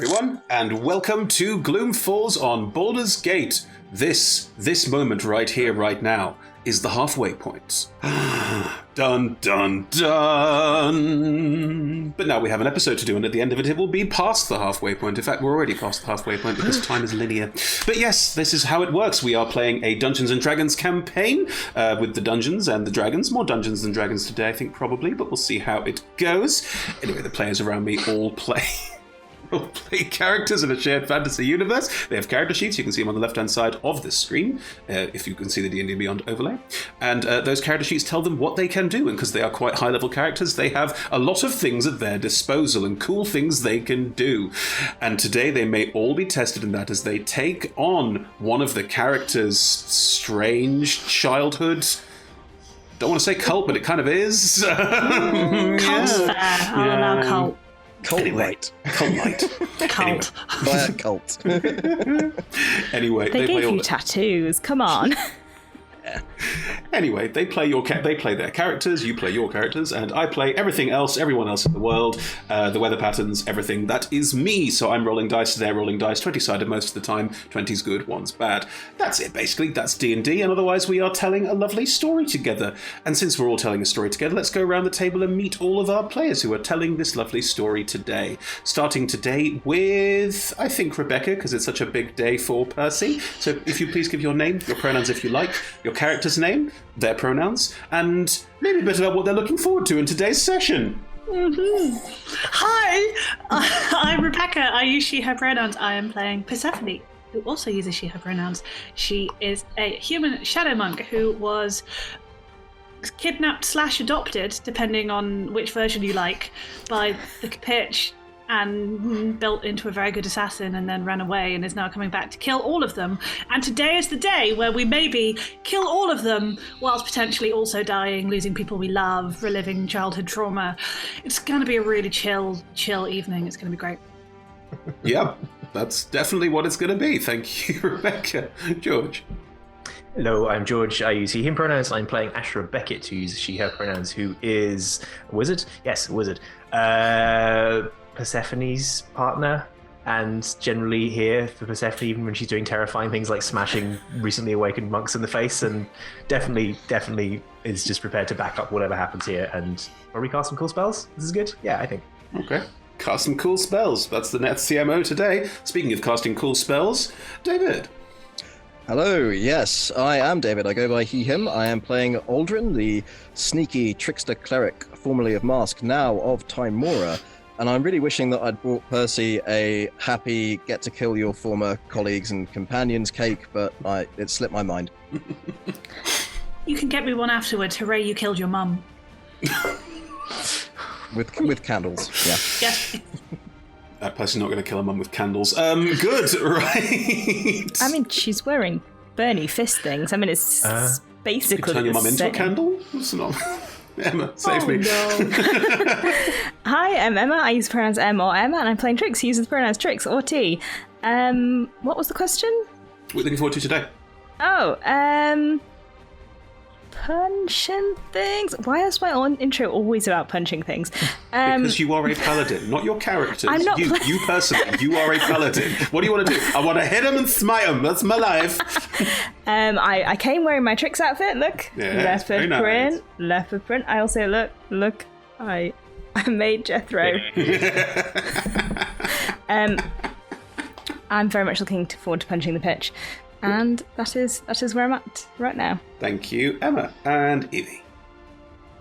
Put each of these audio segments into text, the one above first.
everyone, and welcome to Gloom Falls on Baldur's Gate. This moment right here, right now, is the halfway point. Dun, dun, dun. But now we have an episode to do, and at the end of it, it will be past the halfway point. In fact, we're already past the halfway point because time is linear. But yes, this is how it works. We are playing a Dungeons & Dragons campaign with the dungeons and the dragons. More Dungeons than Dragons today, I think, probably, but we'll see how it goes. Anyway, the players around me all play characters in a shared fantasy universe. They have character sheets. You can see them on the left-hand side of this screen, if you can see the D&D Beyond overlay. And those character sheets tell them what they can do, and because they are quite high-level characters, they have a lot of things at their disposal and cool things they can do. And today they may all be tested in that as they take on one of the characters' strange childhood. Don't want to say cult, but it kind of is. Cult's fair. I'll allow cult. Cult anyway, light. Cult light. Cult. By a cult. Anyway, They gave you tattoos. Come on. Anyway, they play their characters, you play your characters, and I play everything else, everyone else in the world, the weather patterns, everything. That is me. So I'm rolling dice, they're rolling dice, 20-sided most of the time, 20's good, 1's bad. That's it, basically. That's D&D, and otherwise we are telling a lovely story together. And since we're all telling a story together, let's go around the table and meet all of our players who are telling this lovely story today. Starting today with, I think, Rebecca, because it's such a big day for Percy. So if you please give your name, your pronouns if you like, your character's name, their pronouns, and maybe a bit about what they're looking forward to in today's session. Mm-hmm. Hi, I'm Rebecca. I use she, her pronouns. I am playing Persephone, who also uses she, her pronouns. She is a human shadow monk who was kidnapped / adopted, depending on which version you like, by the Pitch, and built into a very good assassin and then ran away and is now coming back to kill all of them. And today is the day where we maybe kill all of them whilst potentially also dying, losing people we love, reliving childhood trauma. It's going to be a really chill evening. It's going to be great. Yeah, that's definitely what it's going to be. Thank you, Rebecca. George. Hello, I'm George. I use he, him pronouns. I'm playing Ashra Beckett, who uses she, her pronouns, who is a wizard. Yes, a wizard. Persephone's partner, and generally here for Persephone even when she's doing terrifying things like smashing recently awakened monks in the face, and definitely is just prepared to back up whatever happens here and probably cast some cool spells. This is good. Yeah, I think. Okay. Cast some cool spells. That's the Net CMO today. Speaking of casting cool spells, David. Hello, yes, I am David. I go by he, him. I am playing Aldrin, the sneaky trickster cleric, formerly of Mask, now of Timora. And I'm really wishing that I'd brought Percy a happy get to kill your former colleagues and companions cake, but it slipped my mind. You can get me one afterwards. Hooray, you killed your mum. with candles, yeah. Yes. That person's not going to kill a mum with candles. Good, right. I mean, she's wearing Bernie fist things. I mean, it's basically turn your mum into a candle? It's not... Emma, save me. No. Hi, I'm Emma. I use pronouns M or Emma, and I'm playing Trix, who uses pronouns Trix or T. What was the question? What are you looking forward to today? Punching things. Why is my intro always about punching things? Because you are a paladin, not your characters. I'm not you personally, you are a paladin. What do you want to do? I want to hit him and smite him. That's my life. I came wearing my Trix outfit. Look, Yeah, leopard print. I also look. I made Jethro. I'm very much looking forward to punching the pitch. And that is where I'm at right now. Thank you, Emma. And Evie.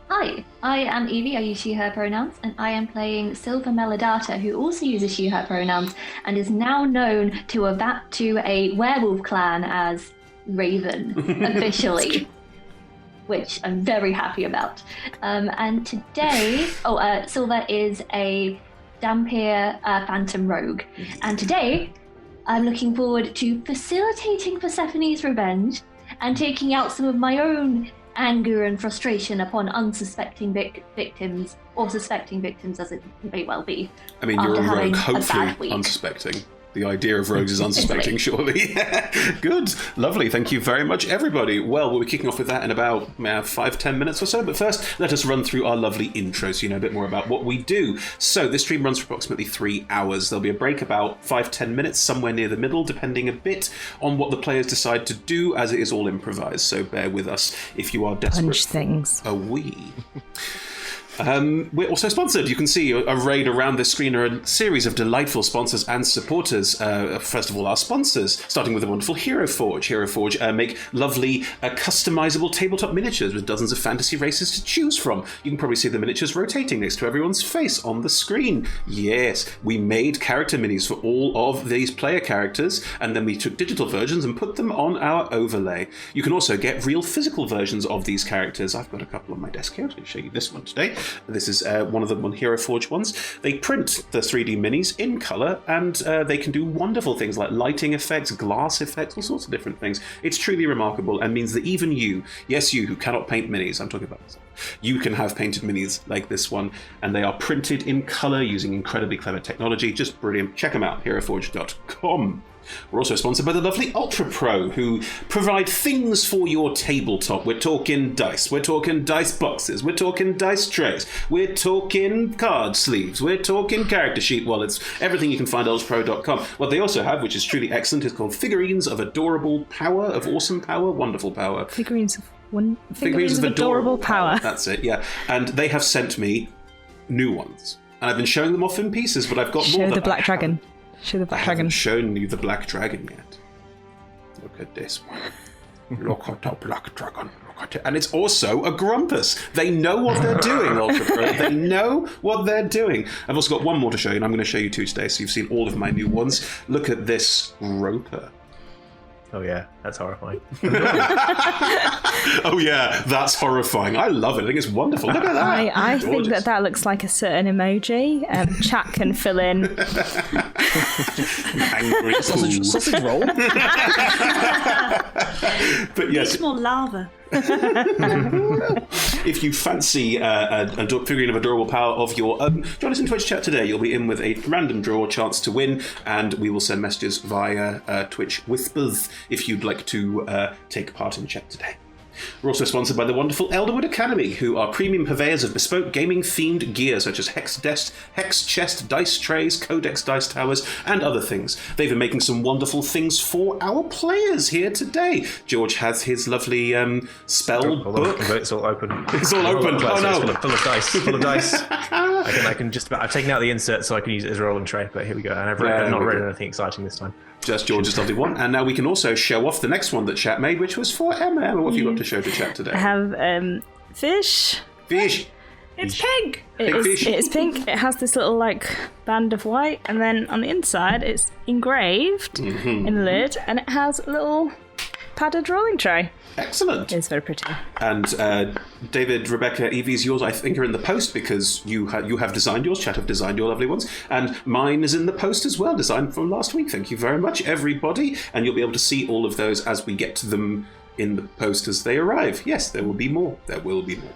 Hi, I am Evie. I use she, her pronouns, and I am playing Silver Melodata, who also uses she, her pronouns, and is now known to a werewolf clan as Raven, officially, which I'm very happy about. And today, Silver is a Dampier Phantom Rogue, and today I'm looking forward to facilitating Persephone's revenge and taking out some of my own anger and frustration upon unsuspecting victims, or suspecting victims as it may well be. I mean, you're a rogue, a bad hopefully week. unsuspecting. The idea of rogues is unsuspecting, surely. Good. Lovely. Thank you very much, everybody. Well, we'll be kicking off with that in about 5-10 minutes or so. But first, let us run through our lovely intro so you know a bit more about what we do. So this stream runs for approximately 3 hours. There'll be a break about 5-10 minutes, somewhere near the middle, depending a bit on what the players decide to do, as it is all improvised. So bear with us if you are desperate. Punch things. A wee. We're also sponsored. You can see arrayed around this screen are a series of delightful sponsors and supporters. First of all, our sponsors, starting with the wonderful Hero Forge. Hero Forge make lovely, customizable tabletop miniatures with dozens of fantasy races to choose from. You can probably see the miniatures rotating next to everyone's face on the screen. Yes, we made character minis for all of these player characters, and then we took digital versions and put them on our overlay. You can also get real physical versions of these characters. I've got a couple on my desk here. I'll show you this one today. This is one of the Hero Forge ones. They print the 3D minis in colour, and they can do wonderful things like lighting effects, glass effects, all sorts of different things. It's truly remarkable and means that even you, yes, you who cannot paint minis, I'm talking about myself, you can have painted minis like this one, and they are printed in colour using incredibly clever technology. Just brilliant. Check them out, heroforge.com. We're also sponsored by the lovely Ultra Pro, who provide things for your tabletop. We're talking dice, we're talking dice boxes, we're talking dice trays, we're talking card sleeves, we're talking character sheet wallets, everything you can find at ultrapro.com. What they also have, which is truly excellent, is called figurines of adorable power, of awesome power, wonderful power. Figurines of adorable power. That's it, yeah. And they have sent me new ones. And I've been showing them off in pieces, but I've got more Show than the Black Dragon. Show the Black Dragon. I haven't shown you the Black Dragon yet. Look at this one. Look at the Black Dragon. Look at it. And it's also a Grumpus. They know what they're doing, Ultra Pro. They know what they're doing. I've also got one more to show you, and I'm going to show you two today, so you've seen all of my new ones. Look at this Roper. Oh yeah, that's horrifying. Oh yeah, that's horrifying. I love it. I think it's wonderful. Look at that. I think that looks like a certain emoji. Chat can fill in. Angry Sausage roll. But yes, It's more lava. if you fancy a figurine of adorable power of your own, join us in Twitch chat today. You'll be in with a random draw chance to win, and we will send messages via Twitch Whispers if you'd like to take part in chat today. We're also sponsored by the wonderful Elderwood Academy, who are premium purveyors of bespoke gaming-themed gear such as Hex Chest, Dice Trays, Codex Dice Towers, and other things. They've been making some wonderful things for our players here today. George has his lovely spell book. It's all open. It's all open. Oh no! Full of dice. Full of dice. I can just about. I've taken out the insert so I can use it as a rolling tray. But here we go. And I've not read anything exciting this time. Just George's lovely one. And now we can also show off the next one that chat made, which was for Emma. Emma, what have you got to show to chat today? I have fish. Fish. It's pink. Pink fish. It is pink. It has this little band of white, and then on the inside it's engraved in the lid, and it has a little padded rolling tray. Excellent. It's very pretty. And David, Rebecca, Evie's yours, I think, are in the post because you have designed yours. Chat have designed your lovely ones. And mine is in the post as well, designed from last week. Thank you very much, everybody. And you'll be able to see all of those as we get to them in the post as they arrive. Yes, there will be more. There will be more.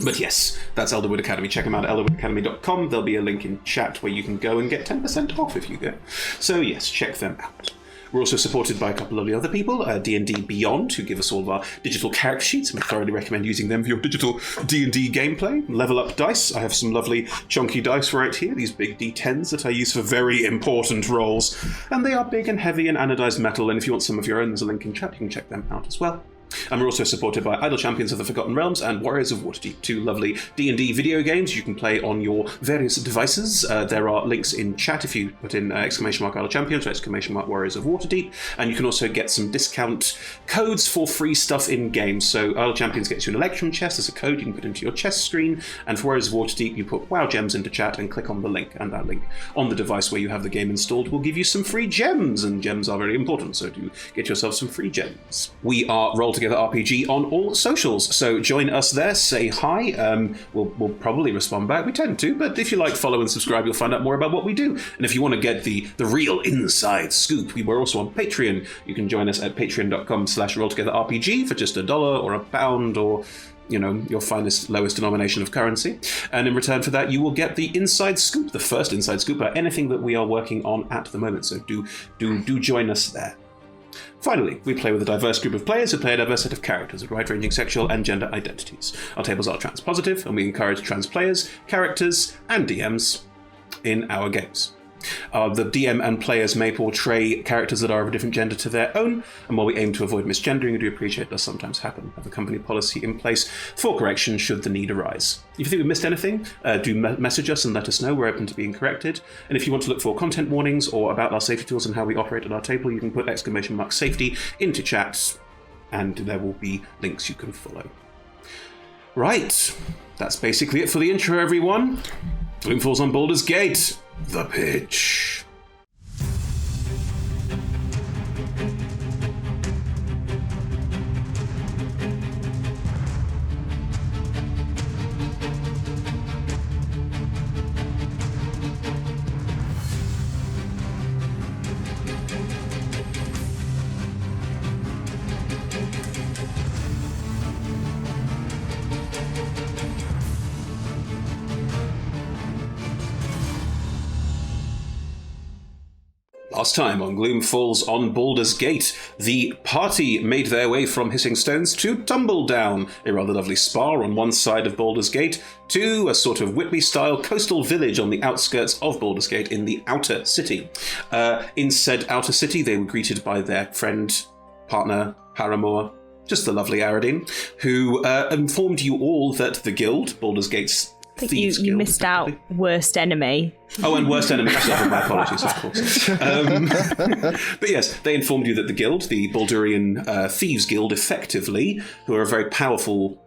But yes, that's Elderwood Academy. Check them out at elderwoodacademy.com. There'll be a link in chat where you can go and get 10% off if you go. So yes, check them out. We're also supported by a couple of other people, D&D Beyond, who give us all of our digital character sheets, and I thoroughly recommend using them for your digital D&D gameplay. Level Up Dice. I have some lovely chunky dice right here, these big D10s that I use for very important rolls. And they are big and heavy and anodized metal, and if you want some of your own, there's a link in chat. You can check them out as well. And we're also supported by Idle Champions of the Forgotten Realms and Warriors of Waterdeep, two lovely D&D video games you can play on your various devices. There are links in chat if you put in !Idle Champions or !Warriors of Waterdeep, and you can also get some discount codes for free stuff in games. So Idle Champions gets you an Electrum chest as a code you can put into your chest screen, and for Warriors of Waterdeep you put WoW gems into chat and click on the link, and that link on the device where you have the game installed will give you some free gems, and gems are very important, so do get yourself some free gems. We are Roll Together RPG on all socials, so join us there, say hi. We'll probably respond back, we tend to, but if you like, follow and subscribe, you'll find out more about what we do. And if you want to get the real inside scoop, we're also on Patreon. You can join us at patreon.com/rolltogetherrpg for just $1 or £1 or your finest, lowest denomination of currency. And in return for that, you will get the inside scoop, the first inside scoop about anything that we are working on at the moment. So do join us there. Finally, we play with a diverse group of players who play a diverse set of characters with wide-ranging sexual and gender identities. Our tables are trans-positive, and we encourage trans players, characters, and DMs in our games. The DM and players may portray characters that are of a different gender to their own, and while we aim to avoid misgendering, we do appreciate it does sometimes happen. We have a company policy in place for correction should the need arise. If you think we missed anything, do message us and let us know. We're open to being corrected. And if you want to look for content warnings or about our safety tools and how we operate at our table, you can put !safety into chat, and there will be links you can follow. Right, that's basically it for the intro, everyone. Gloom falls on Baldur's Gate. The pitch. Last time on Gloom Falls on Baldur's Gate, the party made their way from Hissing Stones to Tumbledown, a rather lovely spa on one side of Baldur's Gate, to a sort of Whitby-style coastal village on the outskirts of Baldur's Gate in the outer city. In said outer city, they were greeted by their friend, partner, paramour, just the lovely Aradine, who informed you all that the guild, Baldur's Gate's Thieves you Guild, missed out worst enemy. Oh, and worst enemy. My apologies, of course. But yes, they informed you that the guild, the Baldurian Thieves Guild, effectively, who are a very powerful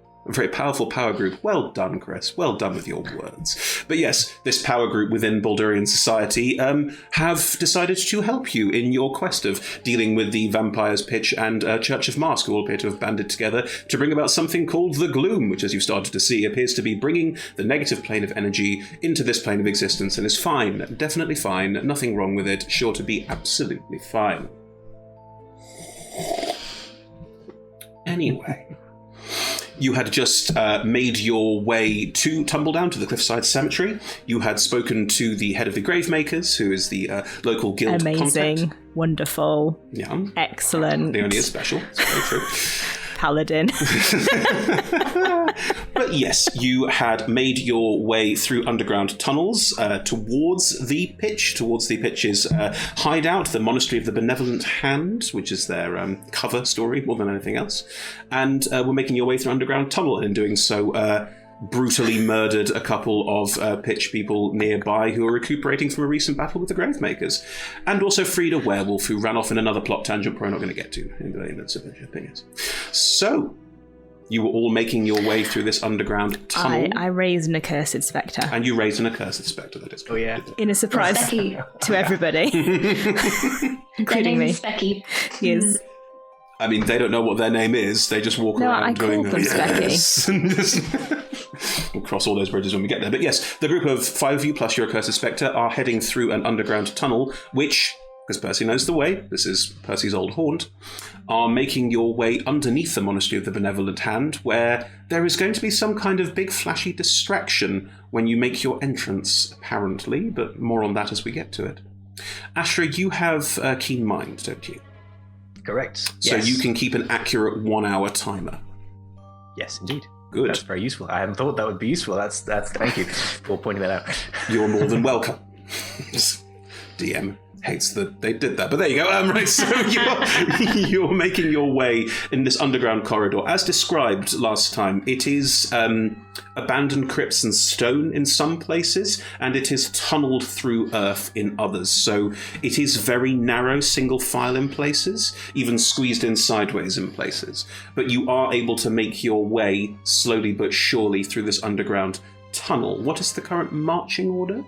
power group. Well done, Chris. Well done with your words. But yes, this power group within Baldurian society have decided to help you in your quest of dealing with the Vampire's Pitch and Church of Mask, who all appear to have banded together to bring about something called the Gloom, which, as you've started to see, appears to be bringing the negative plane of energy into this plane of existence and is fine. Definitely fine. Nothing wrong with it. Sure to be absolutely fine. Anyway, you had just made your way to Tumbledown, to the Cliffside Cemetery. You had spoken to the head of the Gravemakers, who is the local guild Amazing, contact. Wonderful, excellent. The only is special. It's very true. Paladin. But yes, you had made your way through underground tunnels towards the pitch's hideout, the Monastery of the Benevolent Hand, which is their cover story more than anything else. And were making your way through underground tunnel, and in doing so, brutally murdered a couple of pitch people nearby who were recuperating from a recent battle with the Gravemakers, and also freed a werewolf who ran off in another plot tangent we're not going to get to in the opinions. So, you were all making your way through this underground tunnel. I raised an accursed Specter. And you raised an accursed Specter, that is correct. Oh, yeah. In a surprise Specky. to everybody. Including me. Specky. Yes. I mean, they don't know what their name is. They just walk around I doing called them Specky. We'll cross all those bridges when we get there. But yes, the group of 5 of you plus your accursed Spectre are heading through an underground tunnel, which, because Percy knows the way, this is Percy's old haunt, are making your way underneath the Monastery of the Benevolent Hand, where there is going to be some kind of big flashy distraction when you make your entrance, apparently, but more on that as we get to it. Ashra, you have a keen mind, don't you? Correct. So yes. you can keep an accurate 1 hour timer. Yes, indeed. Good. That's very useful. I hadn't thought that would be useful. That's thank you for pointing that out. You're more than welcome. DM hates that they did that, but there you go. Right, so you're making your way in this underground corridor. As described last time, it is abandoned crypts and stone in some places, and it is tunneled through earth in others. So it is very narrow, single file in places, even squeezed in sideways in places. But you are able to make your way slowly but surely through this underground tunnel. What is the current marching order?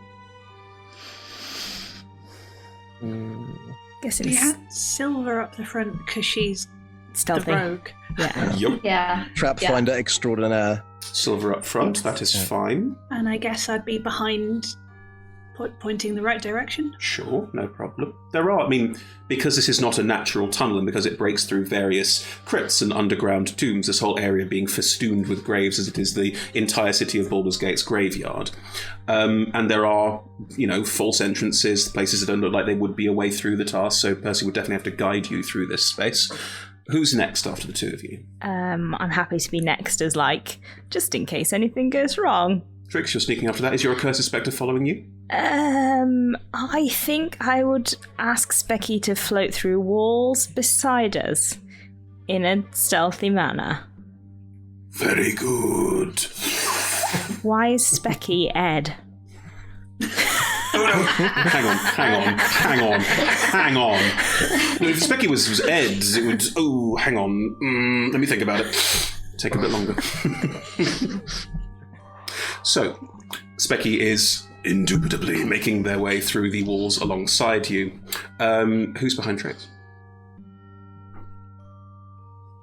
Guessing We it's had Silver up the front because she's stealthy. the rogue. Yeah. Yup. Yeah. Trap Yeah. finder extraordinaire. Silver up front, that is fine. And I guess I'd be behind Pointing the right direction? Sure, no problem. Because this is not a natural tunnel and because it breaks through various crypts and underground tombs, this whole area being festooned with graves as it is the entire city of Baldur's Gate's graveyard. And there are, false entrances, places that don't look like they would be a way through the task, so Percy would definitely have to guide you through this space. Who's next after the two of you? I'm happy to be next as, just in case anything goes wrong. Trix, you're sneaking after that. Is your accursed Specter following you? I think I would ask Specky to float through walls beside us in a stealthy manner. Very good. Why is Specky Ed? Oh no! Hang on. No, if Specky was Ed, it would... Oh, hang on. Let me think about it. Take a bit longer. So, Specky is indubitably making their way through the walls alongside you. Who's behind Trix?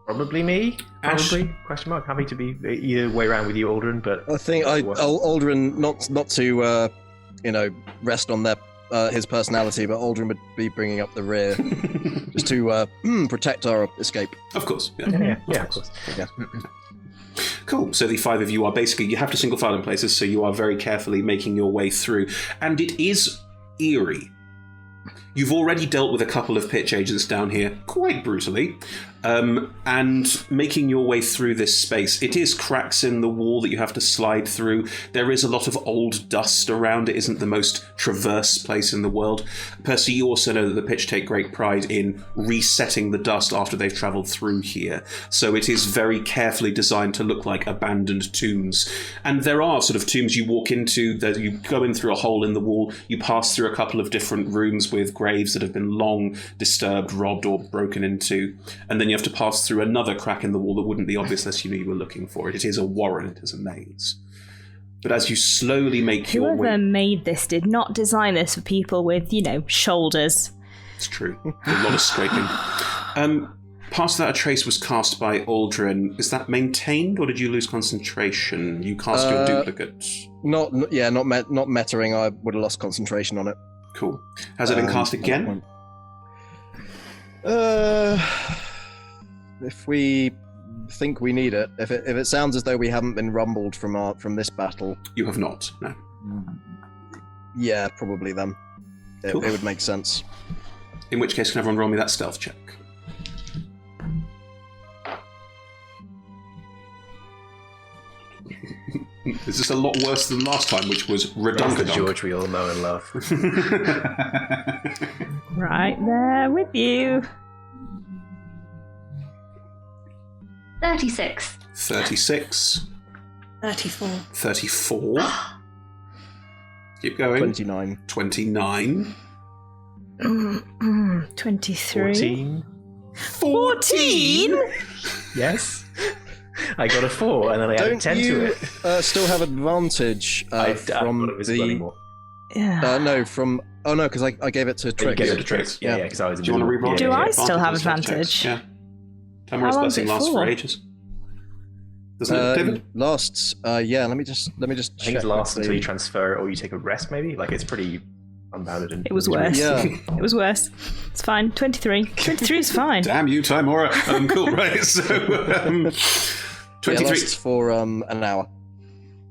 Probably me. Ash? Probably? Question mark. Happy to be either way around with you, Aldrin, but... I think Aldrin, not to rest on his personality, but Aldrin would be bringing up the rear just to protect our escape. Of course. Yeah, of course. Yeah. Cool. So the five of you are basically, you have to single file in places, so you are very carefully making your way through. And it is eerie. You've already dealt with a couple of pitch agents down here, quite brutally, and making your way through this space. It is cracks in the wall that you have to slide through. There is a lot of old dust around. It isn't the most traverse place in the world. Percy, you also know that the pitch take great pride in resetting the dust after they've travelled through here. So it is very carefully designed to look like abandoned tombs. And there are sort of tombs you walk into, that you go in through a hole in the wall, you pass through a couple of different rooms with graves that have been long disturbed, robbed, or broken into, and then you have to pass through another crack in the wall that wouldn't be obvious unless you knew you were looking for it. It is a warren, it is a maze. But as you slowly make your way... Whoever made this did not design this for people with, shoulders. It's true. A lot of scraping. Past that, a trace was cast by Aldrin. Is that maintained, or did you lose concentration? You cast your duplicate. Not mettering. I would have lost concentration on it. Cool. Has it been cast again? If we think we need it, if it sounds as though we haven't been rumbled from this battle, You have not, no. yeah, probably then. It Cool. would make sense. In which case, can everyone roll me that stealth check? Is this a lot worse than last time, which was That's the redundant? George we all know and love. Right there with you. 36. 36. 34. 34. Keep going. 29. 29. 23. 14. 14? Yes. I got a 4, and then I added Don't 10 you to it. still have advantage I from thought it was anymore. Yeah. no, from... Oh, no, because I gave it to You Trix. gave it to Trix. Yeah, because I was in Do you want to reroll? Do I Yeah, still have stealth checks. advantage? Yeah. Tamara's How long's blessing it lasts for for? ages. Doesn't it, David? Lasts, yeah, let me just I think it check lasts until you quickly. transfer or you take a rest, maybe. Like, it's pretty unbounded. And It was worse. Yeah. It was worse. It's fine. 23. 23 is fine. Damn you, Timora. Cool, right. So, Yeah, 23. lasts for an hour.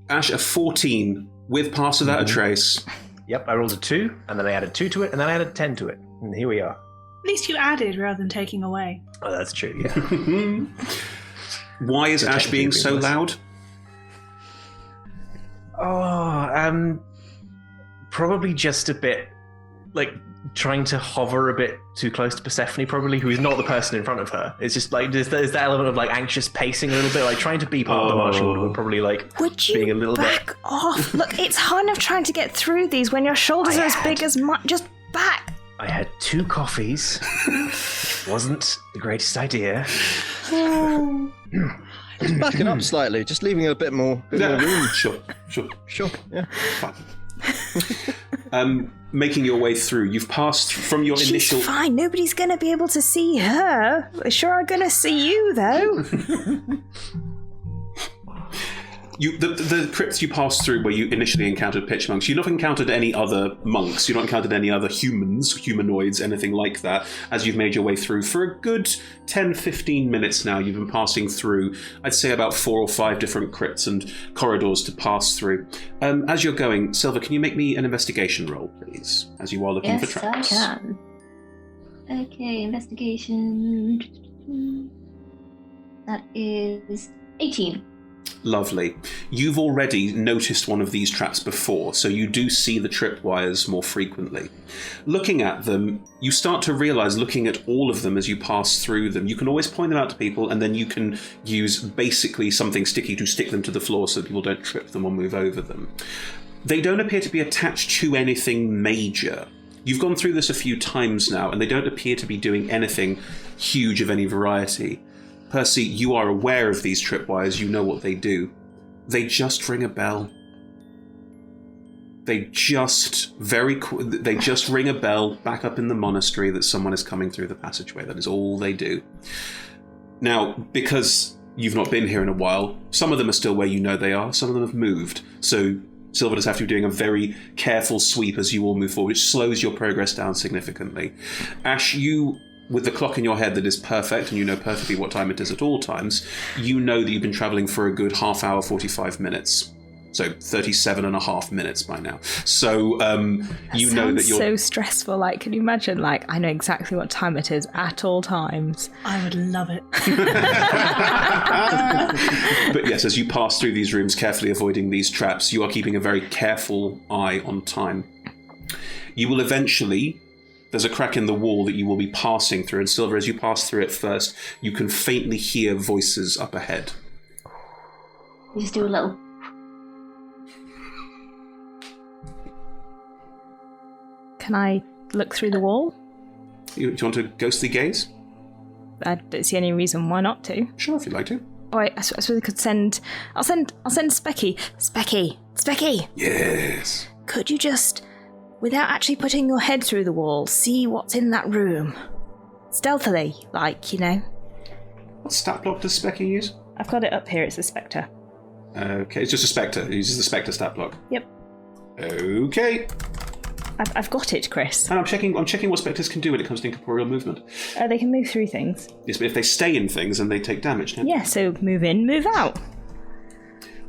Ash, a 14 with pass without a trace. Yep, I rolled a 2, and then I added 2 to it, and then I added 10 to it. And here we are. At least you added rather than taking away. Oh, that's true, yeah. Why is So Ash being so technically loud? Probably just a bit, trying to hover a bit too close to Persephone, probably, who is not the person in front of her. It's just, there's that element of, anxious pacing a little bit, trying to be part of the martial order, but probably, Would being you a little back off? Look, it's hard enough trying to get through these when your shoulders are as big as mine. Just back. I had 2 coffees, which wasn't the greatest idea. Just backing up slightly, just leaving a bit more room. Sure. Sure, yeah. Fine. Making your way through, you've passed from your She's initial... fine. Nobody's going to be able to see her. They sure are going to see you, though. The crypts you passed through where you initially encountered pitch monks, you've not encountered any other monks, you've not encountered any other humanoids, anything like that, as you've made your way through. For a good 10-15 minutes now, you've been passing through, I'd say about 4 or 5 different crypts and corridors to pass through. As you're going, Silver, can you make me an investigation roll, please, as you are looking for traps? Yes, I can. Okay, investigation. That is 18. Lovely. You've already noticed one of these traps before, so you do see the tripwires more frequently. Looking at them, you start to realise, looking at all of them as you pass through them, you can always point them out to people, and then you can use basically something sticky to stick them to the floor so people don't trip them or move over them. They don't appear to be attached to anything major. You've gone through this a few times now, and they don't appear to be doing anything huge of any variety. Percy, you are aware of these tripwires, you know what they do. They just ring a bell. They just ring a bell back up in the monastery that someone is coming through the passageway. That is all they do. Now, because you've not been here in a while, some of them are still where you know they are, some of them have moved. So Silver does have to be doing a very careful sweep as you all move forward, which slows your progress down significantly. Ash, you, with the clock in your head that is perfect, and you know perfectly what time it is at all times, you know that you've been travelling for a good half hour, 45 minutes. So 37 and a half minutes by now. So you know that you're... so stressful. Like, can you imagine, like, I know exactly what time it is at all times. I would love it. But yes, as you pass through these rooms, carefully avoiding these traps, you are keeping a very careful eye on time. You will eventually... There's a crack in the wall that you will be passing through, and Silver, as you pass through it first, you can faintly hear voices up ahead. You just do a little... Can I look through the wall? Do you want to ghostly gaze? I don't see any reason why not to. Sure, if you'd like to. Oh, I suppose I could send... I'll send Specky. Specky! Yes. Could you just, without actually putting your head through the wall, see what's in that room? Stealthily, like, you know. What stat block does Specky use? I've got it up here, it's a Specter. Okay, it's just a Spectre. It uses the Spectre stat block. Yep. Okay. I've got it, Chris. And I'm checking what Spectres can do when it comes to incorporeal movement. They can move through things. Yes, but if they stay in things, then they take damage, don't they? Yeah, so move in, move out.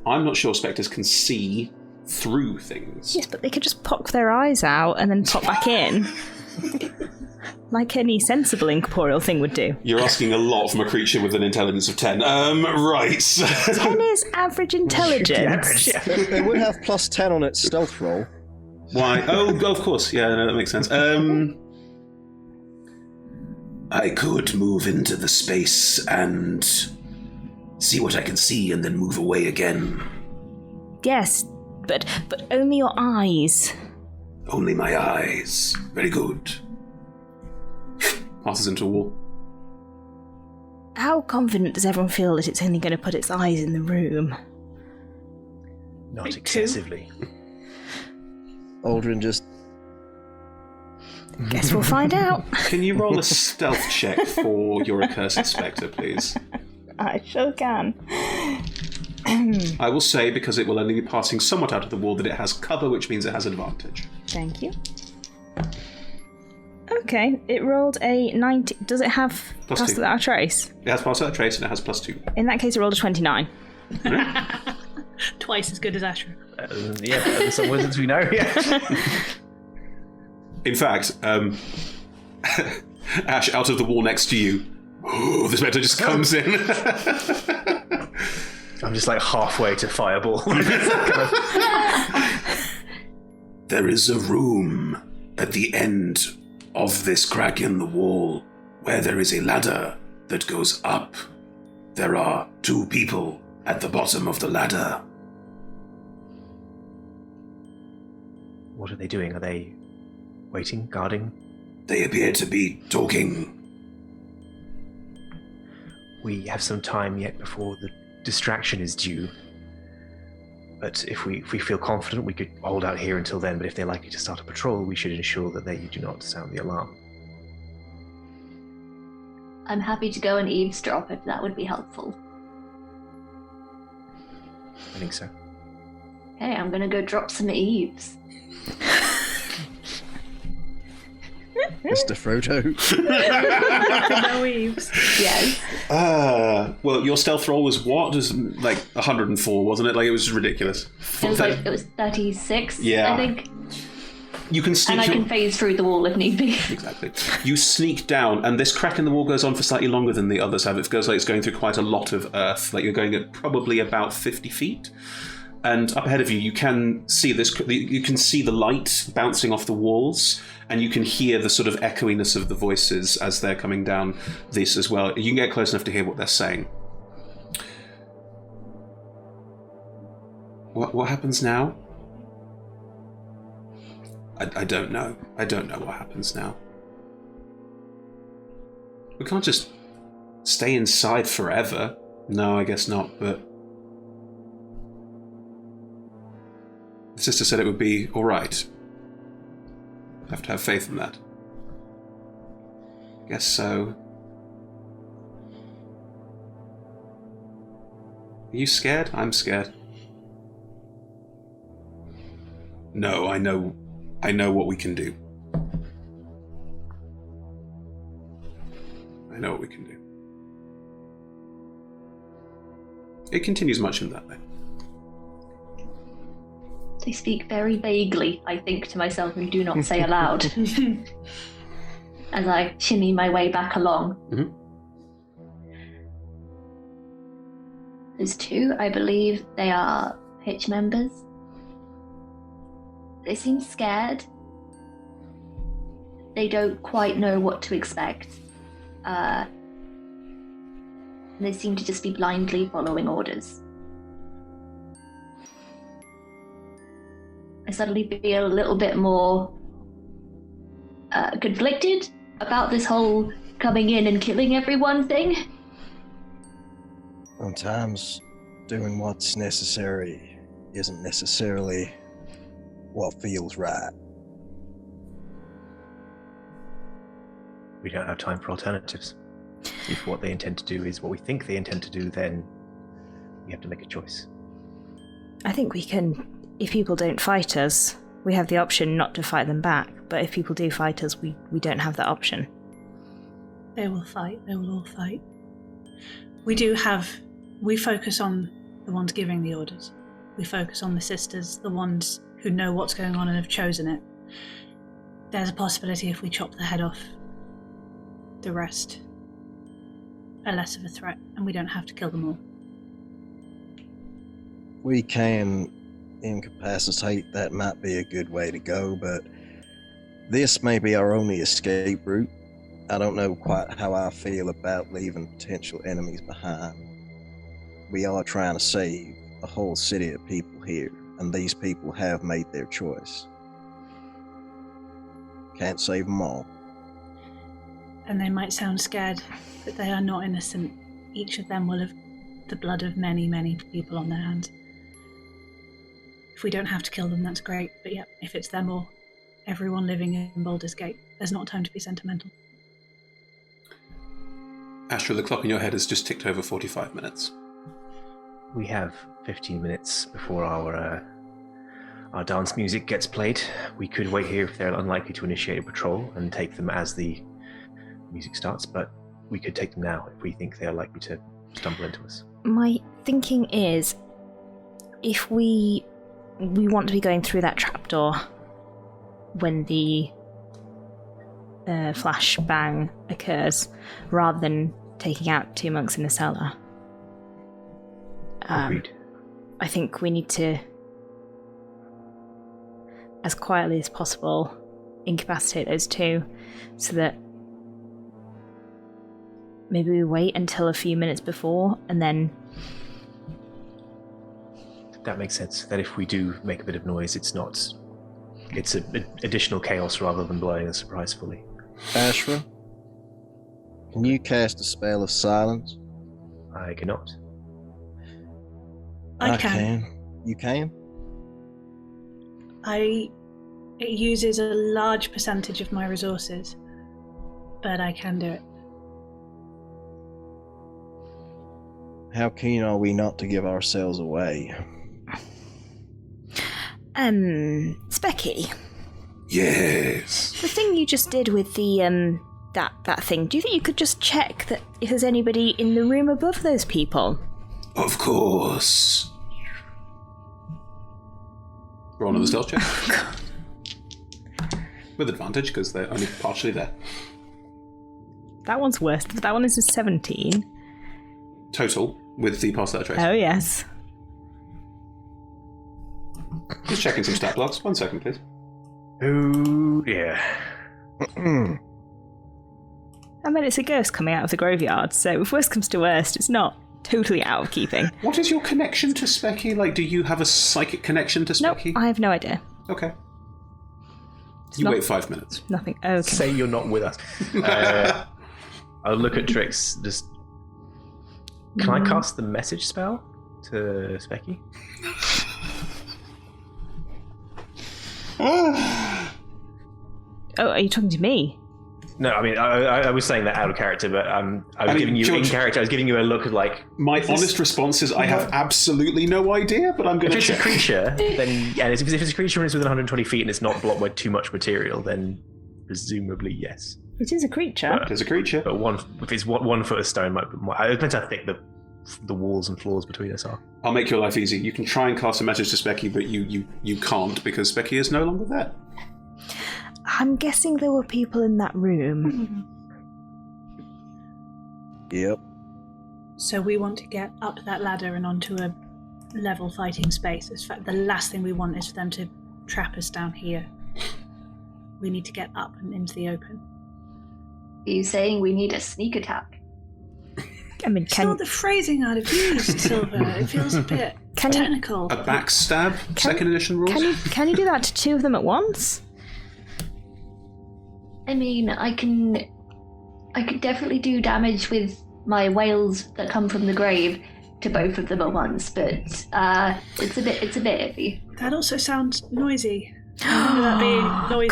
I'm not sure Spectres can see through things. Yes, but they could just pop their eyes out and then pop back in. Like any sensible incorporeal thing would do. You're asking a lot from a creature with an intelligence of 10. Right. 10 is average intelligence. It would have plus 10 on its stealth roll. Why? Oh, of course. Yeah, no, that makes sense. I could move into the space and see what I can see and then move away again. Yes, but only your eyes. Only my eyes. Very good. Passes into a wall. How confident does everyone feel that it's only going to put its eyes in the room? Not excessively. Aldrin just... Guess we'll find out. Can you roll a stealth check for your accursed Spectre, please? I sure can. I will say, because it will only be passing somewhat out of the wall, that it has cover, which means it has advantage. Thank you. Okay, it rolled a 90. Does it have Plus 2. Without a trace? It has passed without a trace, and it has plus 2. In that case, it rolled a 29. Twice as good as Asher. Yeah, some wizards we know, yeah. In fact, Ash, out of the wall next to you, the Spectre just comes in. I'm just like halfway to fireball. There is a room at the end of this crack in the wall where there is a ladder that goes up. There are 2 people at the bottom of the ladder. What are they doing? Are they waiting, guarding? They appear to be talking. We have some time yet before the distraction is due. But if we feel confident, we could hold out here until then. But if they're likely to start a patrol, we should ensure that they do not sound the alarm. I'm happy to go and eavesdrop if that would be helpful. I think so. Okay, I'm gonna go drop some eaves. Mr. Frodo. No eaves. Yes. Well, your stealth roll was what? It was like 104, wasn't it? Like, it was ridiculous. It was 36, Yeah. I think. You can sneak And I can phase through the wall if need be. Exactly. You sneak down, and this crack in the wall goes on for slightly longer than the others have. It goes like it's going through quite a lot of earth. Like, you're going at probably about 50 feet. And up ahead of you, you can see this. You can see the light bouncing off the walls, and you can hear the sort of echoiness of the voices as they're coming down this as well. You can get close enough to hear what they're saying. What happens now? I don't know. I don't know what happens now. We can't just stay inside forever. No, I guess not, but... The sister said it would be alright. Have to have faith in that. Guess so. Are you scared? I'm scared. No, I know what we can do. I know what we can do. It continues much in that way. They speak very vaguely, I think to myself, and do not say aloud. As I shimmy my way back along. Mm-hmm. There's two, I believe they are Hitch members. They seem scared. They don't quite know what to expect. They seem to just be blindly following orders. I suddenly feel a little bit more conflicted about this whole coming in and killing everyone thing. Sometimes doing what's necessary isn't necessarily what feels right. We don't have time for alternatives. If what they intend to do is what we think they intend to do, then we have to make a choice. I think we can, if people don't fight us, we have the option not to fight them back. But if people do fight us, we don't have that option. They will fight. They will all fight. We focus on the ones giving the orders. We focus on the sisters, the ones who know what's going on and have chosen it. There's a possibility if we chop the head off, the rest are less of a threat, and we don't have to kill them all. We can incapacitate, that might be a good way to go, but this may be our only escape route. I don't know quite how I feel about leaving potential enemies behind. We are trying to save a whole city of people here, and these people have made their choice. Can't save them all. And they might sound scared, but they are not innocent. Each of them will have the blood of many, many people on their hands. If we don't have to kill them, that's great. But yeah, if it's them or everyone living in Baldur's Gate, there's not time to be sentimental. Astra, the clock in your head has just ticked over 45 minutes. We have 15 minutes before our dance music gets played. We could wait here if they're unlikely to initiate a patrol and take them as the music starts, but we could take them now if we think they are likely to stumble into us. My thinking is, if we want to be going through that trapdoor when the flashbang occurs, rather than taking out two monks in a cellar. Agreed. I think we need to, as quietly as possible, incapacitate those two, so that maybe we wait until a few minutes before, and then... That makes sense. That if we do make a bit of noise, it's additional chaos rather than blowing a surprise fully. Ashra, can you cast a spell of silence? I cannot. I can. You can? It uses a large percentage of my resources, but I can do it. how keen are we not to give ourselves away? Specky, Yes. the thing you just did with the, that thing, do you think you could just check that if there's anybody in the room above those people? Of course. Roll another stealth check. With advantage, because they're only partially there. That one's worse, but that one is a 17. Total, with the pass that trace. Oh, yes. Just checking some stat blocks. 1 second, please. Oh, yeah. I mean, it's a ghost coming out of the graveyard, so if worst comes to worst, it's not totally out of keeping. What is your connection to Specky? Like, do you have a psychic connection to Nope, Specky? I have no idea. Okay. It's You not- wait 5 minutes. Nothing. Okay. Say you're not with us. I'll look at Trix. Just can I cast the message spell to Specky? Oh, are you talking to me? No, I mean I was saying that out of character, but I was giving you George, in character. I was giving you a look of like. My honest response is I have absolutely no idea, but I'm going If to it's a check. creature, then yeah. If it's a creature and it's within 120 feet and it's not blocked by too much material, then presumably yes. It is a creature. There's a creature. But if it's 1 foot of stone, might be more. It depends how thick the walls and floors between us are. I'll make your life easy. You can try and cast a message to Specky, but you can't because Specky is no longer there. I'm guessing there were people in that room. Yep. So we want to get up that ladder and onto a level fighting space. In fact, the last thing we want is for them to trap us down here. We need to get up and into the open. Are you saying we need a sneak attack? I mean, It's not the phrasing I'd have used, Silver. It feels a bit Can you- technical. A backstab, second edition rules. can you do that to two of them at once? I mean, I could definitely do damage with my whales that come from the grave to both of them at once, but it's a bit iffy. That also sounds noisy. I remember that being noisy.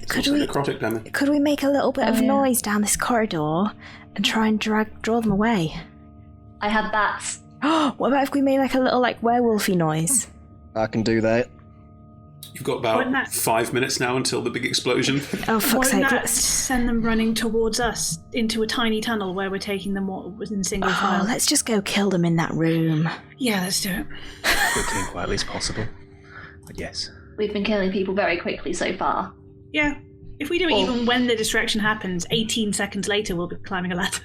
Could we Necrotic damage. could we make a little bit of yeah. noise down this corridor and try and draw them away? I have bats. What about if we made like a little like werewolfy noise? I can do that. You've got Wouldn't about that- 5 minutes now until the big explosion. Oh fuck's Wouldn't sake! that Let's send them running towards us into a tiny tunnel where we're taking them in single file? let's just go kill them in that room. Yeah, let's do it. Quickly and quietly as possible. But yes. We've been killing people very quickly so far. Yeah. If we do it Or- even when the distraction happens, 18 seconds later we'll be climbing a ladder.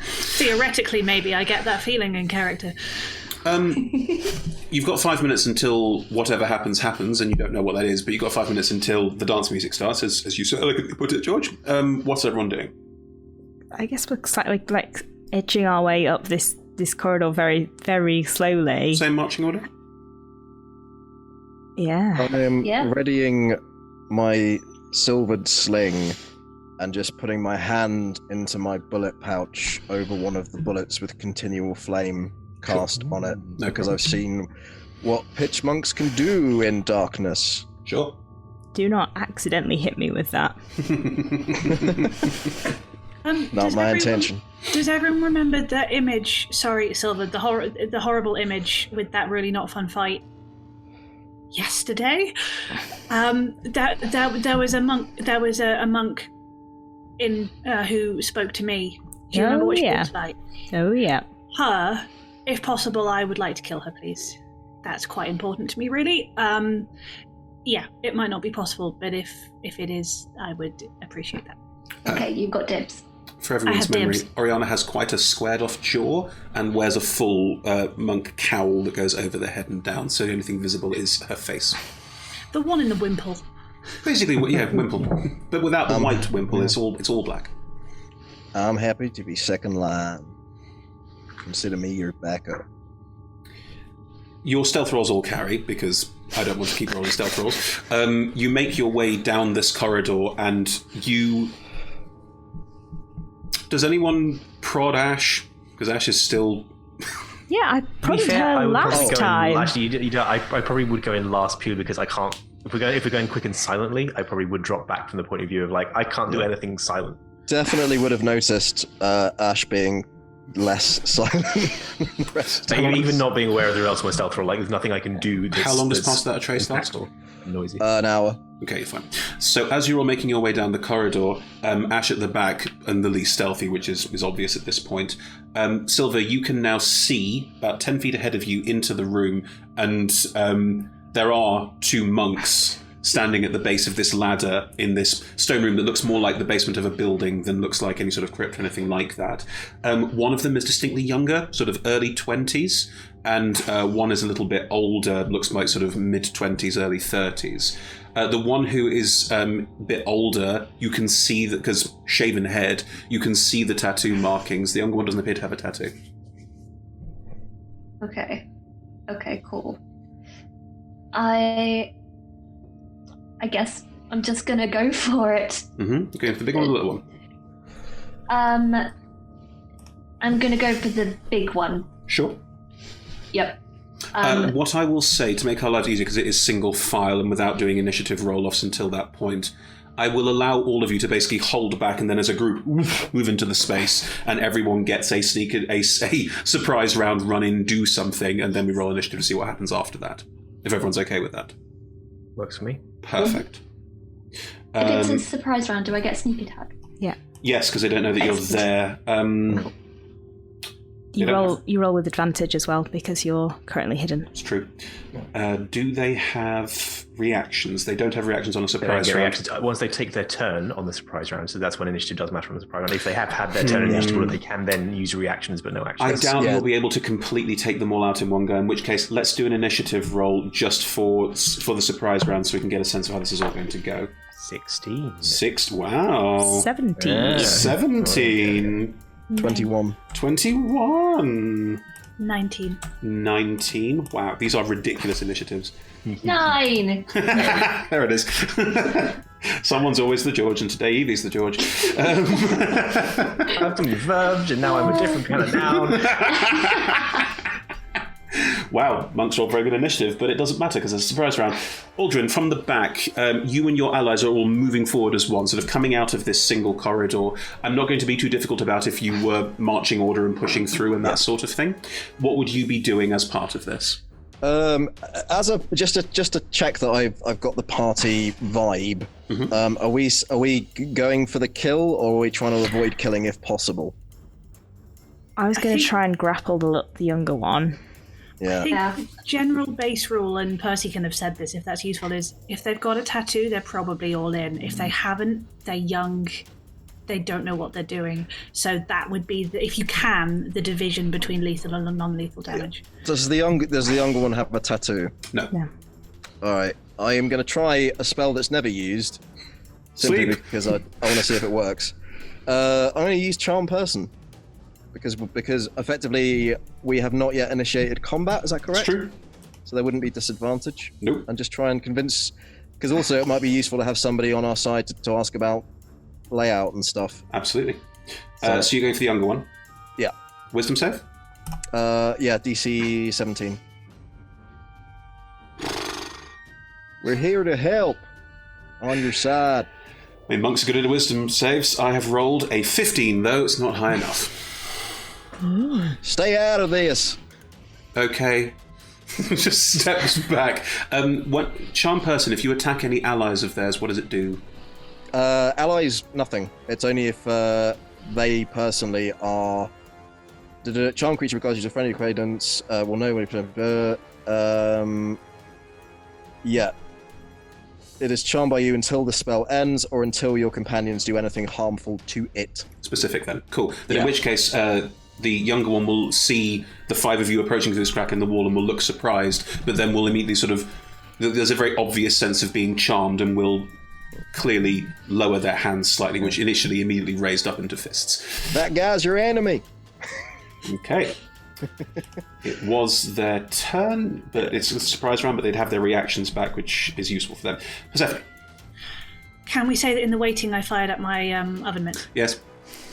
Theoretically, maybe. I get that feeling in character. You've got 5 minutes until whatever happens, and you don't know what that is, but you've got 5 minutes until the dance music starts, as you so elegantly put it, George. What's everyone doing? I guess we're slightly like edging our way up this corridor very, very slowly. Same marching order? Yeah. I am Yeah. readying my silvered sling and just putting my hand into my bullet pouch over one of the bullets with continual flame cast on it, No because problem. I've seen what pitch monks can do in darkness. Sure. Do not accidentally hit me with that. Not Does my everyone- intention. Does everyone remember that image? Sorry, Silver, the horrible image with that really not fun fight yesterday. There was a monk. There was a monk in who spoke to me. Do you remember Oh, what she yeah. looked like? Oh yeah. Her, if possible, I would like to kill her, please. That's quite important to me, really. Yeah, it might not be possible, but if it is, I would appreciate that. Okay, you've got dibs. For everyone's have memory, dibs. Oriana has quite a squared-off jaw and wears a full monk cowl that goes over the head and down, so the only thing visible is her face. The one in the wimple. Basically, yeah, wimple. But without the white wimple, it's all black. I'm happy to be second line. Consider me your backup. Your stealth rolls all carry, because I don't want to keep rolling stealth rolls. You make your way down this corridor, and you... Does anyone prod Ash? Because Ash is still... Yeah, I To be prodded fair, I her would last probably go time. in, actually, you don't, I probably would go in last purely because I can't. If we're going quick and silently, I probably would drop back from the point of view of like I can't do anything silent. Definitely would have noticed Ash being less silent than the rest. Even not being aware of the results of my stealth roll, like there's nothing I can do. How long does past that a trace last? impactful, noisy. An hour. Okay, fine. So as you're all making your way down the corridor, Ash at the back and the least stealthy, which is obvious at this point, Silver, you can now see about 10 feet ahead of you into the room, and there are 2 monks standing at the base of this ladder in this stone room that looks more like the basement of a building than looks like any sort of crypt or anything like that. One of them is distinctly younger, sort of early 20s, and one is a little bit older, looks like sort of mid-20s, early 30s. The one who is a bit older, you can see that, because shaven head, you can see the tattoo markings. The younger one doesn't appear to have a tattoo. Okay, cool. I guess I'm just gonna go for it. Mm-hmm. Going for the big one or the little one? I'm gonna go for the big one. Sure. Yep. What I will say, to make our lives easier, because it is single file and without doing initiative roll-offs until that point, I will allow all of you to basically hold back and then as a group move into the space, and everyone gets a surprise round, run in, do something, and then we roll initiative to see what happens after that. If everyone's okay with that. Works for me. Perfect. If it's a surprise round, do I get sneak attack? Yeah. Yes, because they don't know that you're there. You roll with advantage as well because you're currently hidden. It's true. Do they have reactions? They don't have reactions on a surprise round. Reactions once they take their turn on the surprise round, so that's when initiative does matter on the surprise round. If they have had their turn in initiative, they can then use reactions but no actions. I doubt you'll be able to completely take them all out in one go, in which case let's do an initiative roll just for the surprise round so we can get a sense of how this is all going to go. 16. Wow. 17. Yeah. 17. 21. 21. 19. Wow, these are ridiculous initiatives. 9. There it is. Someone's always the George, and today Evie's the George. I've been verbed, and now I'm a different kind of noun. Wow, monks roll very good initiative, but it doesn't matter because it's a surprise round. Aldrin, from the back, you and your allies are all moving forward as one, sort of coming out of this single corridor. I'm not going to be too difficult about if you were marching order and pushing through and that sort of thing. What would you be doing as part of this? Just to check that I've got the party vibe. Mm-hmm. Are we going for the kill, or are we trying to avoid killing if possible? I was going to try and grapple the younger one. Yeah. I think general base rule, and Percy can have said this if that's useful, is if they've got a tattoo, they're probably all in. If they haven't, they're young, they don't know what they're doing. So that would be, if you can, the division between lethal and non-lethal damage. Does the younger one have a tattoo? No. Alright, I am going to try a spell that's never used. Simply because I want to see if it works. I'm going to use Charm Person. Because effectively we have not yet initiated combat, is that correct? It's true. So there wouldn't be disadvantage? Nope. And just try and convince... Because also it might be useful to have somebody on our side to ask about layout and stuff. Absolutely. So you're going for the younger one? Yeah. Wisdom save? Yeah, DC 17. We're here to help. On your side. I mean, monks are good at wisdom saves. I have rolled a 15, though. It's not high enough. Stay out of this. Okay. Just steps back. Charm Person, if you attack any allies of theirs, what does it do? Allies, nothing. It's only if they personally are... The charm creature regards you as a friendly acquaintance will know when you... Yeah. It is charmed by you until the spell ends or until your companions do anything harmful to it. Specific, then. Cool. Then in which case... the younger one will see the 5 of you approaching through this crack in the wall and will look surprised, but then will immediately sort of... There's a very obvious sense of being charmed and will clearly lower their hands slightly, which initially immediately raised up into fists. That guy's your enemy! Okay. It was their turn, but it's a surprise round, but they'd have their reactions back, which is useful for them. Persephone. Can we say that in the waiting I fired at my oven mitt? Yes.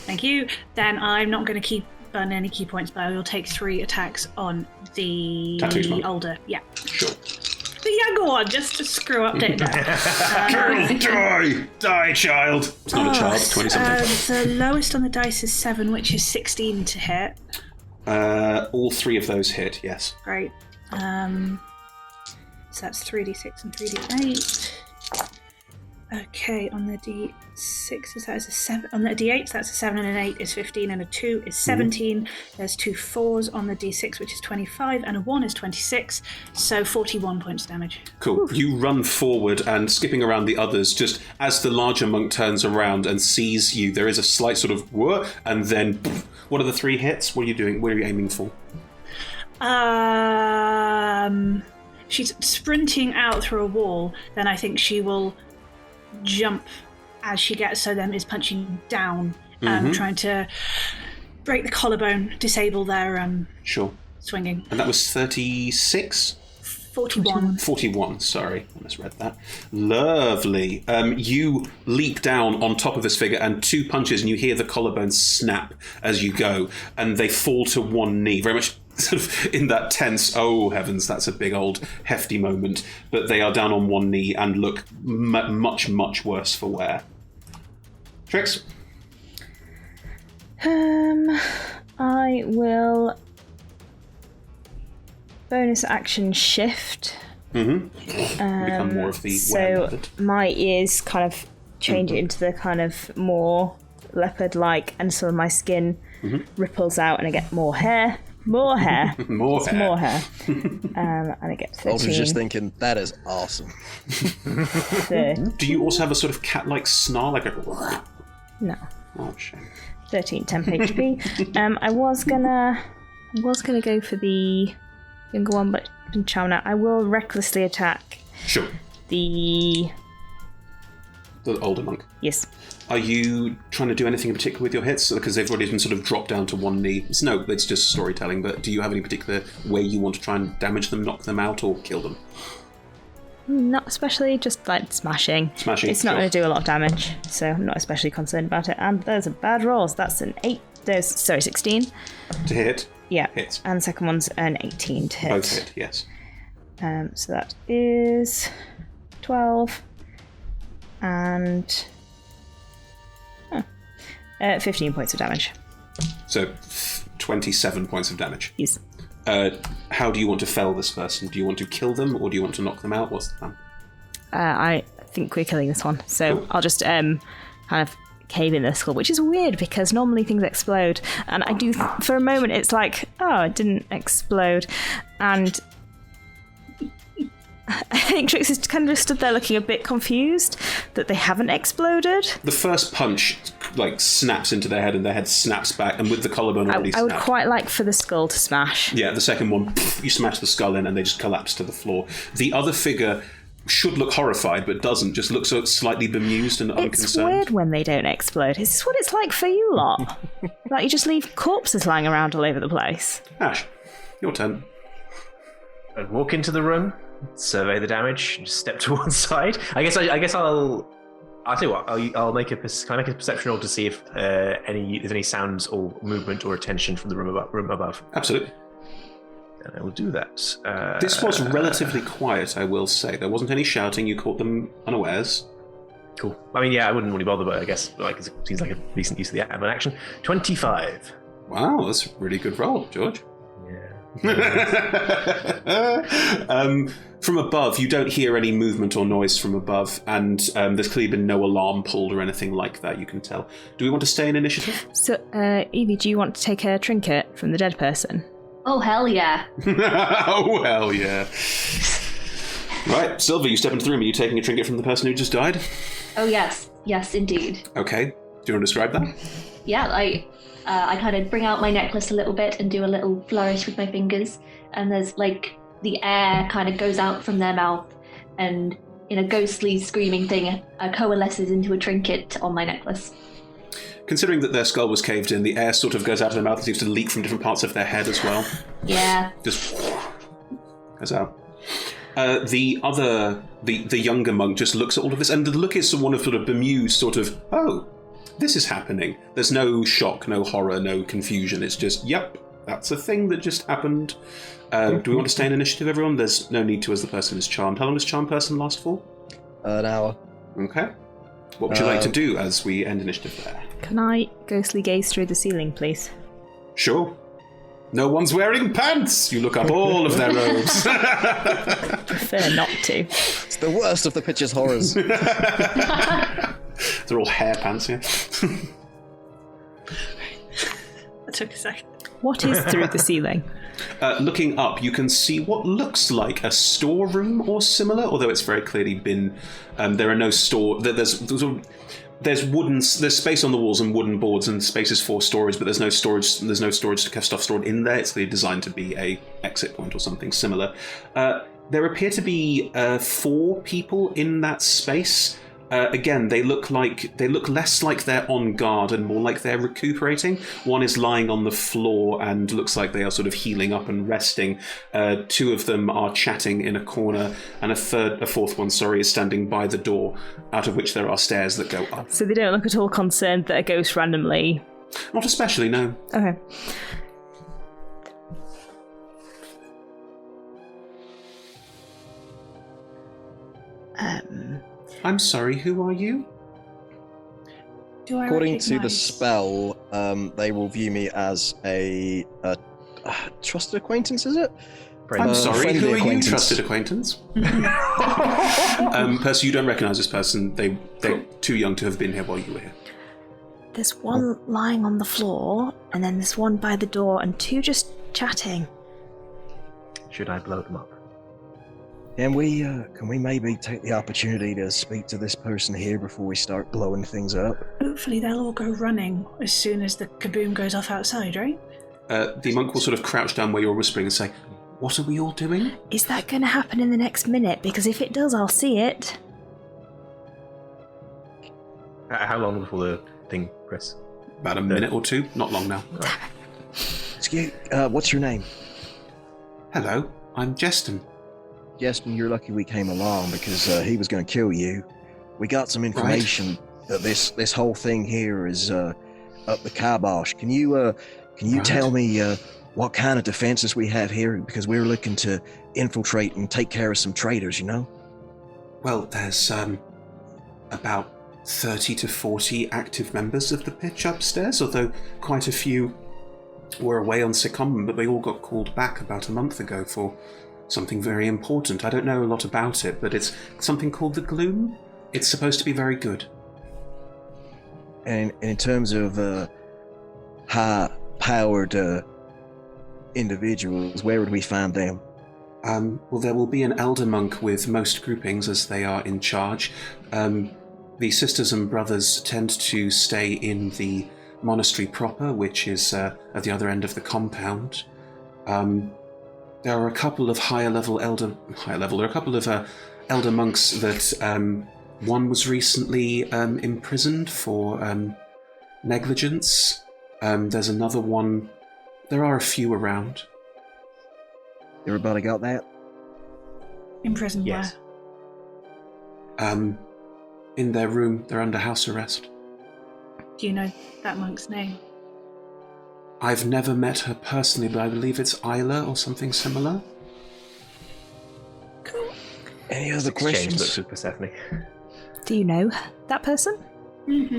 Thank you. Then I'm not going to burn any key points, but I will take 3 attacks on the older. Yeah. Sure. The younger one, just to screw up Data. Die, child! It's not a child, 20-something. The lowest on the dice is 7, which is 16 to hit. All 3 of those hit, yes. Great. So that's 3d6 and 3d8. Okay, on the d6s that is a 7. On the d8s that's a 7 and an 8 is 15, and a 2 is 17. There's 2 4s on the d6, which is 25, and a 1 is 26. So 41 points of damage. Cool. You run forward and skipping around the others, just as the larger monk turns around and sees you, there is a slight sort of whir, and then what are the 3 hits? What are you doing? What are you aiming for? She's sprinting out through a wall. Then I think she will jump as she gets, so them is punching down, trying to break the collarbone, disable their Sure. swinging. And that was 36? 41. 41, sorry. I misread that. Lovely. You leap down on top of this figure and 2 punches, and you hear the collarbone snap as you go, and they fall to one knee, very much sort of in that tense, oh heavens, that's a big old hefty moment, but they are down on one knee and look much, much worse for wear. Trix? I will bonus action shift. Become more of the wear So method. my ears kind of change it into the kind of more leopard-like, and some of my skin ripples out, and I get more hair. More hair. More It's hair. more hair. And I get 13. Aldrin's just thinking, that is awesome. Do you also have a sort of cat-like snarl, like a... No. Oh, shame. 13 temp HP. I was gonna go for the younger one, but didn't charm now. I will recklessly attack Sure. the older monk. Yes. Are you trying to do anything in particular with your hits? Because they've already been sort of dropped down to one knee. It's just storytelling, but do you have any particular way you want to try and damage them, knock them out, or kill them? Not especially, just like smashing. Smashing, It's not sure. going to do a lot of damage, so I'm not especially concerned about it. And those are bad rolls. That's an 8. 16. To hit? Yeah. Hits. And the second one's an 18 to hit. Both hit, yes. So that is 12 and 15 points of damage. So 27 points of damage. Yes. How do you want to fell this person? Do you want to kill them, or do you want to knock them out? What's the plan? I think we're killing this one, so Cool. I'll just kind of cave in the skull, which is weird because normally things explode, and I do for a moment it's like, oh, it didn't explode, and I think Trix is kind of just stood there looking a bit confused that they haven't exploded. The first punch snaps into their head, and their head snaps back, and with the collarbone already I would snapped. quite like for the skull to smash. Yeah, the second one, you smash the skull in, and they just collapse to the floor. The other figure should look horrified, but doesn't. Just looks slightly bemused and It's unconcerned. weird when they don't explode. Is this what it's like for you lot? Like you just leave corpses lying around all over the place. Ash, your turn. I'd walk into the room, survey the damage, just step to one side. I'll tell you what. I'll make a perception roll to see if there's any sounds or movement or attention from the room above. Absolutely. And I will do that. This was relatively quiet, I will say. There wasn't any shouting. You caught them unawares. Cool. I mean, yeah, I wouldn't really bother, but I guess it seems like a decent use of the action. 25. Wow, that's a really good roll, George. Yeah. From above, you don't hear any movement or noise from above, and there's clearly been no alarm pulled or anything like that, you can tell. Do we want to stay in initiative? So, Evie, do you want to take a trinket from the dead person? Oh, hell yeah. Oh, hell yeah. Right, Silver, you step into the room. Are you taking a trinket from the person who just died? Oh, yes. Yes, indeed. Okay. Do you want to describe that? Yeah, I kind of bring out my necklace a little bit and do a little flourish with my fingers. And there's the air kind of goes out from their mouth, and in a ghostly screaming thing, coalesces into a trinket on my necklace. Considering that their skull was caved in, the air sort of goes out of their mouth and seems to leak from different parts of their head as well. Yeah. Just goes out. The younger monk just looks at all of this, and the look is one of sort of bemused, sort of, oh, this is happening. There's no shock, no horror, no confusion. It's just, yep, that's a thing that just happened. Do we want to stay in initiative, everyone? There's no need to, as the person is charmed. How long does charm person last for? An hour. Okay. What would you like to do as we end initiative there? Can I ghostly gaze through the ceiling, please? Sure. No one's wearing pants! You look up all of their robes. Prefer not to. It's the worst of the pitcher's horrors. They're all hair pants, yeah. That took a second. What is through the ceiling? Looking up, you can see what looks like a storeroom or similar, although it's very clearly been... there are no store... There's space on the walls and wooden boards and spaces for storage, but there's no storage to have stuff stored in there. It's clearly designed to be a exit point or something similar. There appear to be 4 people in that space. Again, they look less like they're on guard and more like they're recuperating. One is lying on the floor and looks like they are sort of healing up and resting. 2 of them are chatting in a corner, and a fourth one, is standing by the door, out of which there are stairs that go up. So they don't look at all concerned that a ghost randomly... Not especially, no. Okay. I'm sorry, who are you? Do I According to the recognise- spell, they will view me as a trusted acquaintance, is it? I'm sorry, friendly who are you, acquaintance. trusted acquaintance? Percy, you don't recognise this person. They're too young to have been here while you were here. There's one lying on the floor, and then there's one by the door, and 2 just chatting. Should I blow them up? Can we maybe take the opportunity to speak to this person here before we start blowing things up? Hopefully they'll all go running as soon as the kaboom goes off outside, right? The monk will sort of crouch down where you're whispering and say, "What are we all doing?" Is that going to happen in the next minute? Because if it does, I'll see it. How long before the thing, Chris? About a minute or 2, not long now. Excuse, what's your name? Hello, I'm Jeston. Justin, you're lucky we came along because he was going to kill you. We got some information that this whole thing here is up the kibosh. Can you tell me what kind of defenses we have here? Because we're looking to infiltrate and take care of some traitors, you know? Well, there's about 30 to 40 active members of the pitch upstairs, although quite a few were away on secondment, but they all got called back about a month ago for something very important. I don't know a lot about it, but it's something called the Gloom. It's supposed to be very good. And in terms of high-powered individuals, where would we find them? Well, there will be an elder monk with most groupings as they are in charge. The sisters and brothers tend to stay in the monastery proper, which is at the other end of the compound. There are a couple of elder monks that one was recently imprisoned for negligence. There's another one. There are a few around. Everybody got that? In prison, Yes. where? In their room, they're under house arrest. Do you know that monk's name? I've never met her personally, but I believe it's Eyeless or something similar. Cool. Any other Exchange questions? looks with Persephone. Do you know that person? Mm-hmm.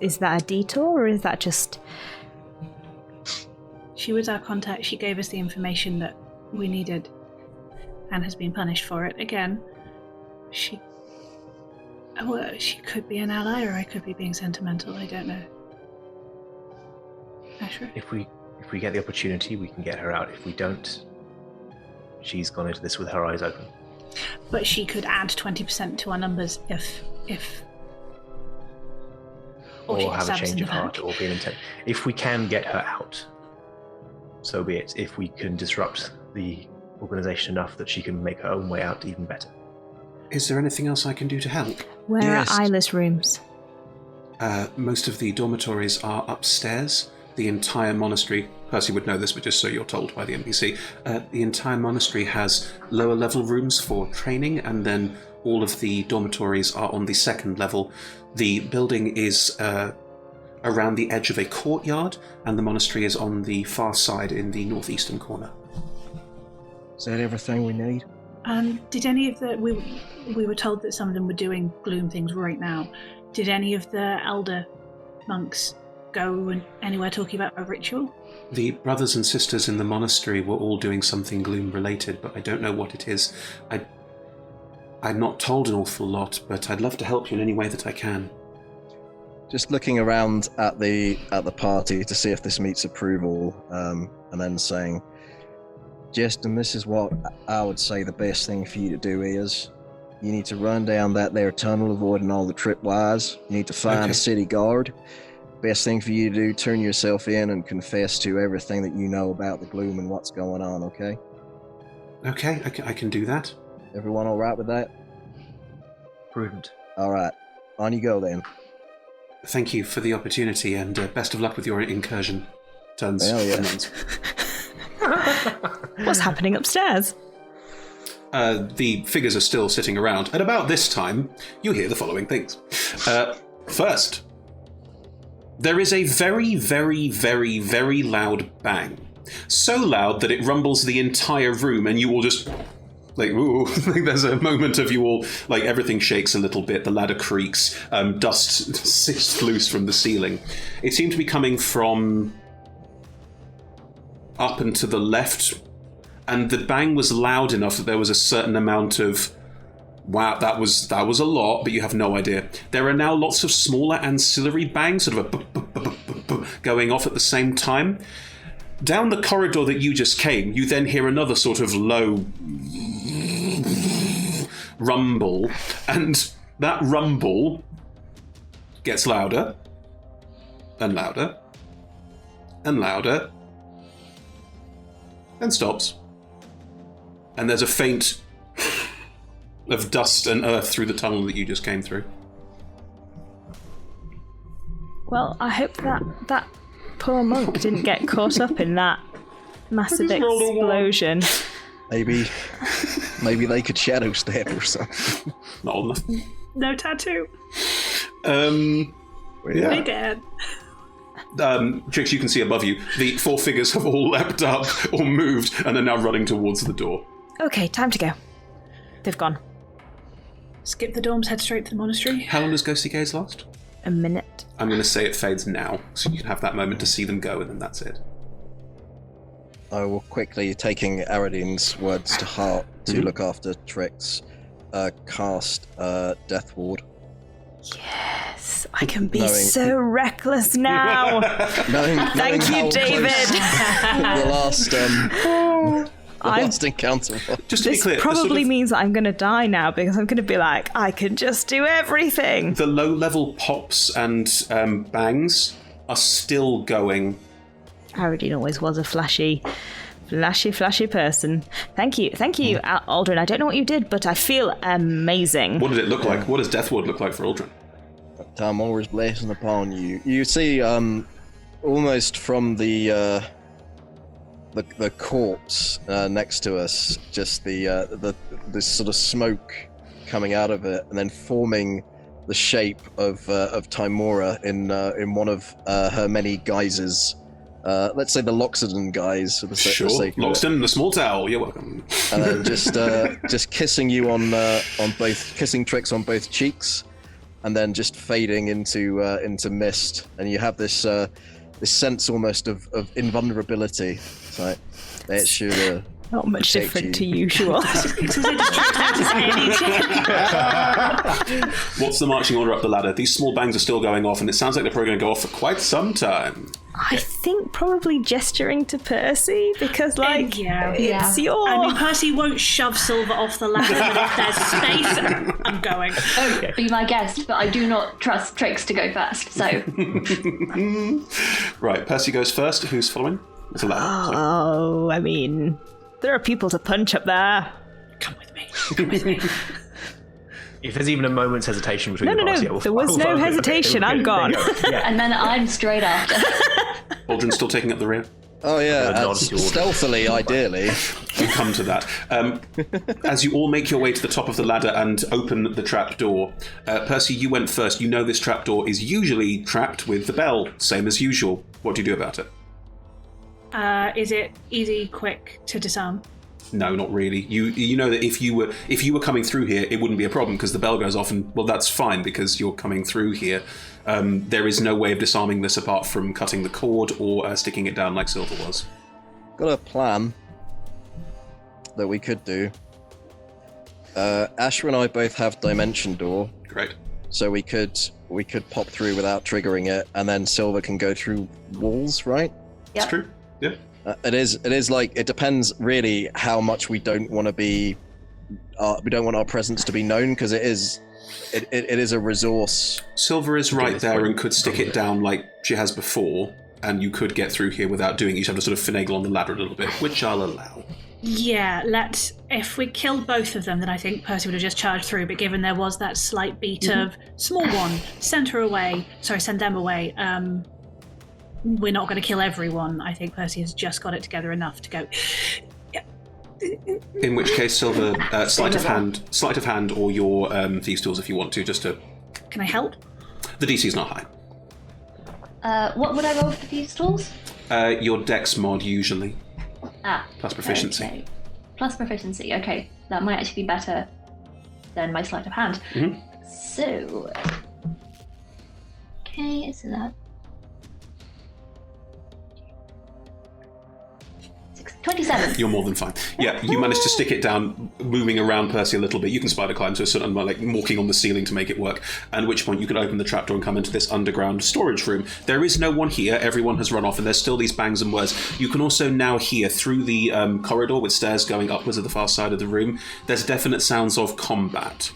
Is that a detour, or is that just... She was our contact. She gave us the information that we needed and has been punished for it. Again, she could be an ally, or I could be being sentimental. I don't know. Ashra? If we get the opportunity, we can get her out. If we don't, she's gone into this with her eyes open. But she could add 20% to our numbers if Or she have a stabs in change the of heart, back. or be an intent. If we can get her out, so be it. If we can disrupt the organization enough that she can make her own way out, even better. Is there anything else I can do to help? Where Yes. are Eyeless rooms? Most of the dormitories are upstairs. The entire monastery, Percy would know this, but just so you're told by the NPC, the entire monastery has lower level rooms for training, and then all of the dormitories are on the second level. The building is around the edge of a courtyard, and the monastery is on the far side in the northeastern corner. Is that everything we need? Did any of the... We were told that some of them were doing Gloom things right now. Did any of the elder monks go anywhere talking about a ritual? The brothers and sisters in the monastery were all doing something Gloom related, but I don't know what it is. I'm not told an awful lot, but I'd love to help you in any way that I can. Just looking around at the party to see if this meets approval, and then saying, Justin, this is what I would say the best thing for you to do is. You need to run down that there tunnel, avoiding all the tripwires. You need to find a city guard. Best thing for you to do, turn yourself in and confess to everything that you know about the Gloom and what's going on, okay? Okay, I can do that. Everyone all right with that? Prudent. All right. On you go, then. Thank you for the opportunity, and best of luck with your incursion. Turns. Hell yeah. What's happening upstairs? The figures are still sitting around. At about this time, you hear the following things. First, there is a very, very, very, very loud bang. So loud that it rumbles the entire room, and you all just... Like, ooh, there's a moment of you all, like, everything shakes a little bit, the ladder creaks, dust sifts loose from the ceiling. It seemed to be coming from up and to the left, and the bang was loud enough that there was a certain amount of, wow, that was a lot, but you have no idea. There are now lots of smaller ancillary bangs, sort of a going off at the same time. Down the corridor that you just came, you then hear another sort of low rumble, and that rumble gets louder and louder and louder and stops. And there's a faint of dust and earth through the tunnel that you just came through. Well, I hope that poor monk didn't get caught up in that massive explosion. Maybe they could shadow step or something. Not old enough. No tattoo. Yeah. Hey, Dad. Trix, you can see above you, the four figures have all leapt up or moved and are now running towards the door. Okay, time to go. They've gone. Skip the dorms, head straight to the monastery. How long does Ghostly Gaze last? A minute. I'm going to say it fades now, so you can have that moment to see them go, and then that's it. I will quickly, taking Aradin's words to heart to look after Trix, cast Death Ward. Yes, I can be so reckless now. Thank you, David. The last encounter. Just to be This clear, probably means that I'm going to die now because I'm going to be like, I can just do everything. the low-level pops and bangs are still going. Aradine always was a flashy person. Thank you, Aldrin. I don't know what you did, but I feel amazing. What did it look like? What does Death Ward look like for Aldrin? Time always blessing upon you. You see, almost from the corpse next to us, just this sort of smoke coming out of it, and then forming the shape of Timora in one of her many guises. Let's say the Loxodon guys, for the sake of Loxodon, the small towel. You're welcome. And then just kissing you on both, kissing Trix on both cheeks, and then just fading into mist, and you have this sense almost of invulnerability. It's like that should not much different to usual. What's the marching order up the ladder? These small bangs are still going off, and it sounds like they're probably going to go off for quite some time. I think probably gesturing to Percy because, like, Yeah. it's your. I mean, Percy won't shove Silver off the ladder, but if there's space, I'm going. Oh, be my guest, but I do not trust Trix to go first, so... Right, Percy goes first. Who's following? It's a ladder. Oh, I mean, there are people to punch up there. Come with me. If there's even a moment's hesitation between No, party, there was no hesitation. I'm gone. Yeah. And then I'm straight after. Aldrin's still taking up the rear. Oh yeah, nod to Aldrin. stealthily, ideally. We'll come to that. As you all make your way to the top of the ladder and open the trap door, Percy, you went first. You know this trap door is usually trapped with the bell, same as usual. What do you do about it? Is it easy, quick to disarm? No, not really. You know that if you were coming through here, it wouldn't be a problem because the bell goes off, and well, that's fine because you're coming through here. There is no way of disarming this apart from cutting the cord or sticking it down like Silver was. Got a plan that we could do. Asher and I both have Dimension Door, Great. so we could pop through without triggering it, and then Silver can go through walls, right? That's true. Yeah. It is like, it depends really how much we don't want to be, we don't want our presence to be known, because it is a resource. Silver is right there and could stick it down like she has before, and you could get through here without doing it. You just have to sort of finagle on the ladder a little bit, which I'll allow. Yeah, if we killed both of them, then I think Percy would have just charged through, but given there was that slight beat of small one, send them away, we're not going to kill everyone. I think Percy has just got it together enough to go. In which case, Silver, sleight of hand, or your thieves' tools if you want to, just to. Can I help? The DC's not high. What would I roll for these tools? Your Dex mod usually. Plus proficiency. Okay. Plus proficiency. Okay, that might actually be better than my sleight of hand. Mm-hmm. So, okay, so that 27. You're more than fine. Yeah, you managed to stick it down, moving around Percy a little bit. You can spider climb to a certain, like walking on the ceiling to make it work. At which point you can open the trapdoor and come into this underground storage room. There is no one here. Everyone has run off, and there's still these bangs and whirs. You can also now hear through the corridor with stairs going upwards at the far side of the room. There's definite sounds of combat.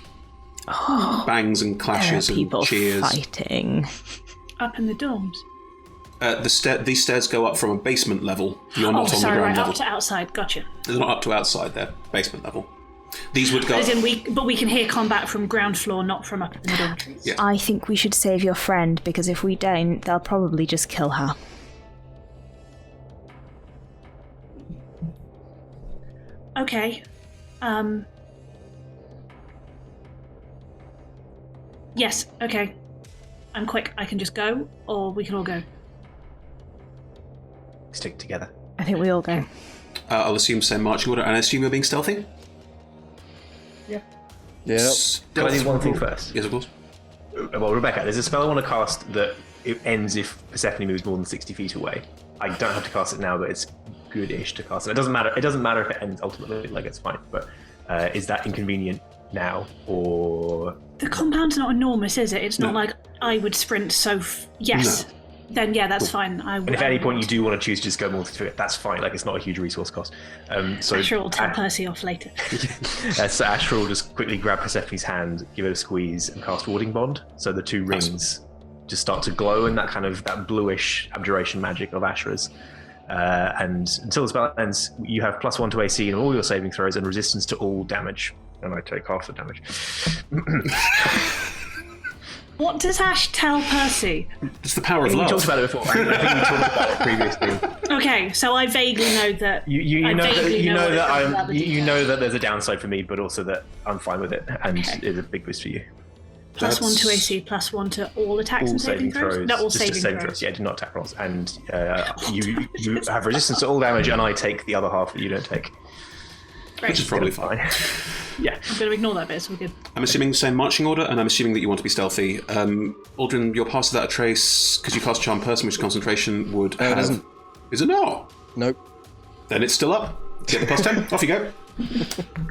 Bangs and clashes and cheers. Fighting. Up in the dorms. These stairs go up from a basement level. You're not on the ground level. Up to outside. Gotcha. They're not up to outside. They're basement level. These would go. As in but we can hear combat from ground floor, not from up in the dormitories. Yeah. I think we should save your friend, because if we don't, they'll probably just kill her. Okay. Yes, okay. I'm quick. I can just go, or we can all go. Stick together. I think we all go. I'll assume same marching order, and I assume you're being stealthy? Yep. Do I do one thing first? Yes, of course. Well, Rebecca, there's a spell I want to cast that it ends if Persephone moves more than 60 feet away. I don't have to cast it now, but it's good-ish to cast it. It doesn't matter. It doesn't matter if it ends ultimately. Like, it's fine. But is that inconvenient now, or The compound's not enormous, is it? It's not like I would sprint so... Yes. No. Then, yeah, that's fine. And if at any point you do want to choose to just go more through it, that's fine. Like, it's not a huge resource cost. So Asher will tell Percy off later. So Asher will just quickly grab Persephone's hand, give it a squeeze, and cast Warding Bond. So the two rings just start to glow in that bluish abjuration magic of Asher's. And until the spell ends, you have +1 to AC in all your saving throws and resistance to all damage. And I take half the damage. What does Ash tell Percy? It's the power of love. We talked about it before. I think we talked about it previously. Okay, so I vaguely know that. You know that there's a downside for me, but also that I'm fine with it, and it's a big boost for you. +1 to AC, +1 to all attacks and saving throws? No, all saving throws. Yeah, do not attack rolls. And you have resistance to all damage, and I take the other half that you don't take. Great. Which is probably fine. Yeah. I'm going to ignore that bit, so we're good. I'm assuming the same marching order, and I'm assuming that you want to be stealthy. Aldrin, your pass without a trace, because you cast Charm Person, which is concentration, would have... It isn't. Is it not? Nope. Then it's still up. Get the +10. Off you go.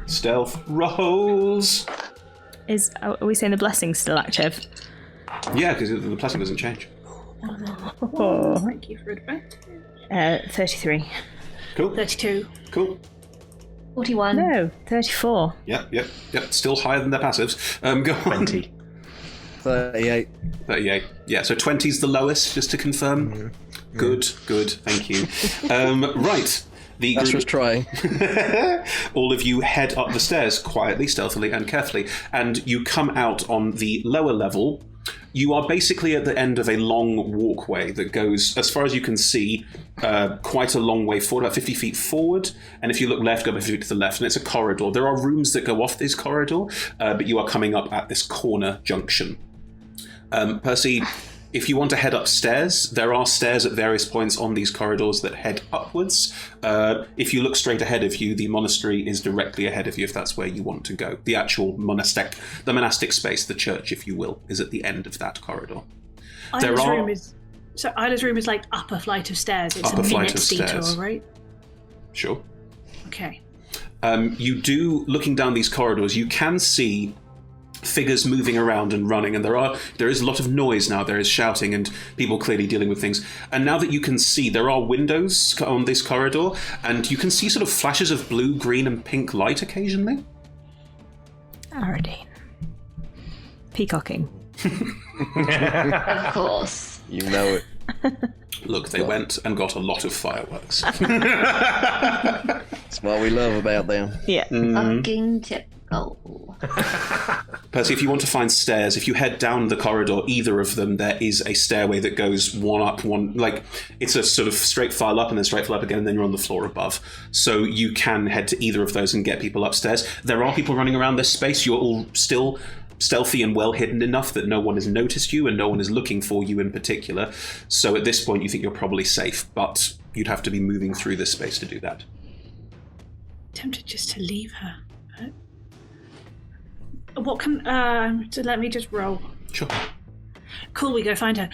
Stealth rolls. Are we saying the blessing's still active? Yeah, because the blessing doesn't change. Oh, thank you for advice. 33. Cool. 32. Cool. 41. No, 34. Yep. Still higher than their passives. Go on. 20. 38. 38. Yeah, so 20's the lowest, just to confirm. Mm-hmm. Good. Thank you. Right. Ash was trying. All of you head up the stairs quietly, stealthily, and carefully, and you come out on the lower level. You are basically at the end of a long walkway that goes, as far as you can see, quite a long way forward, about 50 feet forward. And if you look left, go about 50 feet to the left, and it's a corridor. There are rooms that go off this corridor, but you are coming up at this corner junction. Percy, if you want to head upstairs, there are stairs at various points on these corridors that head upwards. If you look straight ahead of you, the monastery is directly ahead of you if that's where you want to go. The actual the monastic space, the church, if you will, is at the end of that corridor. Isla's room is like upper flight of stairs. It's upper a flight minute's of detour, stairs. right? Sure. Okay. You do, looking down these corridors, you can see figures moving around and running, and there is a lot of noise now. There is shouting and people clearly dealing with things. And now that you can see, there are windows on this corridor, and you can see sort of flashes of blue, green, and pink light occasionally. Aradine. Peacocking. Of course. You know it. Look, they went and got a lot of fireworks. That's what we love about them. Yeah. Fucking typical. Percy, if you want to find stairs, if you head down the corridor, either of them, there is a stairway that goes one up, one, like, it's a sort of straight file up and then straight file up again, and then you're on the floor above. So you can head to either of those and get people upstairs. There are people running around this space. You're all still stealthy and well hidden enough that no one has noticed you and no one is looking for you in particular. So at this point, you think you're probably safe, but you'd have to be moving through this space to do that. Tempted just to leave her. What can... so let me just roll. Sure. Cool, we go find her.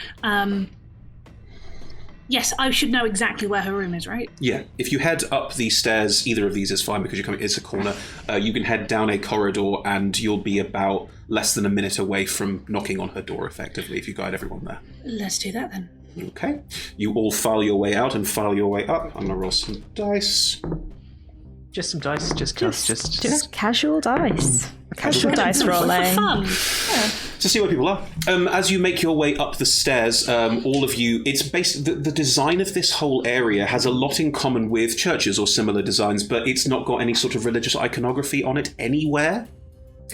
Yes, I should know exactly where her room is, right? Yeah, if you head up these stairs, either of these is fine because it's a corner. You can head down a corridor and you'll be about less than a minute away from knocking on her door, effectively, if you guide everyone there. Let's do that then. Okay. You all file your way out and file your way up. I'm going to roll some dice. Just some dice, just casual dice. Casual dice rolling. For fun. To see where people are. As you make your way up the stairs, all of you, it's basically the design of this whole area has a lot in common with churches or similar designs, but it's not got any sort of religious iconography on it anywhere.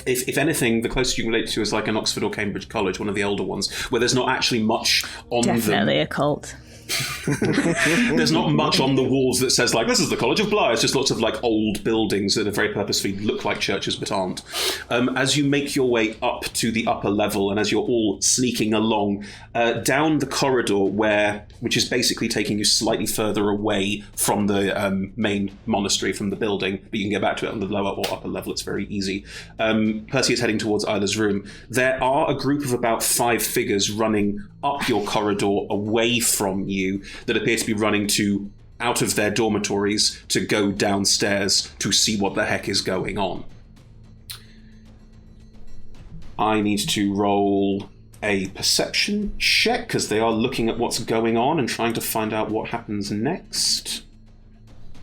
If anything, the closest you can relate to is like an Oxford or Cambridge college, one of the older ones, where there's not actually much on them. Definitely a cult. There's not much on the walls that says, like, this is the College of Bly. It's just lots of, like, old buildings that are very purposefully look like churches but aren't. As you make your way up to the upper level and as you're all sneaking along, down the corridor which is basically taking you slightly further away from the main monastery, from the building, but you can get back to it on the lower or upper level. It's very easy. Percy is heading towards Isla's room. There are a group of about 5 figures running up your corridor away from you that appear to be running out of their dormitories to go downstairs to see what the heck is going on. I need to roll a perception check because they are looking at what's going on and trying to find out what happens next.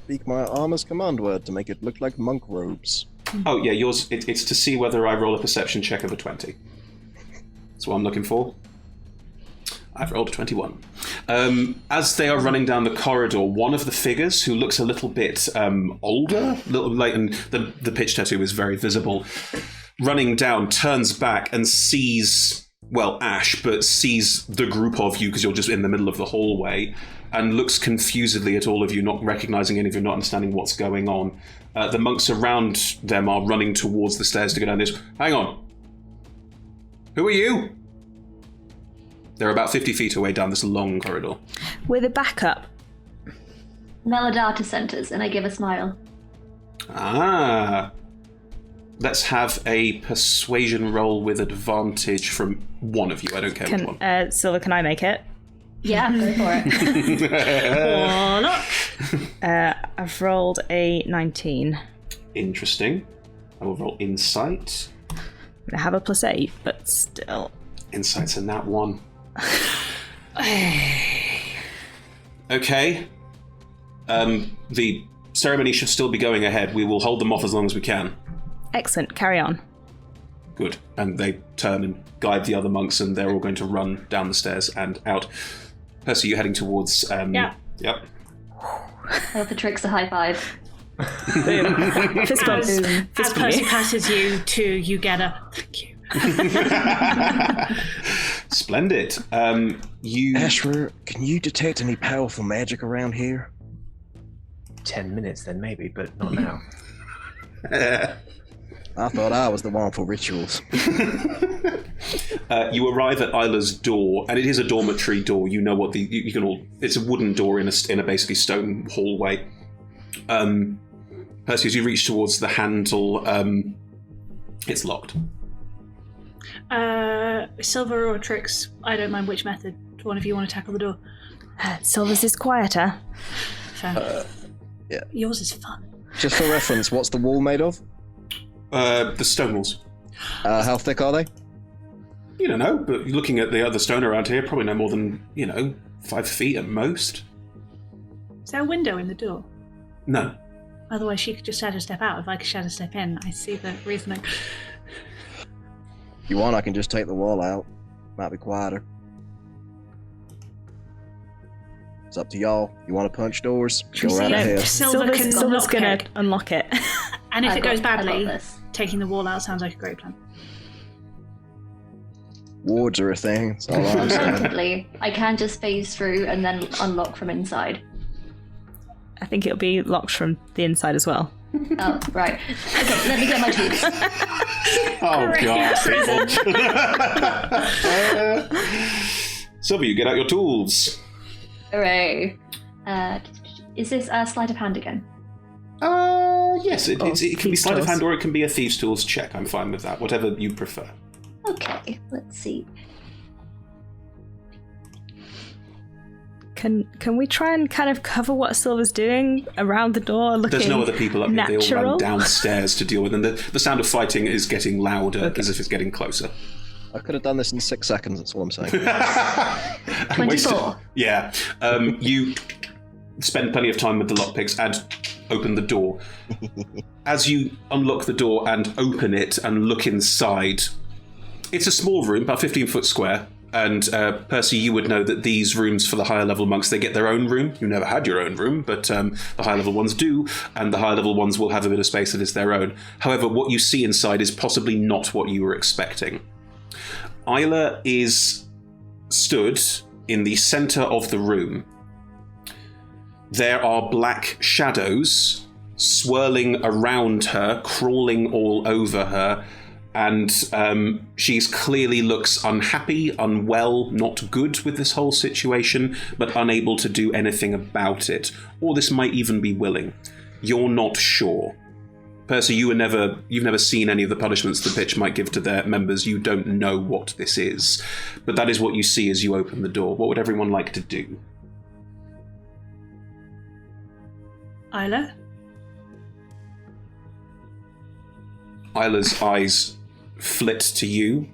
Speak my armor's command word to make it look like monk robes. Oh yeah, yours. It's to see whether I roll a perception check of a 20. That's what I'm looking for. I've rolled a 21. As they are running down the corridor, one of the figures, who looks a little bit older, and the pitch tattoo is very visible, running down, turns back and sees, well, Ash, but sees the group of you because you're just in the middle of the hallway, and looks confusedly at all of you, not recognizing any of you, not understanding what's going on. The monks around them are running towards the stairs to go down this. Hang on. Who are you? They're about 50 feet away down this long corridor. With a backup. Melodata centers, and I give a smile. Ah. Let's have a persuasion roll with advantage from one of you. I don't care which one. Silver, can I make it? Yeah, go for it. I've rolled a 19. Interesting. I will roll insight. I have a +8, but still. Insight's a nat 1. Okay. The ceremony should still be going ahead. We will hold them off as long as we can. Excellent. Carry on. Good. And they turn and guide the other monks, and they're all going to run down the stairs and out. Percy, you're heading towards... Yeah. Yep. I hope the trick's a high five. Fist bump. As Percy passes you get a thank you. Splendid. Ashra, can you detect any powerful magic around here? 10 minutes then maybe, but not now. I thought I was the one for rituals. You arrive at Isla's door, and it is a dormitory door. You know what you can all. It's a wooden door in a basically stone hallway. Percy, as you reach towards the handle, it's locked. Silver or Trix, I don't mind which method. One of you want to tackle the door? Silver's is quieter. Fair. Yeah. Yours is fun. Just for reference, what's the wall made of? The stone walls. How thick are they? You don't know, but looking at the other stone around here, probably no more than, 5 feet at most. Is there a window in the door? No. Otherwise, she could just shadow step out. If I could shadow step in, I see the reasoning. You want, I can just take the wall out. Might be quieter. It's up to y'all. You want to punch doors? Go right ahead. Silver's gonna unlock it. And if it goes I badly, got this. taking the wall out sounds like a great plan. Wards are a thing. That's all I'm saying. Alternatively, I can just phase through and then unlock from inside. I think it'll be locked from the inside as well. Oh, right. Okay, let me get my tools. Oh, God, people. Silver, you get out your tools. Hooray. Is this a sleight of hand again? Yes, it can be thieves' sleight of tools. hand or it can be a thieves' tools check. I'm fine with that, whatever you prefer. Okay, let's see. Can we try and kind of cover what Silver's doing around the door? Looking There's no other people up here. They all natural? run downstairs to deal with them. The sound of fighting is getting louder as if it's getting closer. I could have done this in 6 seconds, that's all I'm saying. 24. Yeah. You spend plenty of time with the lockpicks and open the door. As you unlock the door and open it and look inside, it's a small room, about 15 foot square. And Percy, you would know that these rooms for the higher level monks, they get their own room. You never had your own room, but the higher level ones do, and the higher level ones will have a bit of space that is their own. However, what you see inside is possibly not what you were expecting. Isla is stood in the center of the room. There are black shadows swirling around her, crawling all over her, and she clearly looks unhappy, unwell, not good with this whole situation, but unable to do anything about it. Or this might even be willing. You're not sure. Percy, you've never seen any of the punishments the pitch might give to their members. You don't know what this is. But that is what you see as you open the door. What would everyone like to do? Isla? Isla's eyes flit to you.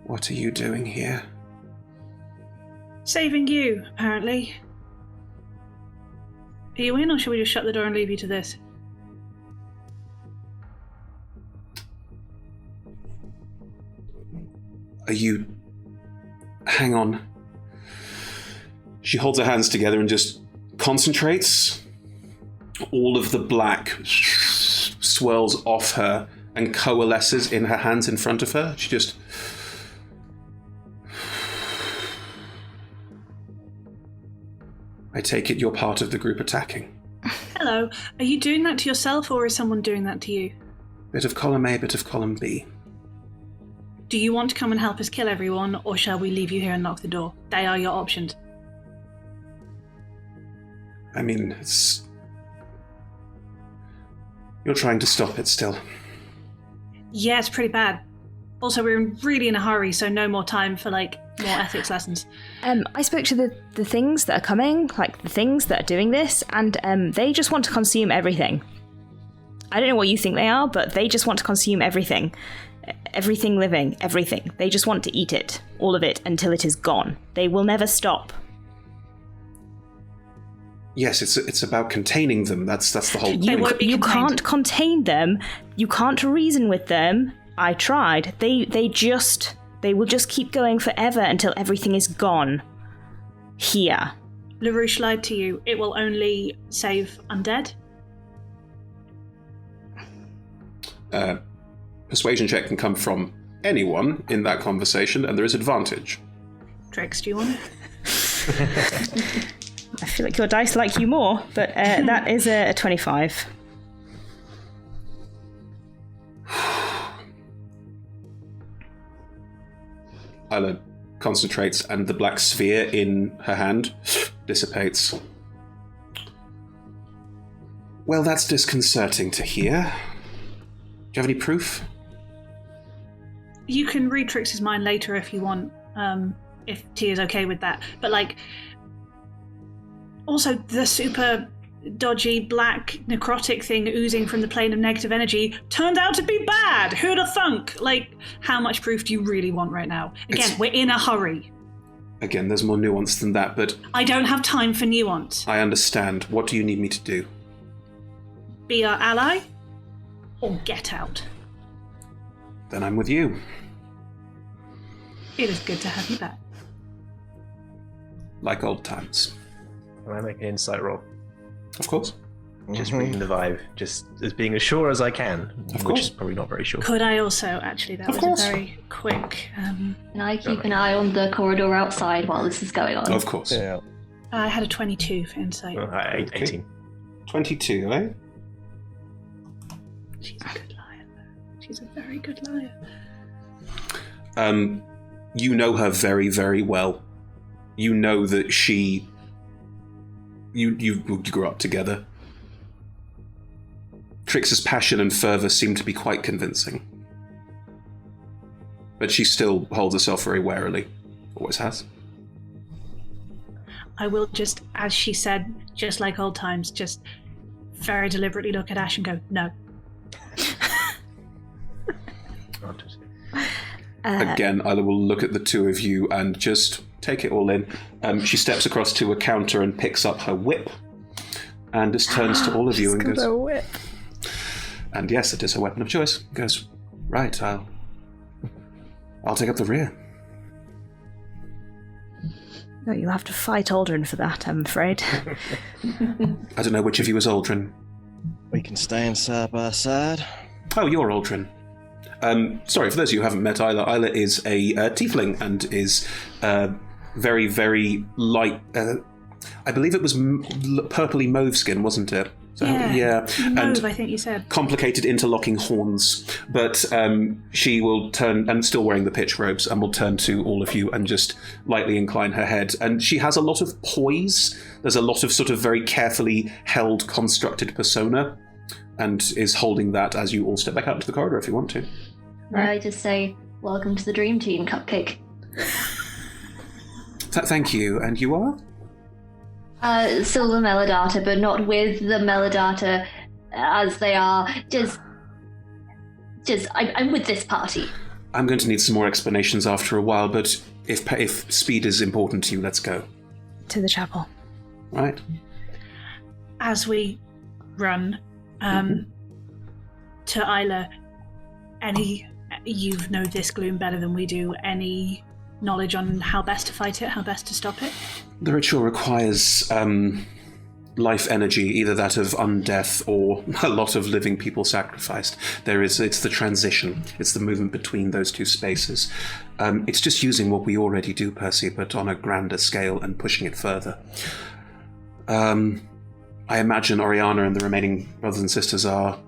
What are you doing here? Saving you, apparently. Are you in, or should we just shut the door and leave you to this? Are you... Hang on. She holds her hands together and just concentrates. All of the black swirls off her and coalesces in her hands in front of her. She just... I take it you're part of the group attacking. Hello. Are you doing that to yourself, or is someone doing that to you? Bit of column A, bit of column B. Do you want to come and help us kill everyone, or shall we leave you here and lock the door? They are your options. I mean, it's... You're trying to stop it still. Yeah, it's pretty bad. Also, we're really in a hurry, so no more time for, more ethics lessons. I spoke to the things that are coming, the things that are doing this, and they just want to consume everything. I don't know what you think they are, but they just want to consume everything. Everything living, everything. They just want to eat it, all of it, until it is gone. They will never stop. Yes, it's about containing them. That's the whole They point. won't be You contained. can't contain them. You can't reason with them. I tried. They will just keep going forever until everything is gone. Here. LaRouche lied to you. It will only save undead. Persuasion check can come from anyone in that conversation, and there is advantage. Trix, do you want it? I feel like your dice like you more, but that is a 25. Isla concentrates, and the black sphere in her hand dissipates. Well, that's disconcerting to hear. Do you have any proof? You can read Trix's mind later if you want, if T is okay with that. But, like, also the super dodgy black necrotic thing oozing from the plane of negative energy turned out to be bad. Who'd have thunk? Like, how much proof do you really want right now? Again, we're in a hurry. Again, there's more nuance than that, but... I don't have time for nuance. I understand. What do you need me to do? Be our ally, or get out. Then I'm with you. It is good to have you back. Like old times. Can I make an insight roll? Of course. Just reading the vibe, just as being as sure as I can, Of which course. is probably not very sure. Could I also, actually, that Of was course. a very quick... Can I keep an eye on the corridor outside while this is going on? Of course. Yeah. I had a 22 for insight. 18. 22, eh? She's a good liar. She's a very good liar. You know her very, very well. You know that she... You grew up together. Trix's passion and fervour seem to be quite convincing. But she still holds herself very warily. Always has. I will just, as she said, just like old times, just very deliberately look at Ash and go, no. Again, Isla will look at the two of you and just take it all in. She steps across to a counter and picks up her whip, and just turns to all of you and goes, a whip. and yes, it is her weapon of choice. Goes, right, I'll take up the rear. No, you'll have to fight Aldrin for that, I'm afraid. I don't know which of you is Aldrin. We can stand side by side. Oh, you're Aldrin. Sorry, for those of you who haven't met Isla, Isla is a tiefling and is very, very light. I believe it was purpley mauve skin, wasn't it? So, yeah. Mauve, And I think you said. complicated interlocking horns. But she will turn, and still wearing the pitch robes, and will turn to all of you and just lightly incline her head. And she has a lot of poise. There's a lot of sort of very carefully held, constructed persona, and is holding that as you all step back out into the corridor if you want to. I just say, welcome to the Dream Team, Cupcake. Thank you. And you are? Silver Melodata, but not with the Melodata as they are. I'm with this party. I'm going to need some more explanations after a while, but if speed is important to you, let's go. To the chapel. Right? As we run to Isla, you know this gloom better than we do. Any knowledge on how best to fight it, how best to stop it? The ritual requires life energy, either that of undeath or a lot of living people sacrificed. It's the transition. It's the movement between those two spaces. It's just using what we already do, Percy, but on a grander scale and pushing it further. I imagine Oriana and the remaining brothers and sisters are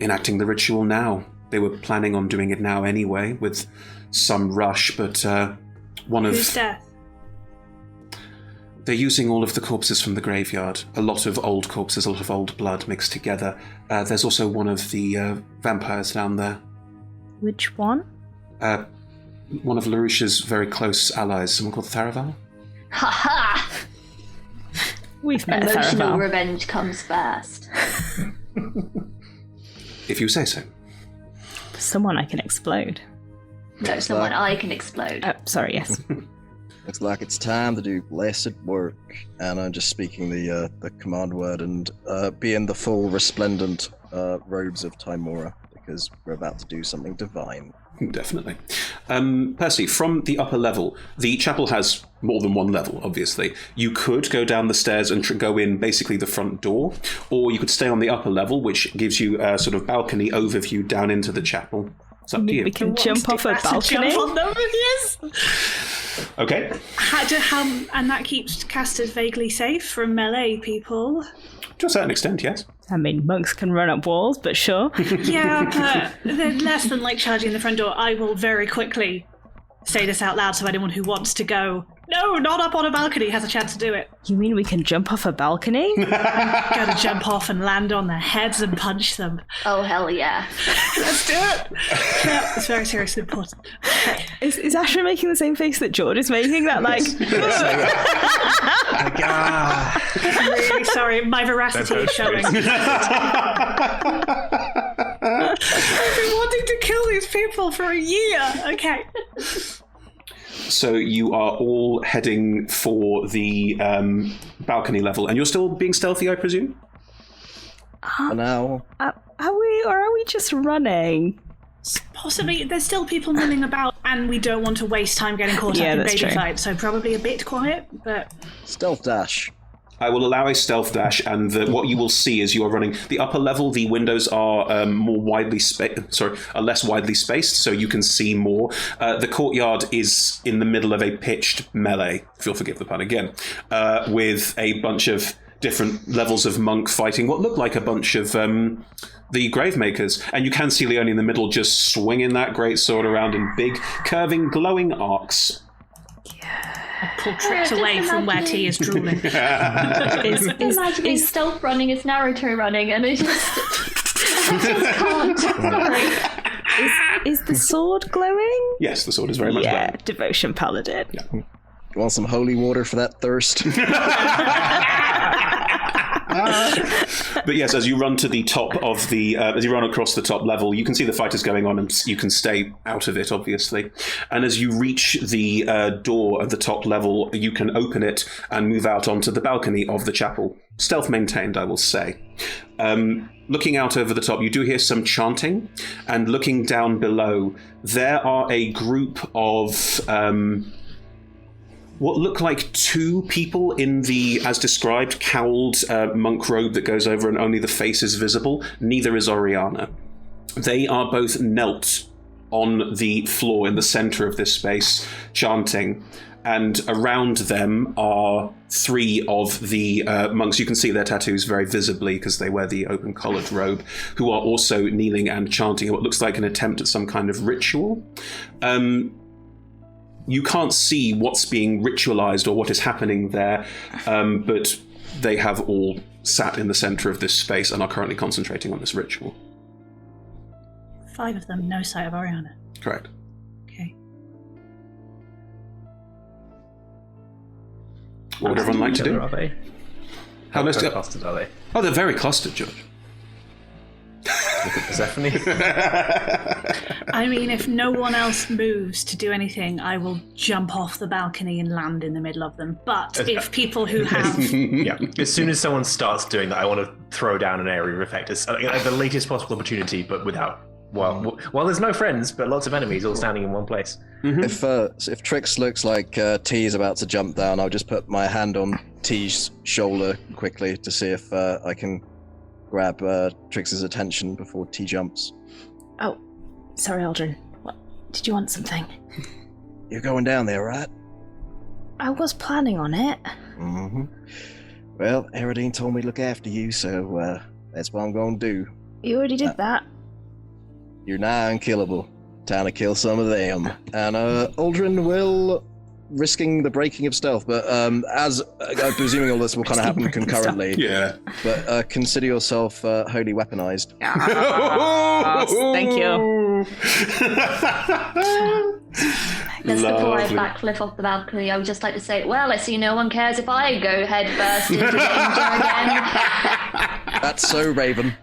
enacting the ritual now. They were planning on doing it now anyway, with some rush, but Whose death? They're using all of the corpses from the graveyard. A lot of old corpses, a lot of old blood mixed together. There's also one of the vampires down there. Which one? One of LaRouche's very close allies, someone called Tharaval. Ha ha! We've met Emotional Tharaval. revenge comes first. If you say so. Someone I can explode. No, someone I can explode. Oh, sorry, yes. Looks like it's time to do blessed work. And I'm just speaking the command word and be in the full resplendent robes of Timora, because we're about to do something divine. Definitely. Percy, from the upper level, the chapel has more than one level, obviously. You could go down the stairs and go in basically the front door, or you could stay on the upper level, which gives you a sort of balcony overview down into the chapel. It's up to you. We can jump off a balcony. Jump on them, yes. Okay. And that keeps casters vaguely safe from melee people. To a certain extent, yes. I mean, monks can run up walls, but sure. Yeah, but they're less than like charging the front door. I will very quickly say this out loud so anyone who wants to go, no, not up on a balcony, has a chance to do it. You mean we can jump off a balcony? I'm gonna jump off and land on their heads and punch them. Oh, hell yeah. Let's do it. Yeah, it's very seriously important. Okay. Is Asher making the same face that George is making? That like... I'm really sorry, my veracity is showing. I've been wanting to kill these people for a year. Okay. So you are all heading for the balcony level, and you're still being stealthy, I presume? For now. Are we just running? Possibly, there's still people milling about, and we don't want to waste time getting caught up in that's baby true. fights, so probably a bit quiet, but... Stealth dash. I will allow a stealth dash, and what you will see as you are running, the upper level, the windows are less widely spaced, so you can see more. The courtyard is in the middle of a pitched melee, if you'll forgive the pun again, with a bunch of different levels of monk fighting what look like a bunch of the Gravemakers, and you can see Leone in the middle just swinging that great sword around in big, curving, glowing arcs. I pull tricks away from where T is drooling. Imagining stealth running is Naruto running, and it just... I just can't. Is the sword glowing? Yes, the sword is very much Yeah, glowing. devotion paladin. Yeah. You want some holy water for that thirst? But yes, as you run to the top of the, as you run across the top level, you can see the fighters going on, and you can stay out of it, obviously. And as you reach the door at the top level, you can open it and move out onto the balcony of the chapel. Stealth maintained, I will say. Looking out over the top, you do hear some chanting, and looking down below, there are a group of... what look like two people in the, as described, cowled monk robe that goes over and only the face is visible. Neither is Oriana. They are both knelt on the floor in the center of this space, chanting. And around them are three of the monks. You can see their tattoos very visibly because they wear the open-collared robe, who are also kneeling and chanting what looks like an attempt at some kind of ritual. You can't see what's being ritualized or what is happening there, but they have all sat in the center of this space and are currently concentrating on this ritual. 5 of them, no sight of Oriana. Correct. Okay. What would everyone like to do? Are they? How most clustered are they? Oh, they're very clustered, George. Look at Persephone. I mean, if no one else moves to do anything, I will jump off the balcony and land in the middle of them. But if people who have... Yeah, as soon as someone starts doing that, I want to throw down an area of effect at the latest possible opportunity, but without... Well, there's no friends, but lots of enemies all standing in one place. If Trix looks like T is about to jump down, I'll just put my hand on T's shoulder quickly to see if I can grab Trix's attention before T jumps. Oh, sorry, Aldrin. What? Did you want something? You're going down there, right? I was planning on it. Mm-hmm. Well, Aradine told me to look after you, so that's what I'm going to do. You already did that. You're nigh unkillable. Time to kill some of them. And Aldrin will, risking the breaking of stealth, but as I'm presuming all this will kind of happen concurrently. Yeah. But consider yourself wholly weaponized. Thank you. Just before I backflip off the balcony, I would just like to say, well, I see no one cares if I go head first into danger again. That's so Raven.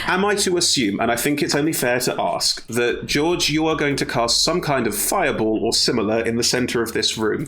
Am I to assume, and I think it's only fair to ask, that, George, you are going to cast some kind of fireball or similar in the center of this room?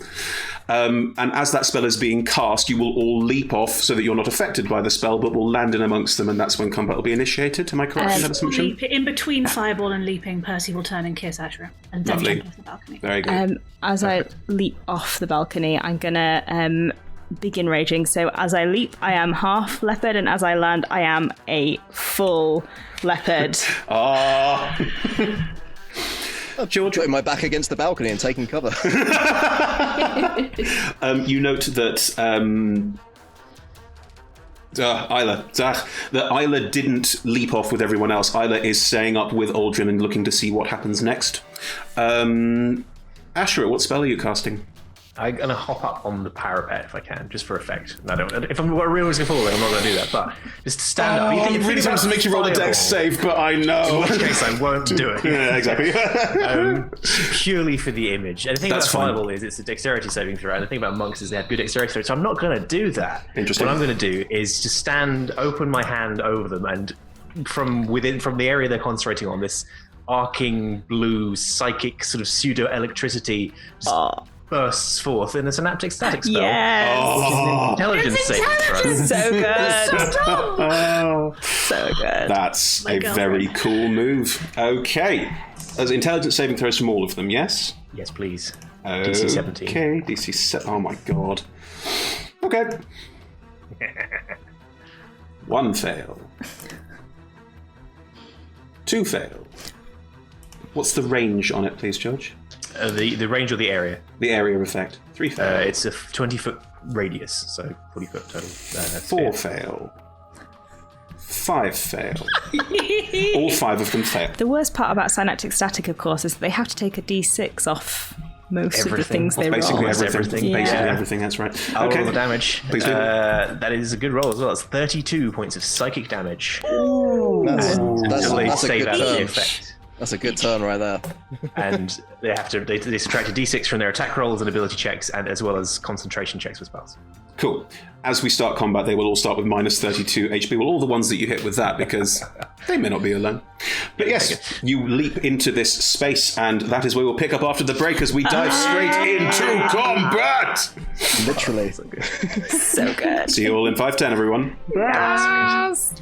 And as that spell is being cast, you will all leap off so that you're not affected by the spell, but will land in amongst them, and that's when combat will be initiated. Am I correct in that assumption? In between fireball and leaping, Percy will turn and kiss Ashra, and then Lovely. jump off the balcony. Very good. As I leap off the balcony, I'm gonna begin raging. So as I leap, I am half leopard, and as I land, I am a full leopard. George, putting my back against the balcony and taking cover. You note that Isla. The Isla didn't leap off with everyone else. Isla is staying up with Aldrin and looking to see what happens next. Ashura, what spell are you casting? I'm going to hop up on the parapet if I can, just for effect. I don't. If I'm realistically falling, I'm not going to do that. But just stand up. I'm really tempted to make you roll a dex save, but I know. In which case, I won't do it. Yeah, exactly. Purely for the image. And the thing That's about fine. Fireball is it's a dexterity saving throw. And the thing about monks is they have good dexterity. So I'm not going to do that. Interesting. What I'm going to do is just stand, open my hand over them, and from the area they're concentrating on, this arcing blue psychic sort of pseudo electricity bursts forth in a synaptic static spell. Yes. Intelligence saving throw. So good. Oh, So good. that's a girlfriend. very cool move. Okay. As intelligence saving throws from all of them, yes? Yes, please. DC 17. Okay, DC 7. Oh my god. Okay. 1 fail. 2 fail. What's the range on it, please, George? The range of the area. The area of effect. 3 fail. It's a 20-foot radius, so 40-foot total. 4 fail. 5 fail. All 5 of them fail. The worst part about synaptic static, of course, is that they have to take a d6 off most of the Everything. things they Basically roll. everything. Yeah. Basically everything, that's right. I'll Okay. roll the damage. Please do. That is a good roll as well. It's 32 points of psychic damage. That's Until they a save good out the turn. effect. That's a good turn right there. And they subtract a d6 from their attack rolls and ability checks, and as well as concentration checks for spells. Cool. As we start combat, they will all start with minus 32 HP. Well, all the ones that you hit with that, because they may not be alone. But yes, you leap into this space, and that is where we'll pick up after the break as we dive straight into combat. Literally. So good. See you all in 5:10, everyone. Yes.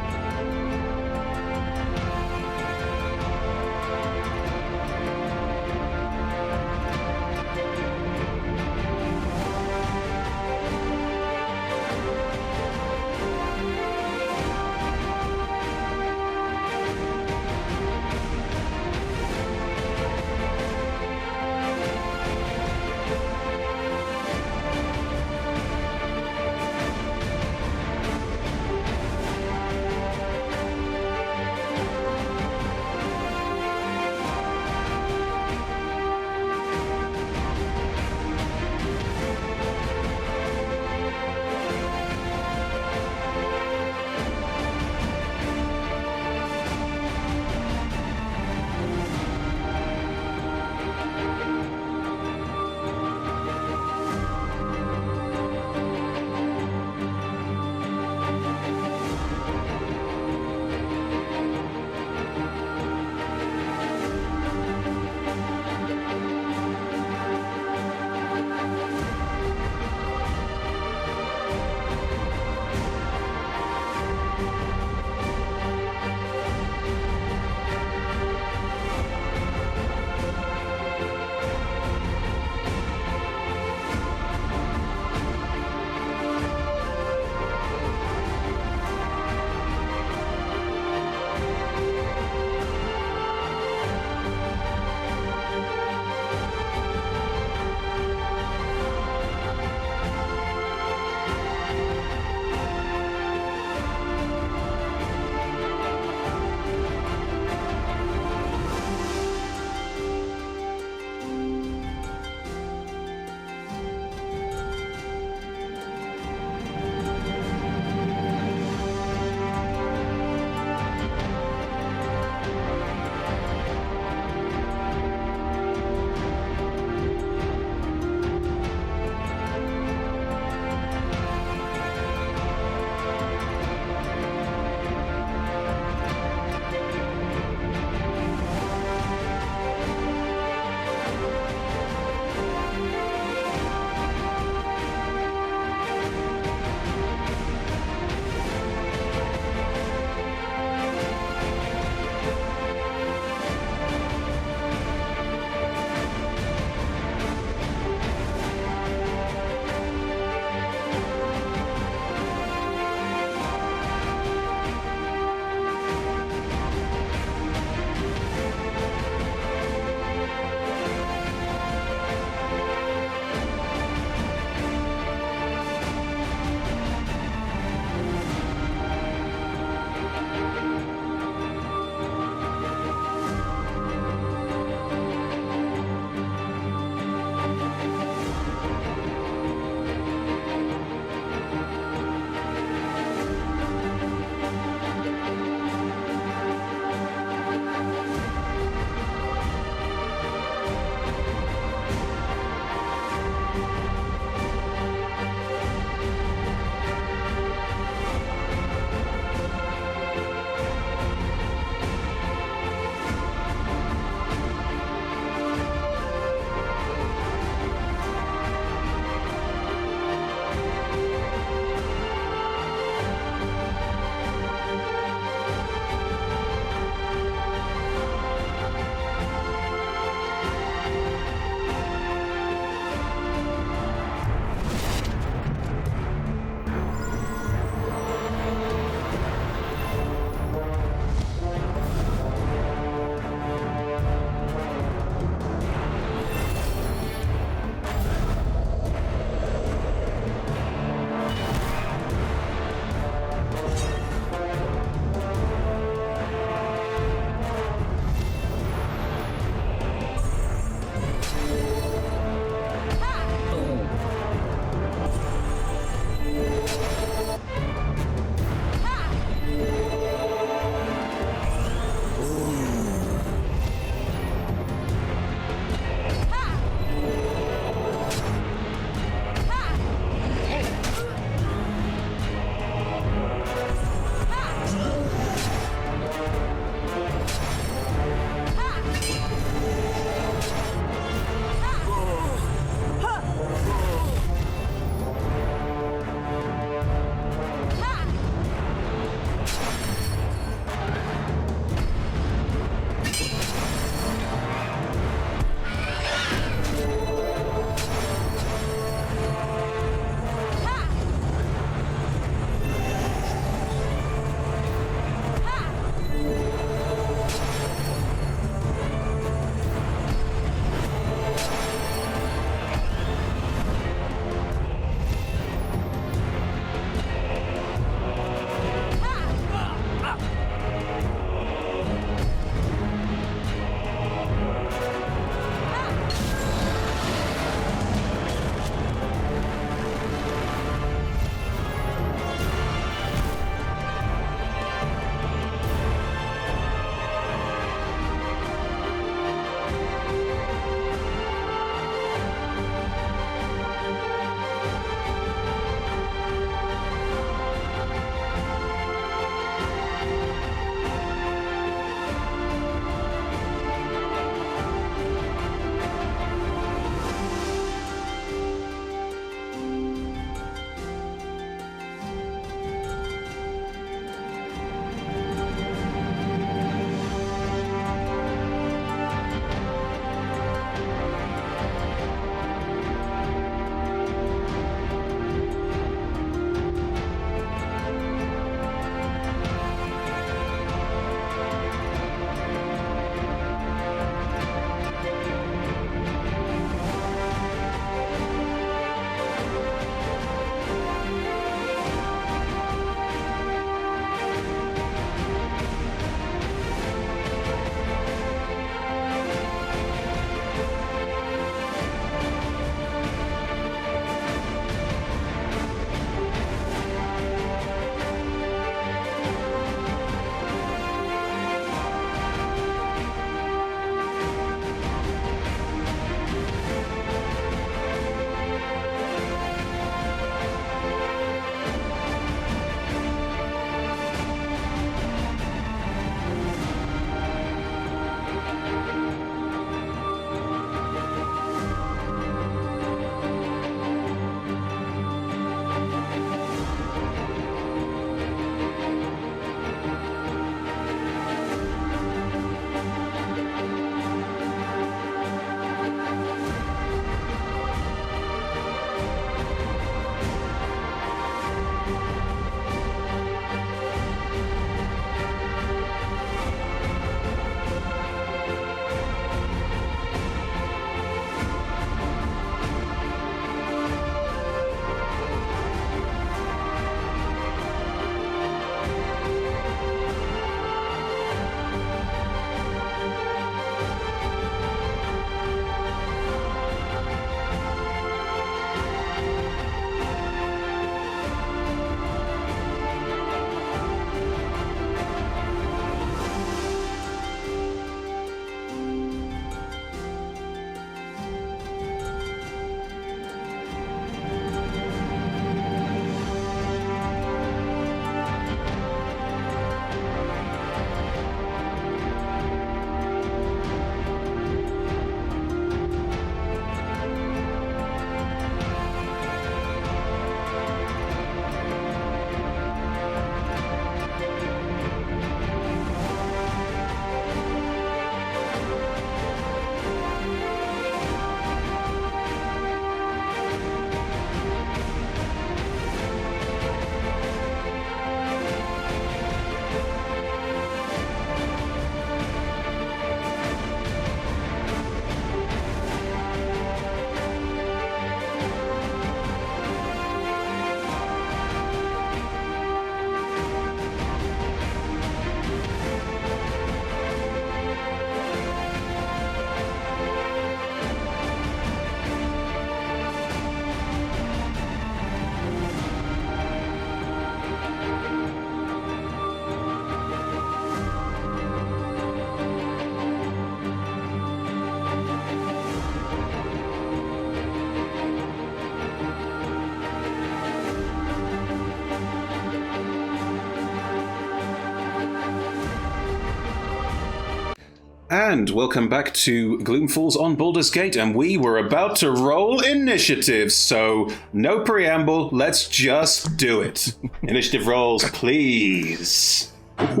And welcome back to Gloom Falls on Baldur's Gate, and we were about to roll initiative, so no preamble, let's just do it. Initiative rolls, please. Shout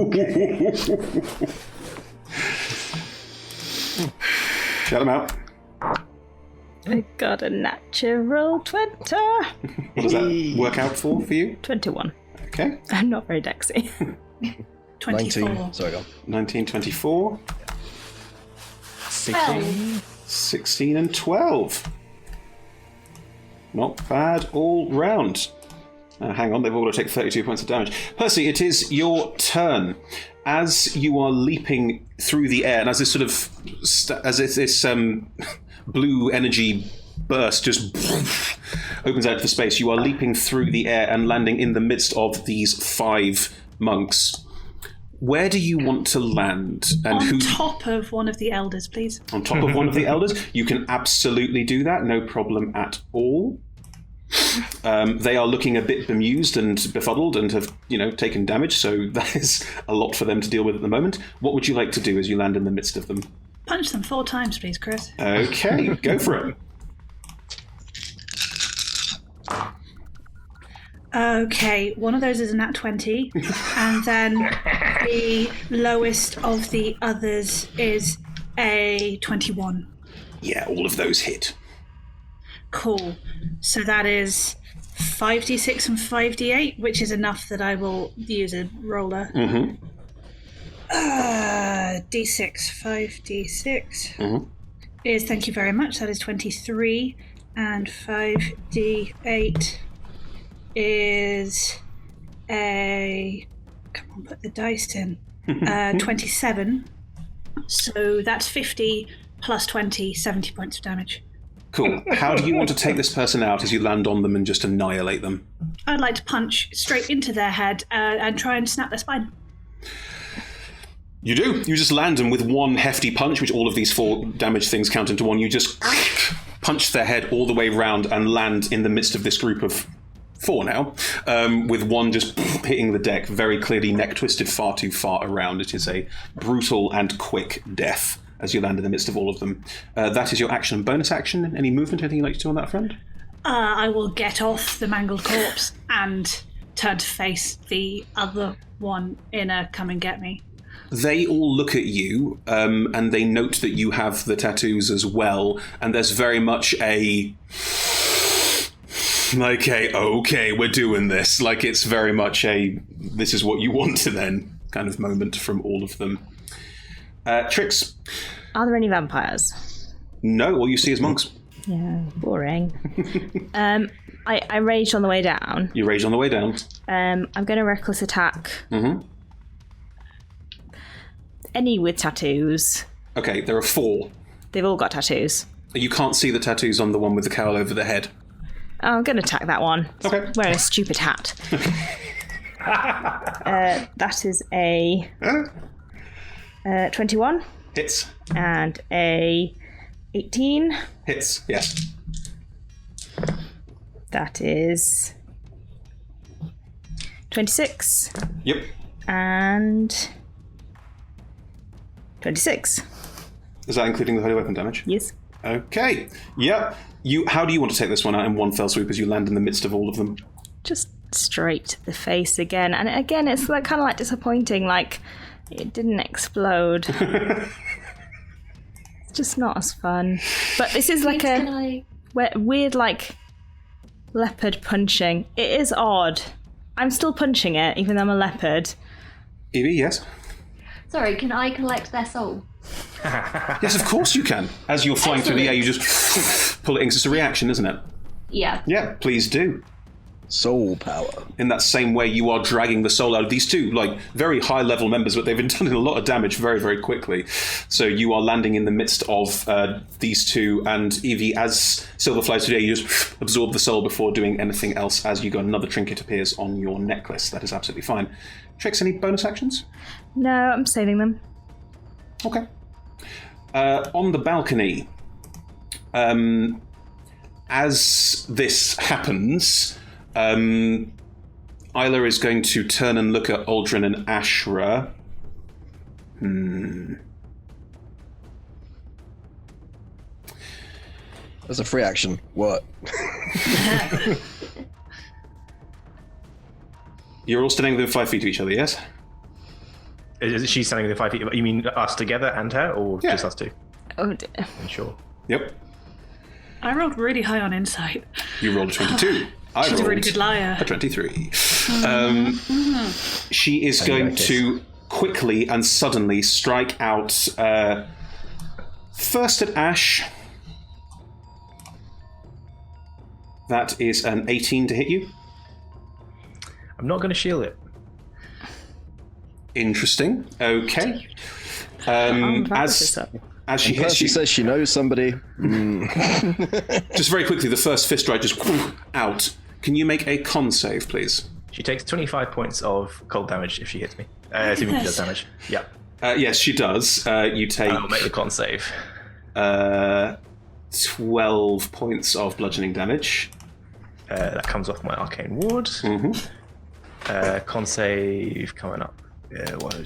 them out. I got a natural 20. What does that work out for you? 21. Okay. I'm not very dexy. 24. 19. Sorry, go on. 19, 24, 16. 16 and 12. Not bad all round. Hang on, they've all got to take 32 points of damage. Percy, it is your turn. As you are leaping through the air, and as this sort of, this blue energy burst just opens out for space, you are leaping through the air and landing in the midst of these 5 monks. Where do you want to land? And on top of one of the elders, please. On top of one of the elders? You can absolutely do that, no problem at all. They are looking a bit bemused and befuddled and have, taken damage, so that is a lot for them to deal with at the moment. What would you like to do as you land in the midst of them? Punch them 4 times, please, Chris. Okay, go for it. Okay, one of those is a nat 20, and then the lowest of the others is a 21. Yeah, all of those hit. Cool. So that is 5d6 and 5d8, which is enough that I will use a roller. Mm-hmm. D6, 5d6 is, thank you very much, that is 23, and 5d8 is a, come on, put the dice in, 27. So that's 50 plus 20, 70 points of damage. Cool. How do you want to take this person out as you land on them and just annihilate them? I'd like to punch straight into their head and try and snap their spine. You do. You just land them with one hefty punch, which all of these 4 damage things count into one. You just punch their head all the way round and land in the midst of this group of 4 now, with one just hitting the deck, very clearly neck twisted far too far around. It is a brutal and quick death as you land in the midst of all of them. That is your action and bonus action. Any movement, anything you'd like to do on that, friend? I will get off the mangled corpse and turn to face the other one in a come and get me. They all look at you, and they note that you have the tattoos as well, and there's very much a... like okay, we're doing this. Like it's very much a, this is what you want to then kind of moment from all of them. Trix. Are there any vampires? No, all you see is monks. Yeah, boring. I raged on the way down. You rage on the way down. I'm going to reckless attack. Mm-hmm. Any with tattoos. Okay, there are 4. They've all got tattoos. You can't see the tattoos on the one with the cowl over the head. Oh, I'm going to attack that one. Okay. Wearing a stupid hat. That is a 21. Hits. And a 18. Hits, yes. That is 26. Yep. And 26. Is that including the holy weapon damage? Yes. Okay. Yep. How do you want to take this one out in one fell swoop as you land in the midst of all of them? Just straight to the face again. And again, it's like kind of like disappointing. Like, it didn't explode. It's just not as fun. But this is like a weird, like, leopard punching. It is odd. I'm still punching it, even though I'm a leopard. Evie, yes? Sorry, can I collect their soul? Yes, of course you can. As you're flying through the air, you just pull it in. It's a reaction, isn't it? Yeah. Yeah, please do. Soul power. In that same way, you are dragging the soul out of these 2, like, very high-level members, but they've been done a lot of damage very, very quickly. So you are landing in the midst of these 2, and Evie, as Silver flies through the air, you just absorb the soul before doing anything else as you go. Another trinket appears on your necklace. That is absolutely fine. Trix, any bonus actions? No, I'm saving them. Okay. On the balcony, as this happens, Isla is going to turn and look at Aldrin and Ashra. That's a free action. What? You're all standing within 5 feet of each other, yes? Is she standing within 5 feet? You mean us together and her, or Yeah. just us two? Oh, dear. Sure. Yep. I rolled really high on insight. You rolled a 22. I She's rolled a really good liar. a 23. She is going to quickly and suddenly strike out first at Ash. That is an 18 to hit you. I'm not going to shield it. Interesting. Okay. As she hits Percy you, says she knows somebody. just very quickly, the first fist strike just out. Can you make a con save, please? She takes 25 points of cold damage if she hits me. Assuming she does damage. Yeah. Yes, she does. You take I'll make the con save. 12 points of bludgeoning damage. That comes off my arcane ward. Mm-hmm. Con save coming up.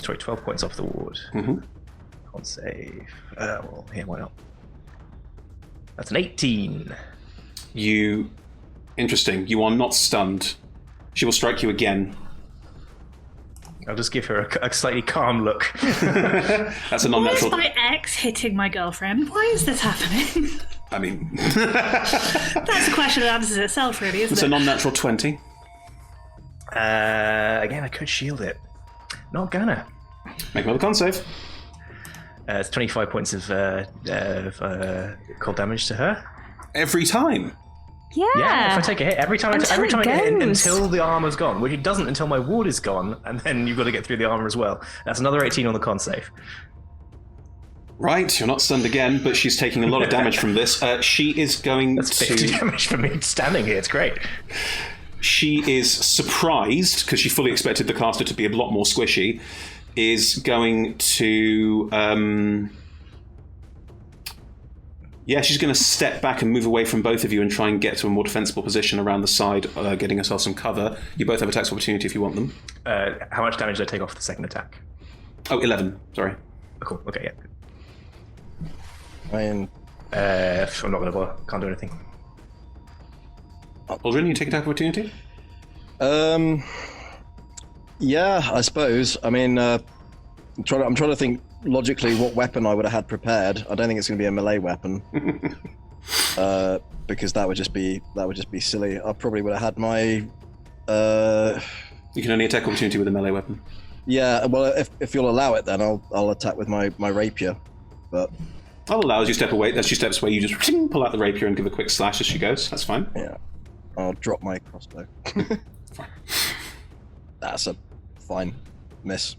12 points off the ward. Mm-hmm. Con save. Well, here, why not? That's an 18. Interesting. You are not stunned. She will strike you again. I'll just give her a slightly calm look. That's a Why is non-natural. my ex hitting my girlfriend? Why is this happening? I mean, That's a question that answers itself, really, isn't it's it? a non-natural 20. Again, I could shield it. Not gonna. Make another con save. It's 25 points of cold damage to her. Every time. Yeah, if I take a hit, every time I get hit goes. until the armor's gone, which it doesn't until my ward is gone, and then you've got to get through the armor as well. That's another 18 on the con save. Right, you're not stunned again, but she's taking a lot of damage from this. She is going That's 50 to... damage for me standing here. It's great. She is surprised, because she fully expected the caster to be a lot more squishy, is going to... she's going to step back and move away from both of you and try and get to a more defensible position around the side, getting herself some cover. You both have attacks of opportunity if you want them. How much damage did I take off the second attack? Oh, 11. Sorry. Oh, cool. Okay, yeah. I mean, I'm not going to bother. Can't do anything. Aldrin, you take attack of opportunity? yeah, I suppose. I mean, I'm trying to think logically what weapon I would have had prepared. I don't think it's going to be a melee weapon, because that would just be silly. I probably would have had my. You can only attack opportunity with a melee weapon. Yeah, well, if you'll allow it, then I'll attack with my rapier. But I'll allow as you step away. As she steps away, you just pull out the rapier and give a quick slash as she goes. That's fine. yeah, I'll drop my crossbow. That's a fine miss.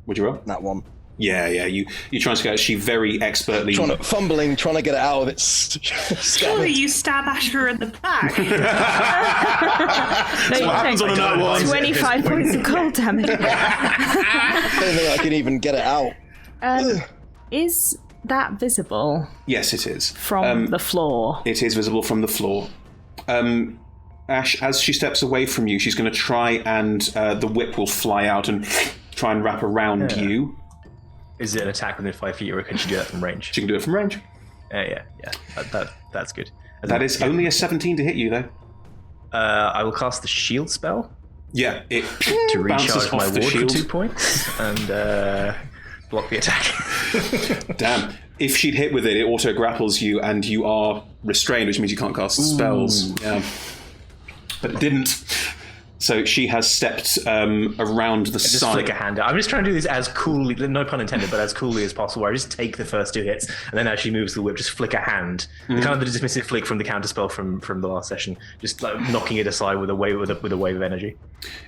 Would you roll? That one. Yeah. You try and get. She very expertly. Trying to get it out of its. Surely you stab Asher in the back. No, what happens on a nat one. 25 points of cold damage. I don't think I can even get it out. Is that visible Yes, it is. from the floor? It is visible from the floor. Ash, as she steps away from you, she's going to try and the whip will fly out and try and wrap around you. Is it an attack within 5 feet, or can she do that from range? She can do it from range. Yeah. That's good. That is only a 17 to hit you, though. I will cast the shield spell Yeah, it to bounces recharge my off the ward for shield. 2 points and block the attack. Damn. If she'd hit with it, it auto grapples you and you are restrained, which means you can't cast spells. Yeah. But it didn't. So she has stepped around the Just side. flick a hand out. I'm just trying to do this as coolly, no pun intended, but as coolly as possible. Where I just take the first 2 hits, and then as she moves the whip, just flick a hand. The kind of the dismissive flick from the counterspell from the last session, just like knocking it aside with a wave of energy.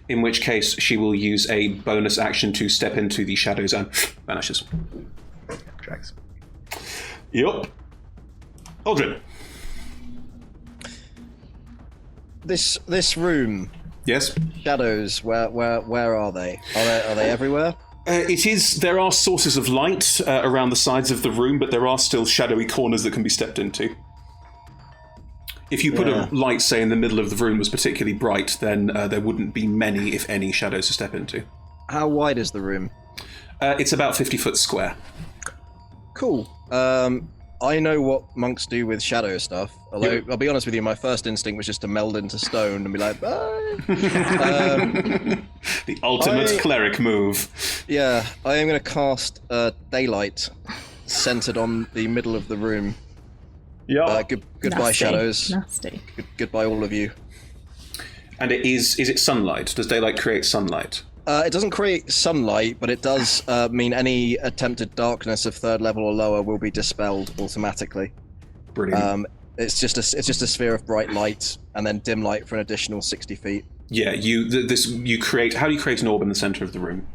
In which case, she will use a bonus action to step into the shadows and vanishes. Tracks. Yup. Aldrin. This room. Yes. Shadows. Where are they? Are they everywhere? It is. There are sources of light around the sides of the room, but there are still shadowy corners that can be stepped into. If you put a light, say, in the middle of the room was particularly bright, then there wouldn't be many, if any, shadows to step into. How wide is the room? It's about 50 foot square. Cool. I know what monks do with shadow stuff. Although I'll be honest with you, my first instinct was just to meld into stone and be like, bye. The ultimate cleric move. Yeah, I am going to cast daylight centered on the middle of the room. Yeah. Goodbye, Nasty. shadows. Nasty. Goodbye, all of you. And is it sunlight? Does daylight create sunlight? It doesn't create sunlight, but it does mean any attempted darkness of 3rd level or lower will be dispelled automatically. Brilliant. It's just a sphere of bright light, and then dim light for an additional 60 feet. Yeah, you create. How do you create an orb in the center of the room?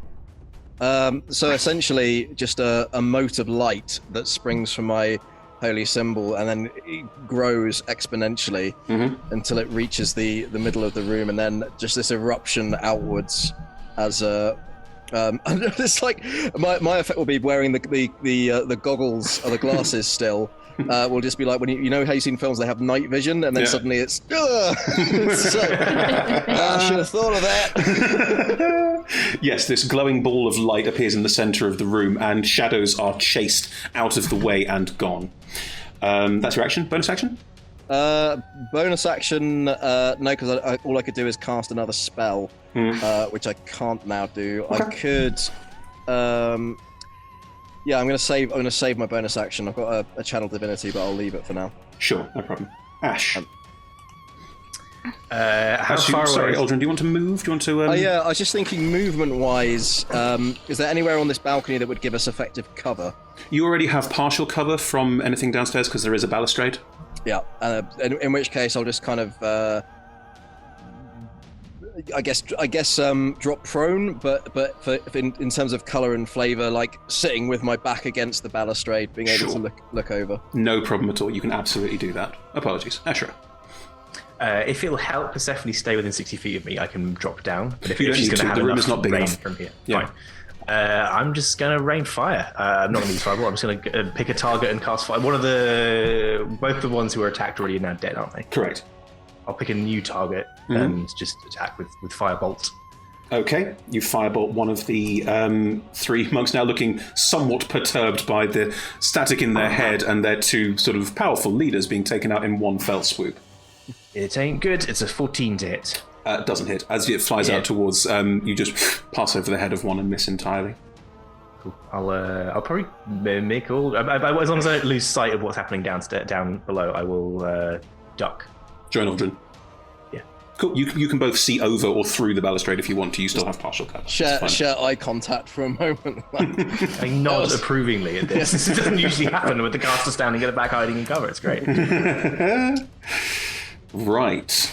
So essentially, just a mote of light that springs from my holy symbol, and then it grows exponentially until it reaches the middle of the room, and then just this eruption outwards. As it's like my effect will be wearing the goggles or the glasses still. Will just be like when you know how you see in films they have night vision, and then suddenly it's. So, I should have thought of that. Yes, this glowing ball of light appears in the center of the room, and shadows are chased out of the way and gone. That's your action. Bonus action? Bonus action, no, because all I could do is cast another spell, which I can't now do. Okay. I could, yeah, I'm gonna save my bonus action. I've got a channel divinity, but I'll leave it for now. Sure, no problem. Ash. How far away? Sorry, Aldrin, do you want to move? Do you want to? Yeah, I was just thinking movement-wise. Is there anywhere on this balcony that would give us effective cover? You already have partial cover from anything downstairs because there is a balustrade. Yeah, in which case I'll just kind of, I guess, drop prone, but in terms of color and flavor, like sitting with my back against the balustrade, being able to look over. No problem at all. You can absolutely do that. Apologies, Ashra. If it'll help Persephone stay within 60 feet of me, I can drop down. But if You don't she's need going to. have The room enough is not big rain enough. from here, Yeah. fine. I'm just going to rain fire. I'm not going to use fireball. I'm just going to pick a target and cast fire. Both the ones who were attacked already are now dead, aren't they? Correct. I'll pick a new target and just attack with firebolt. Okay, you firebolt one of the 3 monks, now looking somewhat perturbed by the static in their head and their 2 sort of powerful leaders being taken out in one fell swoop. It ain't good. It's a 14 to hit. Doesn't hit. As it flies out towards, you just pass over the head of one and miss entirely. Cool. I'll probably make all. As long as I don't lose sight of what's happening down below, I will duck. Join Aldrin. Yeah. Cool. You can both see over or through the balustrade if you want to. You still have partial cover. Share eye contact for a moment. I nod approvingly at this. This doesn't usually happen with the caster standing at the back hiding in cover. It's great. Right.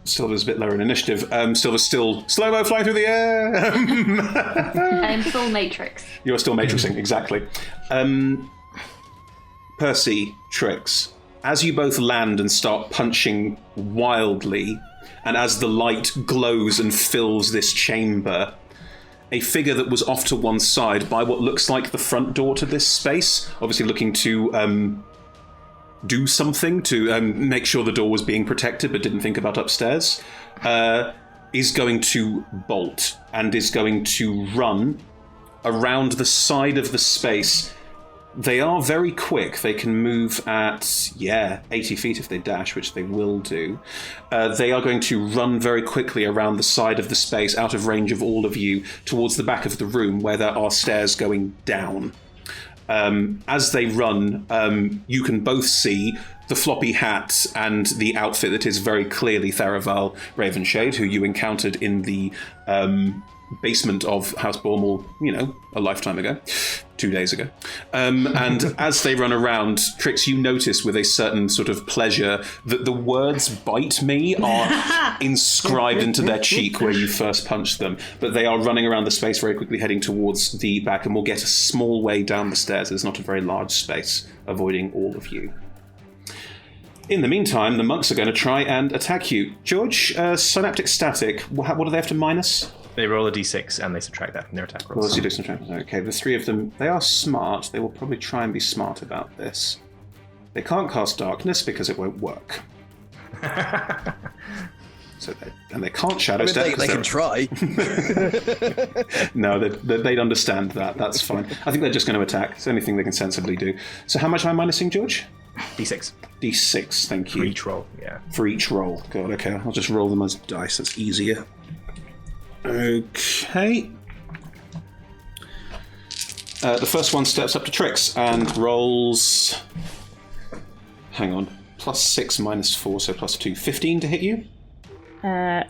Silver's a bit lower in initiative. Silver's still slow-mo flying through the air. I'm full Matrix. You're still matrixing, exactly. Percy, Trix, as you both land and start punching wildly, and as the light glows and fills this chamber, a figure that was off to one side by what looks like the front door to this space, obviously looking to do something to make sure the door was being protected but didn't think about upstairs, is going to bolt and is going to run around the side of the space. They are very quick. They can move at, 80 feet if they dash, which they will do. They are going to run very quickly around the side of the space, out of range of all of you, towards the back of the room where there are stairs going down. As they run, you can both see the floppy hat and the outfit that is very clearly Tharaval Ravenshade, who you encountered in the basement of House Bormal, a lifetime ago, 2 days ago. And as they run around, Trix, you notice with a certain sort of pleasure that the words "bite me" are inscribed into their cheek where you first punched them. But they are running around the space very quickly, heading towards the back, and will get a small way down the stairs. There's not a very large space, avoiding all of you. In the meantime, the monks are going to try and attack you. George, synaptic static, what do they have to minus? They roll a d6 and they subtract that from their attack rolls. Okay, the 3 of them, they are smart. They will probably try and be smart about this. They can't cast darkness because it won't work. So So they can't shadow step. They can try. No, they'd understand that. That's fine. I think they're just going to attack. It's the only thing they can sensibly do. So how much am I minusing, George? D6. D6, thank you. For each roll, yeah. For each roll. God, okay. I'll just roll them as dice. That's easier. Okay. The first one steps up to Trix and rolls... Hang on. +6 -4, so +2. 15 to hit you? I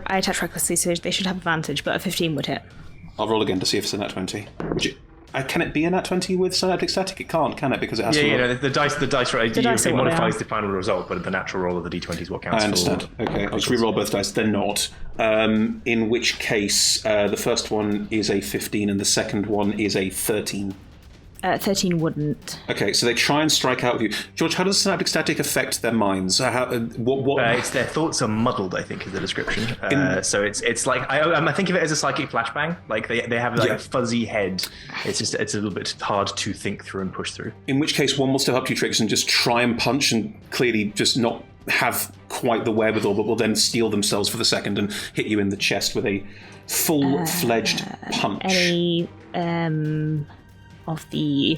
attack recklessly, so they should have advantage, but a 15 would hit. I'll roll again to see if it's a nat 20. Can it be a nat 20 with synaptic static? It can't, can it? Because it has to roll. The dice dice it modifies the final result, but the natural roll of the d20 is what counts. I understand. Okay, I'll just re-roll both dice. They're not. In which case, the first one is a 15 and the second one is a 13. 13 wouldn't. Okay, so they try and strike out with you. George, how does synaptic static affect their minds? It's their thoughts are muddled, I think, is the description. So it's like I think of it as a psychic flashbang. Like they have a fuzzy head. It's a little bit hard to think through and push through. In which case, one will step up to you, Trix, and just try and punch, and clearly just not have quite the wherewithal, but will then steel themselves for the second and hit you in the chest with a full-fledged punch. Any of the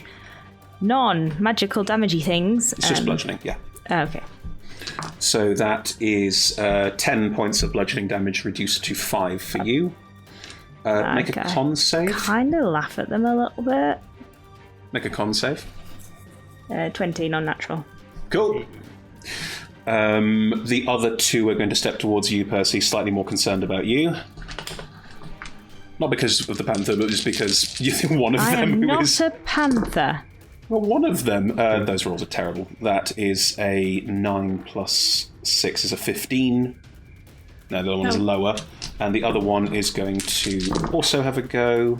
non-magical damagey things. It's just bludgeoning, yeah. Okay. So that is 10 points of bludgeoning damage reduced to 5 for you. Make a con save. Kind of laugh at them a little bit. Make a con save. 20, non-natural. Cool. The other two are going to step towards you, Percy, slightly more concerned about you. Not because of the panther, but just because you think one of them am who not is... a panther. Well, one of them... those rolls are terrible. That is a 9 plus 6 is a 15. No, the other one's lower. And the other one is going to also have a go.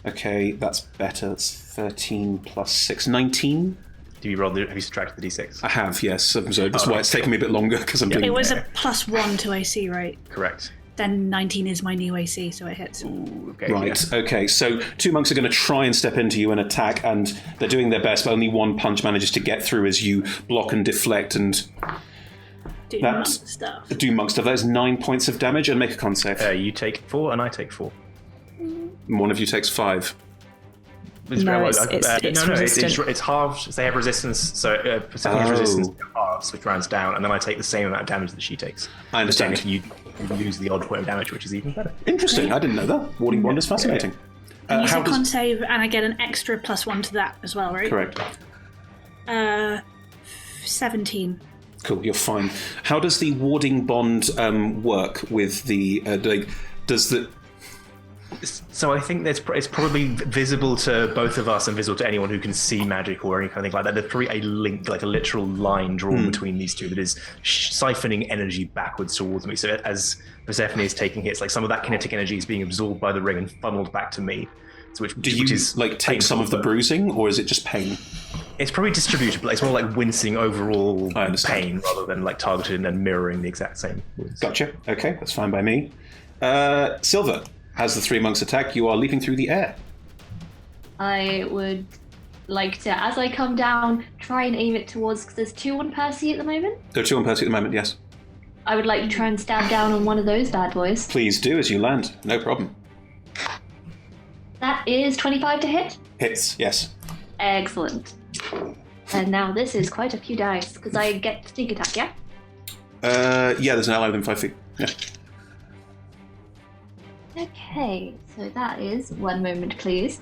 Okay, that's better. It's 13 plus 6, 19. Have you subtracted the d6? I have, yes. So that's why it's taken me a bit longer, because I'm doing... It was a +1 to AC, right? Correct. Then 19 is my new AC, so it hits. Ooh, okay, right, yeah. okay. So two monks are going to try and step into you and attack, and they're doing their best, but only one punch manages to get through as you block and deflect and... Do monk stuff. Do monk stuff. That is 9 points of damage, and make a con save. You take 4 and I take 4. One of you takes 5. It's resistant. It's halved. They have resistance, so Persephone's resistance halves, which rounds down, and then I take the same amount of damage that she takes. I understand. If you lose the odd point of damage, which is even better. Interesting. I didn't know that. Warding Bond is fascinating. And you say con save, and I get an extra +1 to that as well, right? Correct. 17. Cool, you're fine. How does the warding bond work with the... So I think it's probably visible to both of us and visible to anyone who can see magic or any kind of thing like that. There's probably a link, like a literal line drawn between these two that is siphoning energy backwards towards me. So as Persephone is taking hits, like some of that kinetic energy is being absorbed by the ring and funneled back to me. So Do you take some of the bruising, or is it just pain? It's probably distributed, but it's more like wincing overall pain rather than like targeted and mirroring the exact same wounds. Gotcha. Okay, that's fine by me. Silver. As the three monks attack, you are leaping through the air. I would like to, as I come down, try and aim it towards, because there's 2 on Percy at the moment. There are 2 on Percy at the moment, yes. I would like to try and stab down on one of those bad boys. Please do as you land. No problem. That is 25 to hit. Hits, yes. Excellent. And now this is quite a few dice, because I get sneak attack, yeah? Yeah, there's an ally within 5 feet. Yeah. Okay, so that is... One moment, please.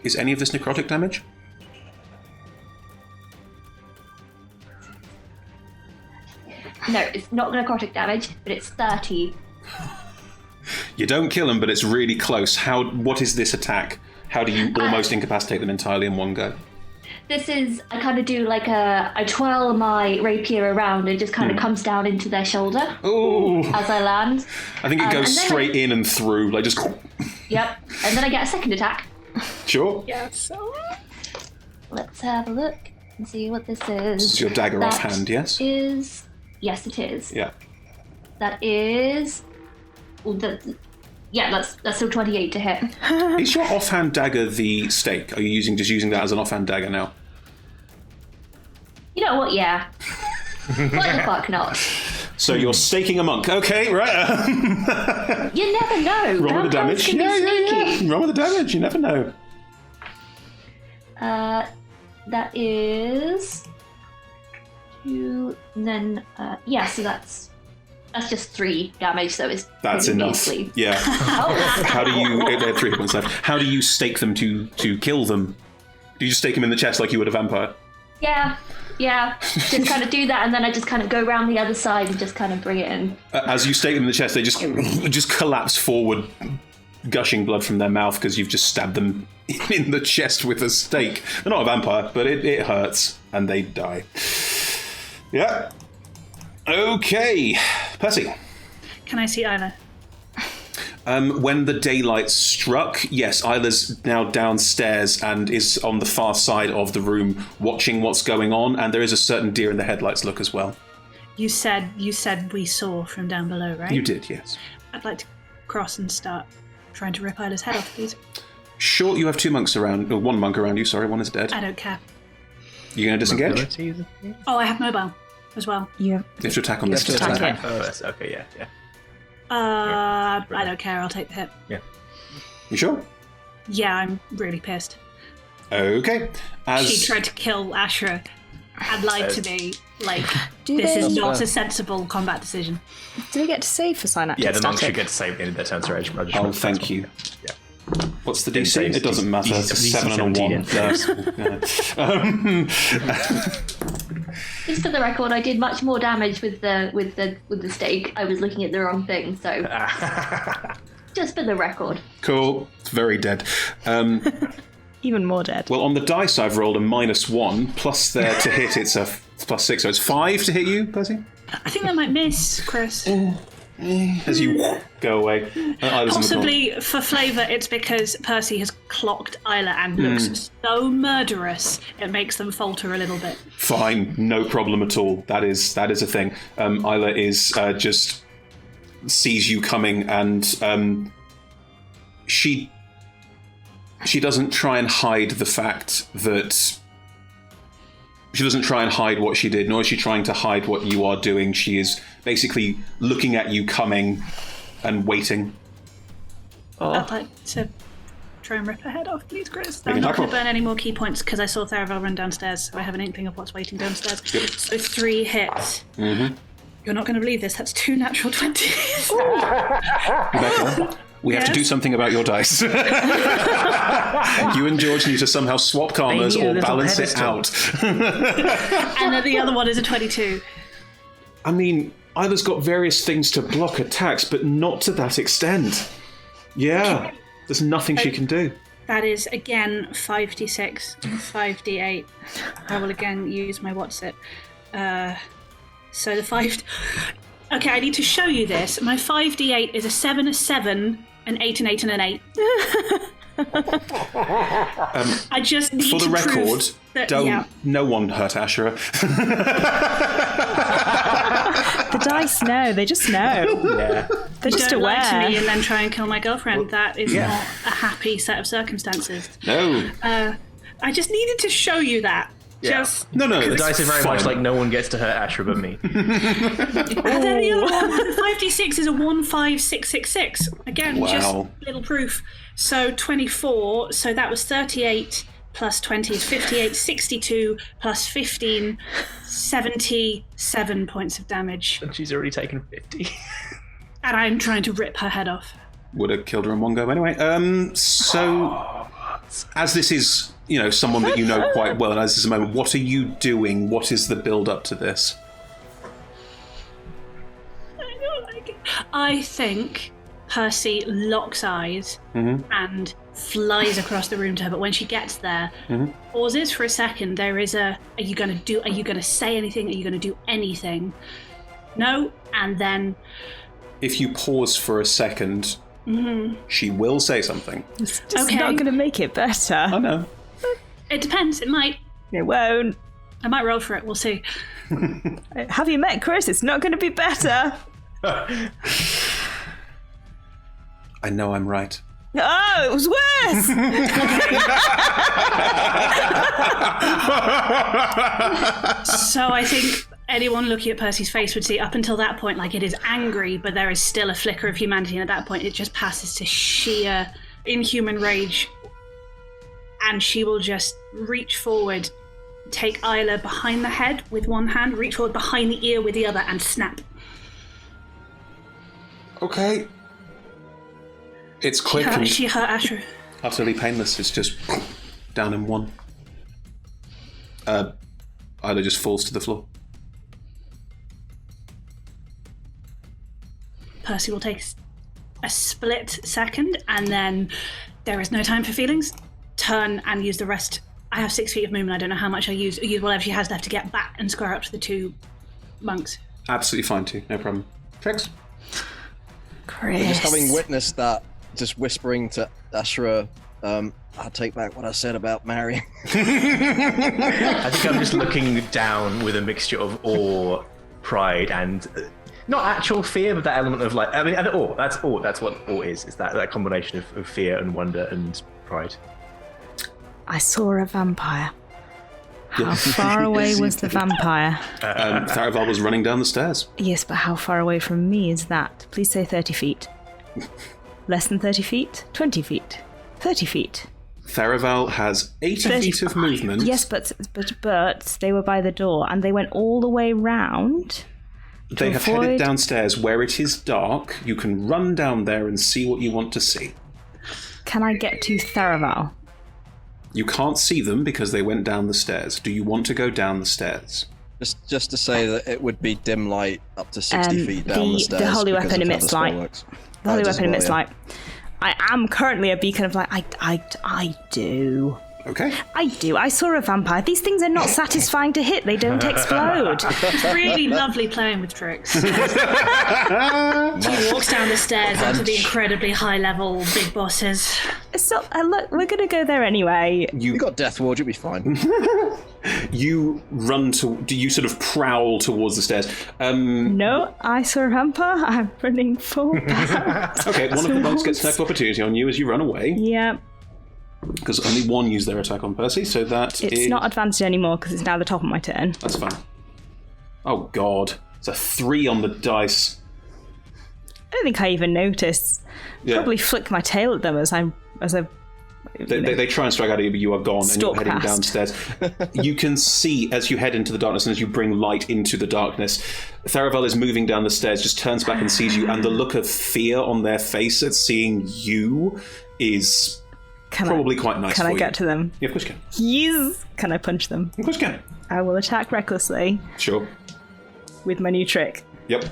Is any of this necrotic damage? No, it's not necrotic damage, but it's 30. You don't kill them, but it's really close. What is this attack? How do you almost incapacitate them entirely in one go? This is, I kind of do like I twirl my rapier around and it just kind of comes down into their shoulder. Ooh. As I land. I think it goes straight in and through, like just... Yep, and then I get a second attack. Sure. Yes. Let's have a look and see what this is. This is your dagger offhand, yes? Yes, it is. Yeah. That is... Yeah, that's still 28 to hit. Is your offhand dagger the stake? Are you just using that as an offhand dagger now? You know what, yeah. Why the fuck not? So you're staking a monk. Okay, right. You never know. Roll with the Vampires damage. can be sneaky. Yeah. Roll with the damage. You never know. That is 2, and then so that's just 3 damage. So it's That's pretty enough. measly. Yeah. Oh. How do you? They have 3 hit points left. How do you stake them to kill them? Do you just stake them in the chest like you would a vampire? Yeah. Just kind of do that, and then I just kind of go around the other side and just kind of bring it in. As you stake them in the chest, they just collapse forward, gushing blood from their mouth because you've just stabbed them in the chest with a stake. They're not a vampire, but it hurts, and they die. Yeah. Okay, Percy. Can I see Isla? When the daylight struck, yes, Isla's now downstairs and is on the far side of the room watching what's going on, and there is a certain deer in the headlights look as well. You said we saw from down below, right? You did, yes. I'd like to cross and start trying to rip Isla's head off, please. Sure, you have 2 monks around, or 1 monk around you, sorry, 1 is dead. I don't care. You going to disengage? Mobility, Oh, I have mobile as well. You You have to attack on this. You have to turn. attack. Oh, that's okay. Yeah. I don't care. I'll take the hit. You sure? Yeah, I'm really pissed. Okay. She tried to kill Ashra and lied to me. Like, Do this they- is not That's a sensible combat decision. Do they get to save for synaptic Yeah, the monks should static? get to save in their turn to rage. Oh, thank you. Yeah. What's the It DC? saves It doesn't matter. It's a DC 7 and a 1. 17 Just for the record, I did much more damage with the stake. I was looking at the wrong thing, so just for the record. Cool. It's very dead. Even more dead. Well, on the dice, I've rolled a -1, plus there to hit, it's a +6, so it's 5 to hit you, Percy? I think that might miss, Chris. As you go away. I was in the corner. Possibly for flavour, it's because Percy has clocked Isla and looks so murderous, it makes them falter a little bit. Fine, no problem at all. That is a thing. Isla is just sees you coming, and she doesn't try and hide the fact that she doesn't try and hide what she did, nor is she trying to hide what you are doing. She is basically looking at you coming and waiting. I'd like to try and rip her head off, please, Chris. Make I'm an not attack going to roll. burn any more key points because I saw Theravel run downstairs, so I have an inkling of what's waiting downstairs. Yep. So 3 hits. Mm-hmm. You're not going to believe this. That's 2 natural 20s. Rebecca, we have to Yes? do something about your dice. You and George need to somehow swap karmas need a or little balance it pedestal. out. And then the other one is a 22. I mean, Isla's got various things to block attacks, but not to that extent. Yeah, there's nothing she can do. That is, again, 5d6 and 5d8. I will again use my what's it. So the 5... Okay, I need to show you this. My 5d8 is a 7, a 7, an 8, an 8, and an 8. I just need For the to record, prove that, no one hurt Ashura. The dice know. They just know. Yeah. They're just don't lie to me aware. and then try and kill my girlfriend. That is not a happy set of circumstances. No. I just needed to show you that. Yeah. Just No, The it's dice is very much fine. like no one gets to hurt Ashra but me. And then the other one, 5d6 is a 15666. Again, just Wow. little proof. So 24, so that was 38 plus 20 is 58, 62 plus 15, 77 points of damage. And she's already taken 50. And I'm trying to rip her head off. Would have killed her in one go anyway. So, as this is, someone that you know quite well, and as this is a moment, what are you doing? What is the build up to this? I don't like it. I think Percy locks eyes and flies across the room to her, but when she gets there, pauses for a second. There is are you going to say anything? Are you going to do anything? No, and then If you pause for a second, she will say something. It's just Okay. not going to make it better. I know. it depends. It might. It won't. I might roll for it. We'll see. Have you met Chris? It's not going to be better. I know I'm right. Oh, it was worse. So I think anyone looking at Percy's face would see up until that point, like, it is angry, but there is still a flicker of humanity, and at that point it just passes to sheer inhuman rage. And she will just reach forward, take Isla behind the head with one hand, reach forward behind the ear with the other, and snap. Okay. It's quick She hurt Ashra. utterly painless. It's just down in one. Isla just falls to the floor. Percy will take a split second, and then there is no time for feelings. Turn and use the rest. I have 6 feet of movement. I don't know how much I use. Use whatever she has left to get back and square up to the 2 monks. Absolutely fine too, no problem. Trix? Chris. Just having witnessed that, just whispering to Ashra, I'll take back what I said about marrying. I think I'm just looking down with a mixture of awe, pride, and not actual fear, but that element of like, I mean, and awe. That's awe. That's what awe is. It's that combination of fear and wonder and pride. I saw a vampire. How far away was the vampire? Tharaval was running down the stairs. Yes, but how far away from me is that? Please say 30 feet. Less than 30 feet? 20 feet? 30 feet? Tharaval has 80 feet of movement. Yes, but they were by the door, and they went all the way round. They have headed downstairs where it is dark. You can run down there and see what you want to see. Can I get to Tharaval? You can't see them because they went down the stairs. Do you want to go down the stairs? Just to say that it would be dim light up to 60 feet down the stairs. The holy because weapon of how emits the spell light. works. The holy It does weapon emits well, yeah. light. I am currently a beacon of light. I do. Okay. I do. I saw a vampire. These things are not satisfying to hit. They don't explode. It's really lovely playing with Trix. She walks down the stairs up to the incredibly high-level big bosses. So, look, we're going to go there anyway. You got Death Ward, you'll be fine. You run to... Do you sort of prowl towards the stairs? No, I saw a vampire. I'm running forward. Okay, one of the monks gets attack of opportunity on you as you run away. Yeah. Because only one used their attack on Percy, so that It's not advanced anymore because it's now the top of my turn. That's fine. Oh god. It's a 3 on the dice. I don't think I even noticed. Yeah. Probably flick my tail at them as I They try and strike out at you, but you are gone and you're Stalk heading past. downstairs. You can see as you head into the darkness and as you bring light into the darkness, Tharavel is moving down the stairs, just turns back and sees you, and the look of fear on their face at seeing you is probably quite nice. Can for I you. get to them? Yeah, of course you can. Yes. Can I punch them? Of course you can. I will attack recklessly Sure. with my new trick. Yep.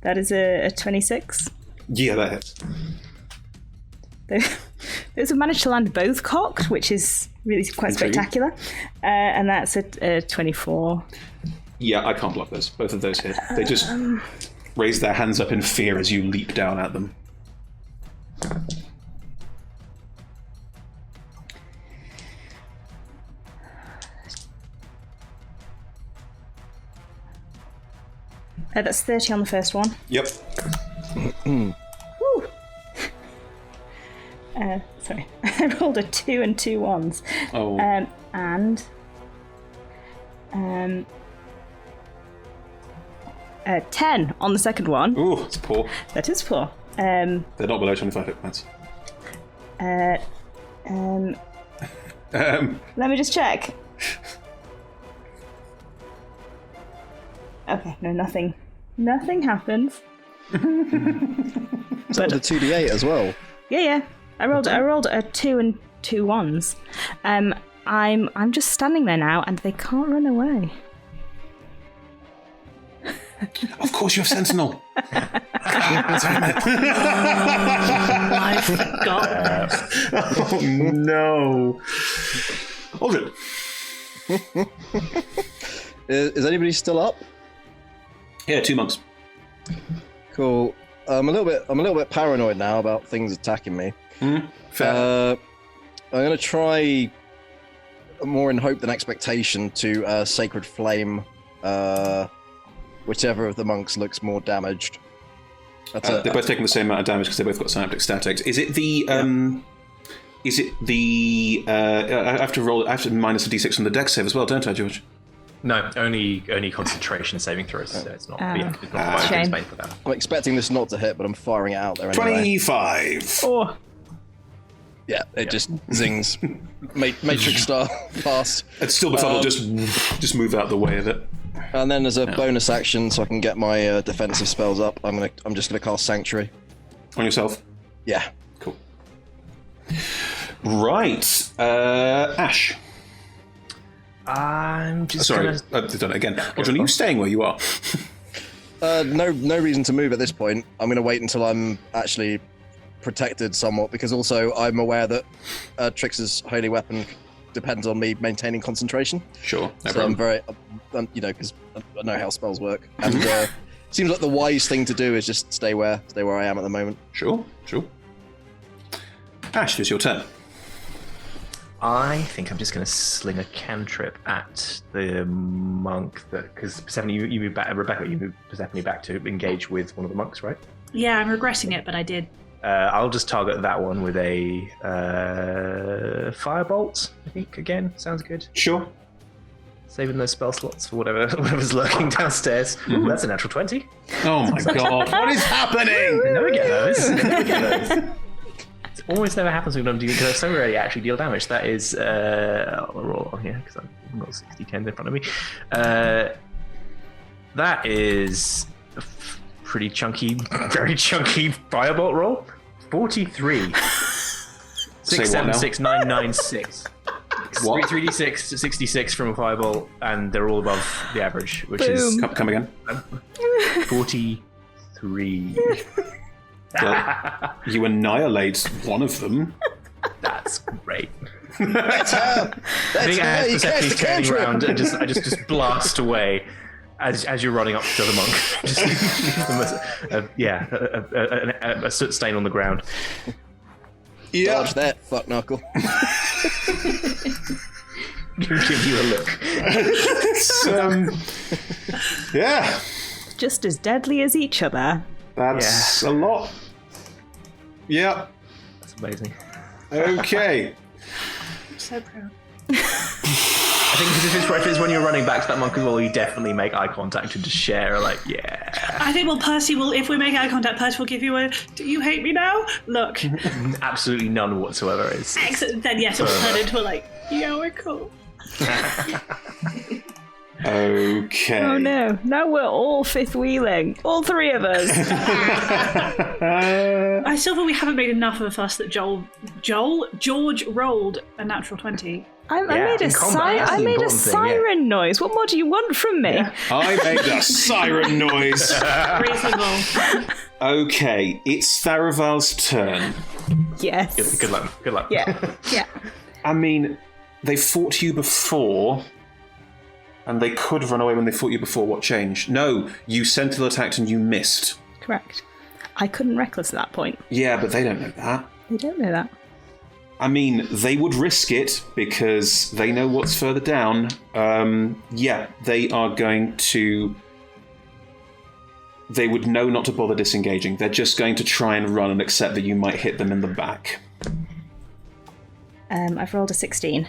That is a 26. Yeah, that hits. Those have managed to land both cocked, which is really quite Intriguing. spectacular. And that's a 24. Yeah, I can't block those. Both of those hit. They just raise their hands up in fear as you leap down at them. That's 30 on the first one. Yep. Woo! Sorry. I rolled a 2 and 2 ones. Oh. And 10 on the second one. Ooh, it's poor. That is poor. They're not below 25 hit points. Let me just check. Okay, no, nothing. Nothing happens. So the 2d8 as well. Yeah. I rolled a 2 and 2 ones. I'm just standing there now, and they can't run away. Of course you have Sentinel. I forgot. Oh no. Aldrin. Is anybody still up? Yeah, 2 monks. Cool. I'm a little bit paranoid now about things attacking me. Fair. I'm gonna try more in hope than expectation to Sacred Flame whichever of the monks looks more damaged. They're both taking the same amount of damage because they both got synaptic statics. Is it the Is it the? I have to roll. I have to minus a d6 from the dex save as well, don't I, George? No, only concentration saving throws. So it's not. It's not shame. Spain for that. I'm expecting this not to hit, but I'm firing it out there anyway. 25. Oh, Yeah, it just zings. Matrix style fast. It's still befuddled. Just move out the way of it. And then as a bonus action, so I can get my defensive spells up, I'm just gonna cast Sanctuary. On yourself. Yeah. Cool. Right, Ash. I'm just Sorry, gonna... I've done it again. Aldrin, are you staying where you are? No reason to move at this point. I'm gonna wait until I'm actually protected somewhat, because also I'm aware that Trix's holy weapon depends on me maintaining concentration. Sure, no So problem. I'm very, because I know how spells work, and seems like the wise thing to do is just stay where I am at the moment. Sure. Ash, it's your turn. I think I'm just going to sling a cantrip at the monk, because Persephone, you move back. Rebecca, you move Persephone back to engage with one of the monks, right? Yeah, I'm regretting it, but I did. I'll just target that one with a firebolt. I think again sounds good. Sure. Saving those spell slots for whatever's lurking downstairs. Ooh, that's a natural 20. Oh my god, what is happening? Never get those. It almost never happens when I'm doing, because I so rarely actually deal damage. That is, I'll roll on here because I've got 60 cans in front of me. That is a pretty chunky, very chunky firebolt roll. 43. 6, 7, 6, 9, 9, 6. What? 3d6 to 66 from a firebolt, and they're all above the average, which is Come again. 43. Well, you annihilate one of them. That's great. That's I think as Persephone's turning around, and I just blast away as you're running up to the monk. Just leave them a soot stain on the ground. Yeah. Dodge that, fuck knuckle. Give you a look. Yeah. just as deadly as each other. That's a lot. Yeah. That's amazing. Okay. I'm so proud. I think if it's when you're running back to that monk as well, you definitely make eye contact and just share, like, yeah. I think, Percy will, if we make eye contact, Percy will give you a, do you hate me now? Look. Absolutely none whatsoever. Excellent. Then yes, it'll turn into like, yeah, we're cool. Okay. Oh no, now we're all fifth wheeling. All three of us. I still think we haven't made enough of a fuss that George rolled a natural 20. I made a siren noise. What more do you want from me? Yeah. I made a siren noise. Reasonable. Okay, it's Tharaval's turn. Yes. Good luck. Good luck. Yeah. Yeah. I mean, they fought you before, and they could run away when they fought you before. What changed? No, you sentinel attacked and you missed. Correct. I couldn't reckless at that point. Yeah, but they don't know that. They don't know that. I mean, they would risk it because they know what's further down. Yeah, they are going to... They would know not to bother disengaging. They're just going to try and run and accept that you might hit them in the back. I've rolled a 16.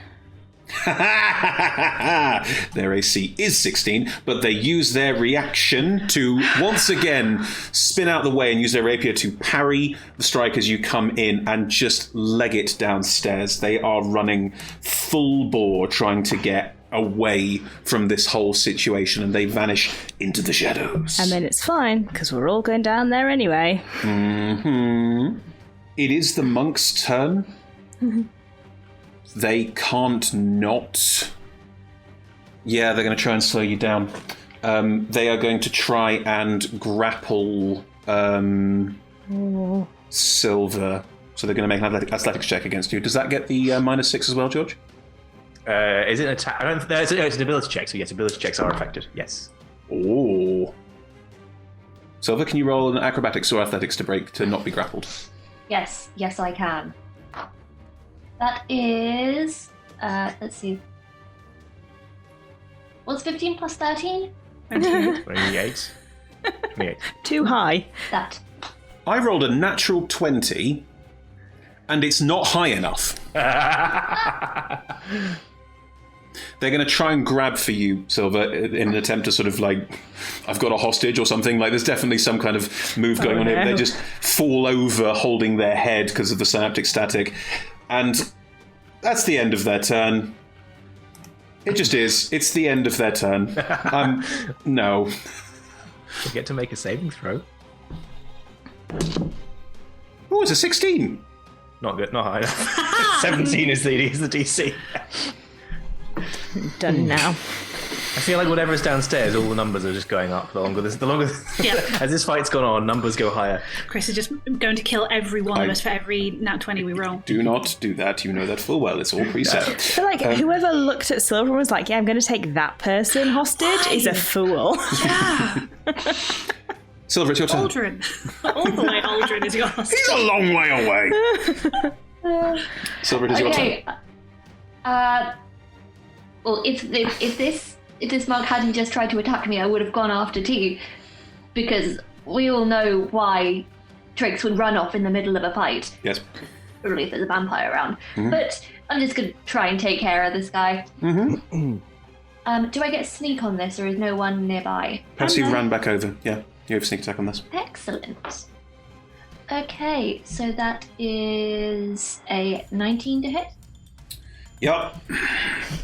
Their AC is 16, but they use their reaction to once again spin out the way and use their rapier to parry the strike as you come in and just leg it downstairs. They are running full bore trying to get away from this whole situation, and they vanish into the shadows. And then it's fine, because we're all going down there anyway. Mm-hmm. It is the monk's turn. They can't not. Yeah, they're going to try and slow you down. They are going to try and grapple Silver. So they're going to make an athletics check against you. Does that get the -6 as well, George? Is it an attack? It's an ability check, so yes, ability checks are affected. Yes. Oh. Silver, can you roll an acrobatics or athletics to not be grappled? Yes, I can. That is, let's see. What's 15 plus 13? 28. 28. Too high. That. I rolled a natural 20, and it's not high enough. They're going to try and grab for you, Silver, in an attempt to sort of like, I've got a hostage or something. Like, there's definitely some kind of move going on here. They just fall over holding their head because of the synaptic static. And that's the end of their turn. It just is. It's the end of their turn. No. You get to make a saving throw. Oh, it's a 16. Not good, not high enough. 17 is the DC. Done now. I feel like whatever's downstairs, all the numbers are just going up. The longer Yeah. as this fight's gone on, numbers go higher. Chris is just going to kill every one of us for every nat 20 we roll. Do not do that. You know that full well. It's all preset. I feel like whoever looked at Silver and was like, yeah, I'm going to take that person hostage is a fool. Yeah. Silver, it's your turn. Aldrin. All the way Aldrin is your hostage. He's a long way away. Silver, it is your turn. Well, if this mug hadn't just tried to attack me, I would have gone after T, because we all know why Trix would run off in the middle of a fight. Yes. Probably if there's a vampire around. But I'm just going to try and take care of this guy. Do I get sneak on this, or is no one nearby? Percy ran back over. Yeah, you have a sneak attack on this. Excellent. Okay, so that is a 19 to hit. Yep.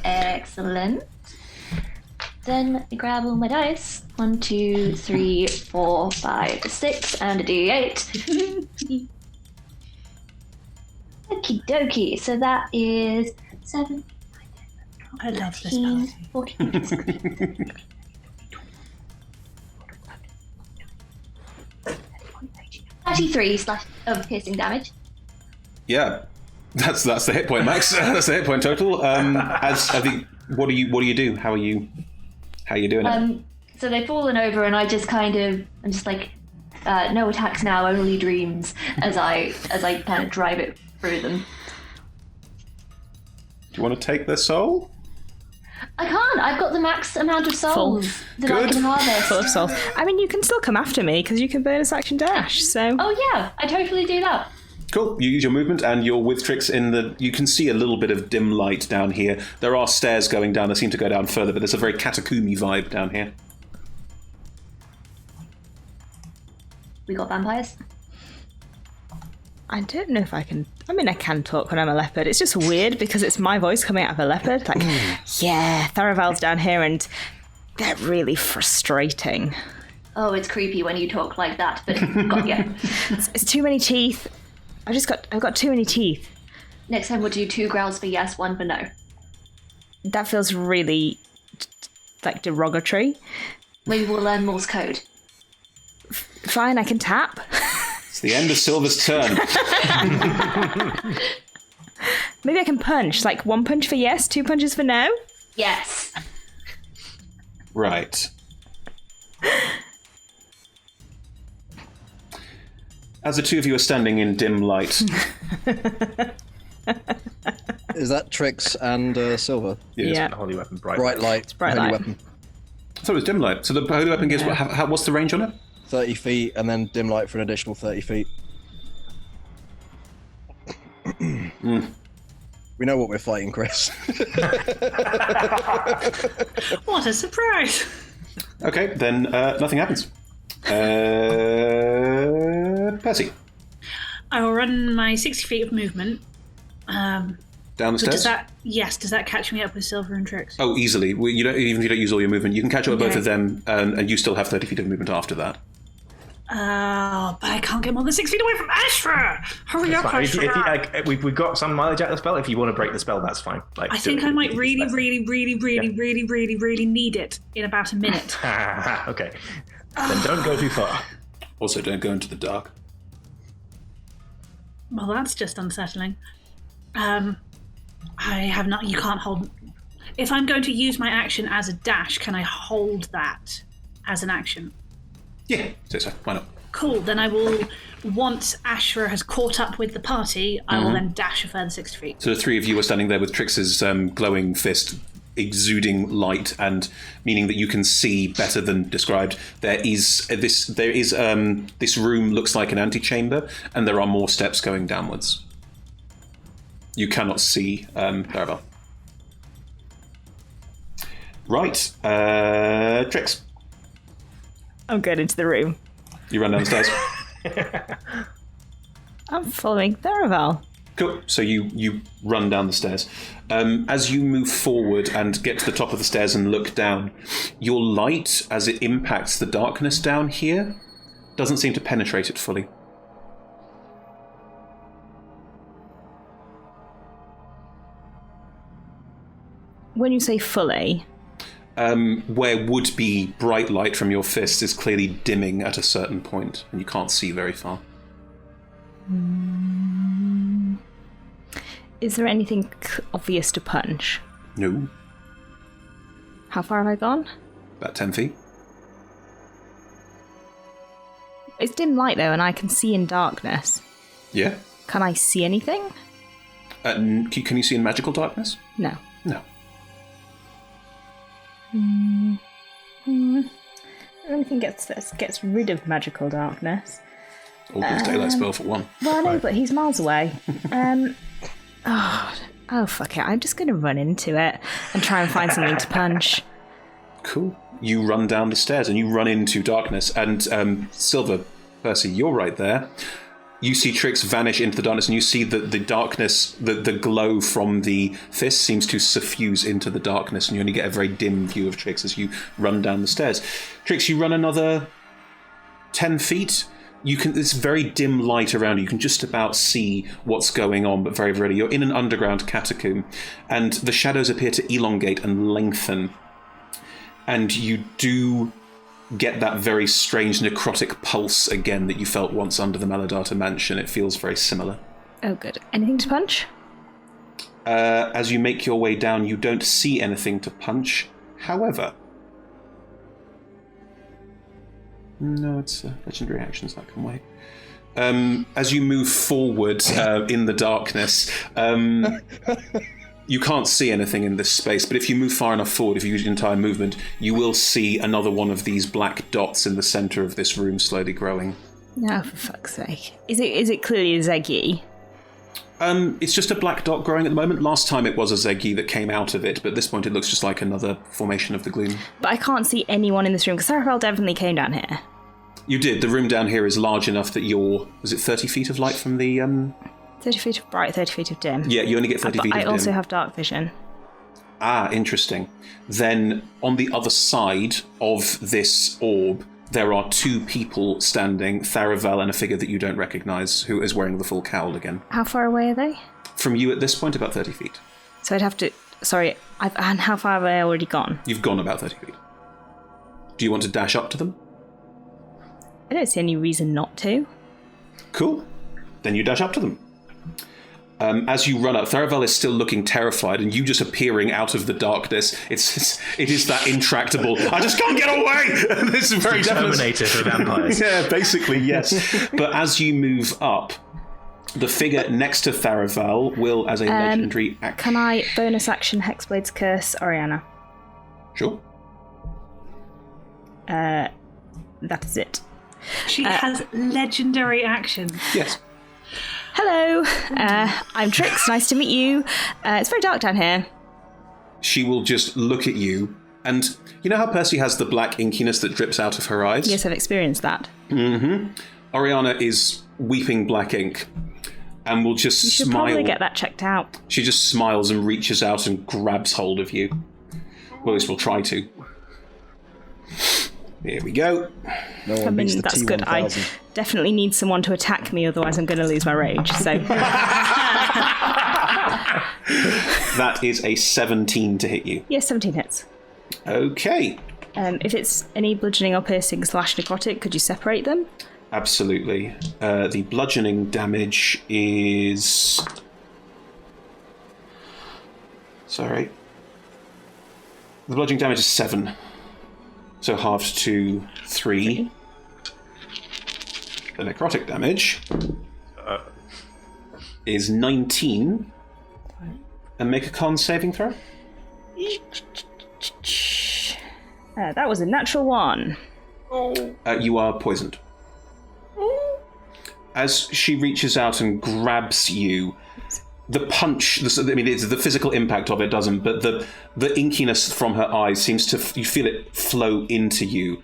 Excellent. Then I grab all my dice. 1, 2, 3, 4, 5, 6, and a D8. Okie dokie. So that is 7, I love this 13, party. 14, 16. 33 of piercing damage. Yeah. That's the hit point, Max. That's the hit point total. What do you do? How are you doing it? So they've fallen over, and I'm just like, no attacks now, only dreams, as I kind of drive it through them. Do you want to take their soul? I can't. I've got the max amount of souls that I can harvest. Full of souls. I mean, you can still come after me because you can bonus action dash. So. Oh yeah, I totally do that. Cool. You use your movement, and you're with Trix in the. You can see a little bit of dim light down here. There are stairs going down. They seem to go down further, but there's a very catacomby vibe down here. We got vampires. I don't know if I can. I mean, I can talk when I'm a leopard. It's just weird because it's my voice coming out of a leopard. Like, yeah, Tharaval's down here, and they're really frustrating. Oh, it's creepy when you talk like that, but got ya. It's too many teeth. I've got too many teeth. Next time we'll do 2 growls for yes, 1 for no. That feels really like derogatory. Maybe we'll learn Morse code. Fine, I can tap. It's the end of Silver's turn. Maybe I can punch. Like 1 punch for yes, 2 punches for no. Yes. Right. As the two of you are standing in dim light. Is that Trix and Silver? Yes. Yeah. The holy weapon, bright Light. It's bright holy light. weapon. I thought it was dim light. So the holy weapon gives what's the range on it? 30 feet, and then dim light for an additional 30 feet. We know what we're fighting, Chris. What a surprise! Okay, then nothing happens. Percy. I will run my 60 feet of movement. Down the So stairs? does that catch me up with Silver and Trix? Oh, easily. Well, you don't, even if you don't use all your movement, you can catch up with both Okay. of them, and you still have 30 feet of movement after that. But I can't get more than 6 feet away from Ashra! Hurry up, Fine. Ashra! We've got some mileage out of the spell. If you want to break the spell, that's fine. Like, I do think it. I might It's really, better. really need it in about a minute. Okay. Then don't go too far. Also, don't go into the dark. Well, that's just unsettling. I have not. You can't hold. If I'm going to use my action as a dash, can I hold that as an action? Yeah, so why not? Cool. Then I will. Once Ashra has caught up with the party, I will then dash a further 60 feet. So the three of you are standing there with Trix's glowing fist exuding light, and meaning that you can see better than described. This room looks like an antechamber, and there are more steps going downwards. You cannot see Tharavel. Right. Trix. I'm going into the room. You run downstairs. I'm following Tharavel. Cool. So you run down the stairs. As you move forward and get to the top of the stairs and look down, your light, as it impacts the darkness down here, doesn't seem to penetrate it fully. When you say fully... where would be bright light from your fist is clearly dimming at a certain point, and you can't see very far. Is there anything obvious to punch? No. How far have I gone? About 10 feet. It's dim light, though, and I can see in darkness. Yeah. Can I see anything? Can you see in magical darkness? No. No. Anything gets rid of magical darkness. Alden's daylight spell for one. Well, no, but he's miles away. Oh, fuck it. I'm just going to run into it and try and find something to punch. Cool. You run down the stairs and you run into darkness. And Silver, Percy, you're right there. You see Trix vanish into the darkness, and you see that the darkness, the glow from the fist seems to suffuse into the darkness, and you only get a very dim view of Trix as you run down the stairs. Trix, you run another 10 feet. It's very dim light around you. You can just about see what's going on, but very rarely. You're in an underground catacomb, and the shadows appear to elongate and lengthen. And you do get that very strange necrotic pulse again that you felt once under the Maladata mansion. It feels very similar. Oh, good. Anything to punch? As you make your way down, you don't see anything to punch. However... No, it's legendary actions that can wait. As you move forward in the darkness... You can't see anything in this space, but if you move far enough forward, if you use your entire movement, you will see another one of these black dots in the centre of this room slowly growing. Oh, for fuck's sake. Is it clearly a Zeggy? It's just a black dot growing at the moment. Last time it was a Zeggy that came out of it, but at this point it looks just like another formation of the Gloom. But I can't see anyone in this room, because Tharavel definitely came down here. You did. The room down here is large enough that you're... Was it 30 feet of light from the... 30 feet of bright, 30 feet of dim. Yeah, you only get 30 feet of dim. I also have dark vision. Ah, interesting. Then, on the other side of this orb, there are two people standing, Tharavel and a figure that you don't recognise, who is wearing the full cowl again. How far away are they? From you at this point, about 30 feet. So I'd have to... Sorry, and how far have I already gone? You've gone about 30 feet. Do you want to dash up to them? I don't see any reason not to. Cool. Then you dash up to them. As you run up, Tharavel is still looking terrified, and you just appearing out of the darkness. It is that intractable. I just can't get away. This is very Terminator for vampires. Yeah, basically yes. But as you move up, the figure next to Tharavel will, as a legendary action. Can I bonus action Hexblade's Curse Oriana? Sure. That is it. She has legendary action. Yes. Hello, I'm Trix. Nice to meet you. It's very dark down here. She will just look at you, and you know how Percy has the black inkiness that drips out of her eyes? Yes, I've experienced that. Mm-hmm. Oriana is weeping black ink, and will just You should smile. probably get that checked out. She just smiles and reaches out and grabs hold of you. Well, at least we'll try to. Here we go. No one I mean, beats the that's T1000. good. I definitely need someone to attack me, otherwise I'm going to lose my rage. So That is a 17 to hit you. yes, 17 hits. Okay. If it's any bludgeoning or piercing / necrotic, could you separate them? Absolutely. The bludgeoning damage is... Sorry. The bludgeoning damage is 7. So halved to 3. The necrotic damage is 19. And make a con saving throw. That was a natural 1. You are poisoned. As she reaches out and grabs you, the punch, it's the physical impact of it doesn't, but the inkiness from her eyes seems to, you feel it flow into you,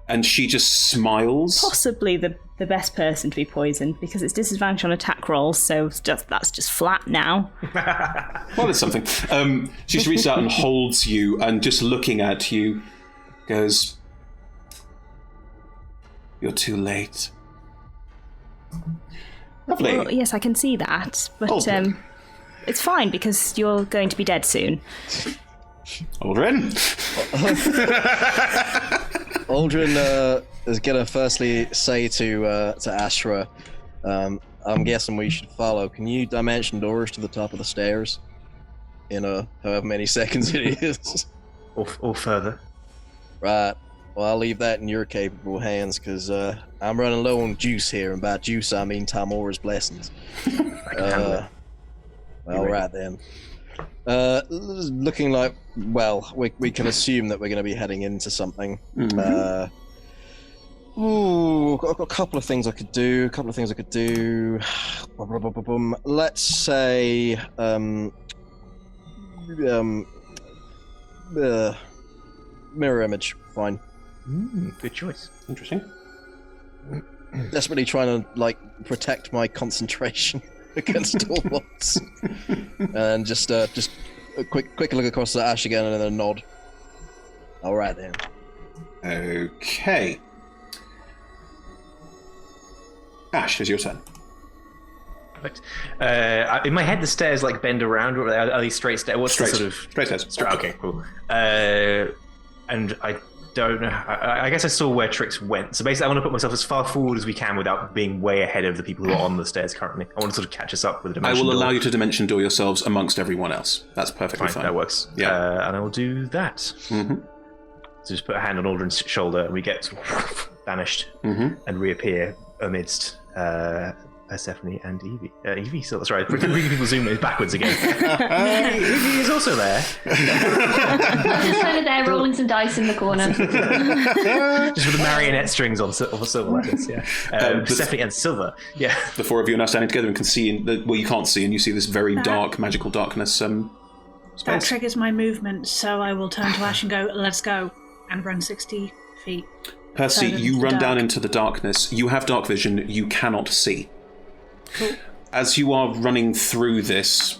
and she just smiles. Possibly the best person to be poisoned, because it's disadvantage on attack rolls, so that's just flat now. Well, there's something. She's reached out and holds you, and just looking at you, goes, "You're too late." Lovely. Well, yes, I can see that, but it's fine because you're going to be dead soon. Aldrin. Aldrin is gonna firstly say to Ashra, I'm guessing we should follow. Can you dimension doors to the top of the stairs in however many seconds it is? Or further. Right. Well, I'll leave that in your capable hands, because I'm running low on juice here, and by juice I mean Tamora's blessings. I can handle it. Well, right then. Looking like, well, we can assume that we're going to be heading into something. Mm-hmm. I've got a couple of things I could do. Let's say, mirror image. Fine. Good choice. Interesting. Desperately trying to protect my concentration against all odds, and just a quick look across the Ash again, and then a nod. All right then. Okay. Ash, it's your turn. Perfect. In my head, the stairs bend around. Or are these straight stairs? What's Straight. the sort of Straight stairs. Okay, cool. And I don't know. I guess I saw where Trix went. So basically, I want to put myself as far forward as we can without being way ahead of the people who are on the stairs currently. I want to sort of catch us up with the dimension I will door. allow you to dimension door yourselves amongst everyone else. That's perfectly fine. That works. Yeah. And I will do that. Mm-hmm. So just put a hand on Aldrin's shoulder, and we get sort of vanished and reappear amidst Persephone and Evie. Evie, sorry, bringing people zoom backwards again. Evie is also there. Just kind of there, rolling some dice in the corner. Just with the marionette strings on silver letters, yeah. Persephone and Silver, yeah. The four of you are now standing together and can see, you can't see, and you see this very dark, magical darkness That space. triggers my movement, so I will turn to Ash and go, "Let's go," and run 60 feet. Percy, further you into run the down dark. into the darkness. You have dark vision. You cannot see. Cool. As you are running through this,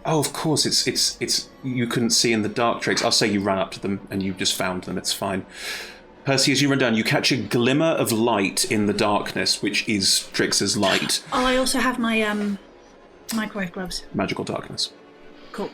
of course, it's you couldn't see in the dark, Trix. I'll say you ran up to them and you just found them. It's fine. Percy, as you run down, you catch a glimmer of light in the darkness, which is Trix's light. Oh, I also have my microwave gloves. Magical darkness. Cool.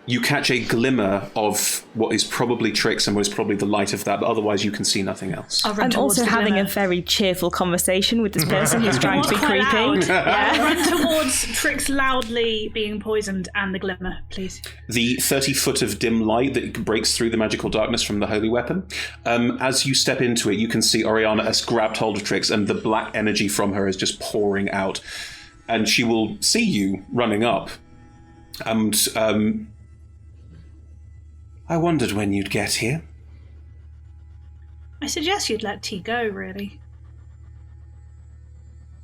You catch a glimmer of what is probably Trix and what is probably the light of that, but otherwise you can see nothing else. I'll run I'm towards also the having glimmer. a very cheerful conversation with this person who's trying to be Quite creepy. loud. I'll run towards Trix loudly being poisoned and the glimmer, please. The 30 foot of dim light that breaks through the magical darkness from the holy weapon. As you step into it, you can see Oriana has grabbed hold of Trix, and the black energy from her is just pouring out. And she will see you running up. And I wondered when you'd get here. I suggest you'd let T go, really.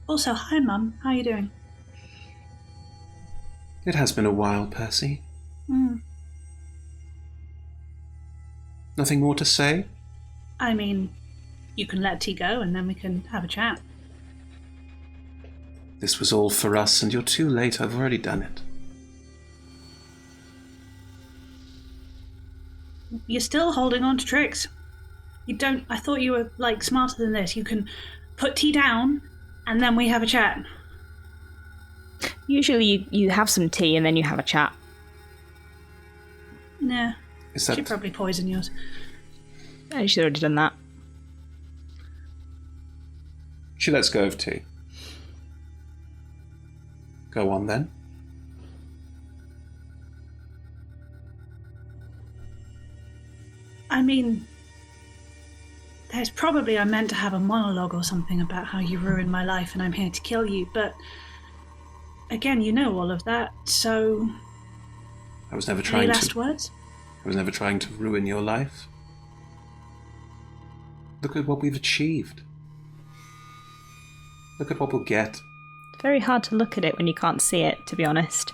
Also, hi, Mum. How are you doing? It has been a while, Percy. Nothing more to say? I mean, you can let T go and then we can have a chat. This was all for us, and you're too late. I've already done it. You're still holding on to Trix. You don't... I thought you were, smarter than this. You can put T down and then we have a chat. Usually you have some tea and then you have a chat. Nah. Is that... She'd probably poison yours. Oh, she's already done that. She lets go of tea. Go on, then. I mean, there's probably I meant to have a monologue or something about how you ruined my life and I'm here to kill you, but again, you know all of that, so... I was never Any trying last to... words? I was never trying to ruin your life. Look at what we've achieved. Look at what we'll get. very hard to look at it when you can't see it, to be honest.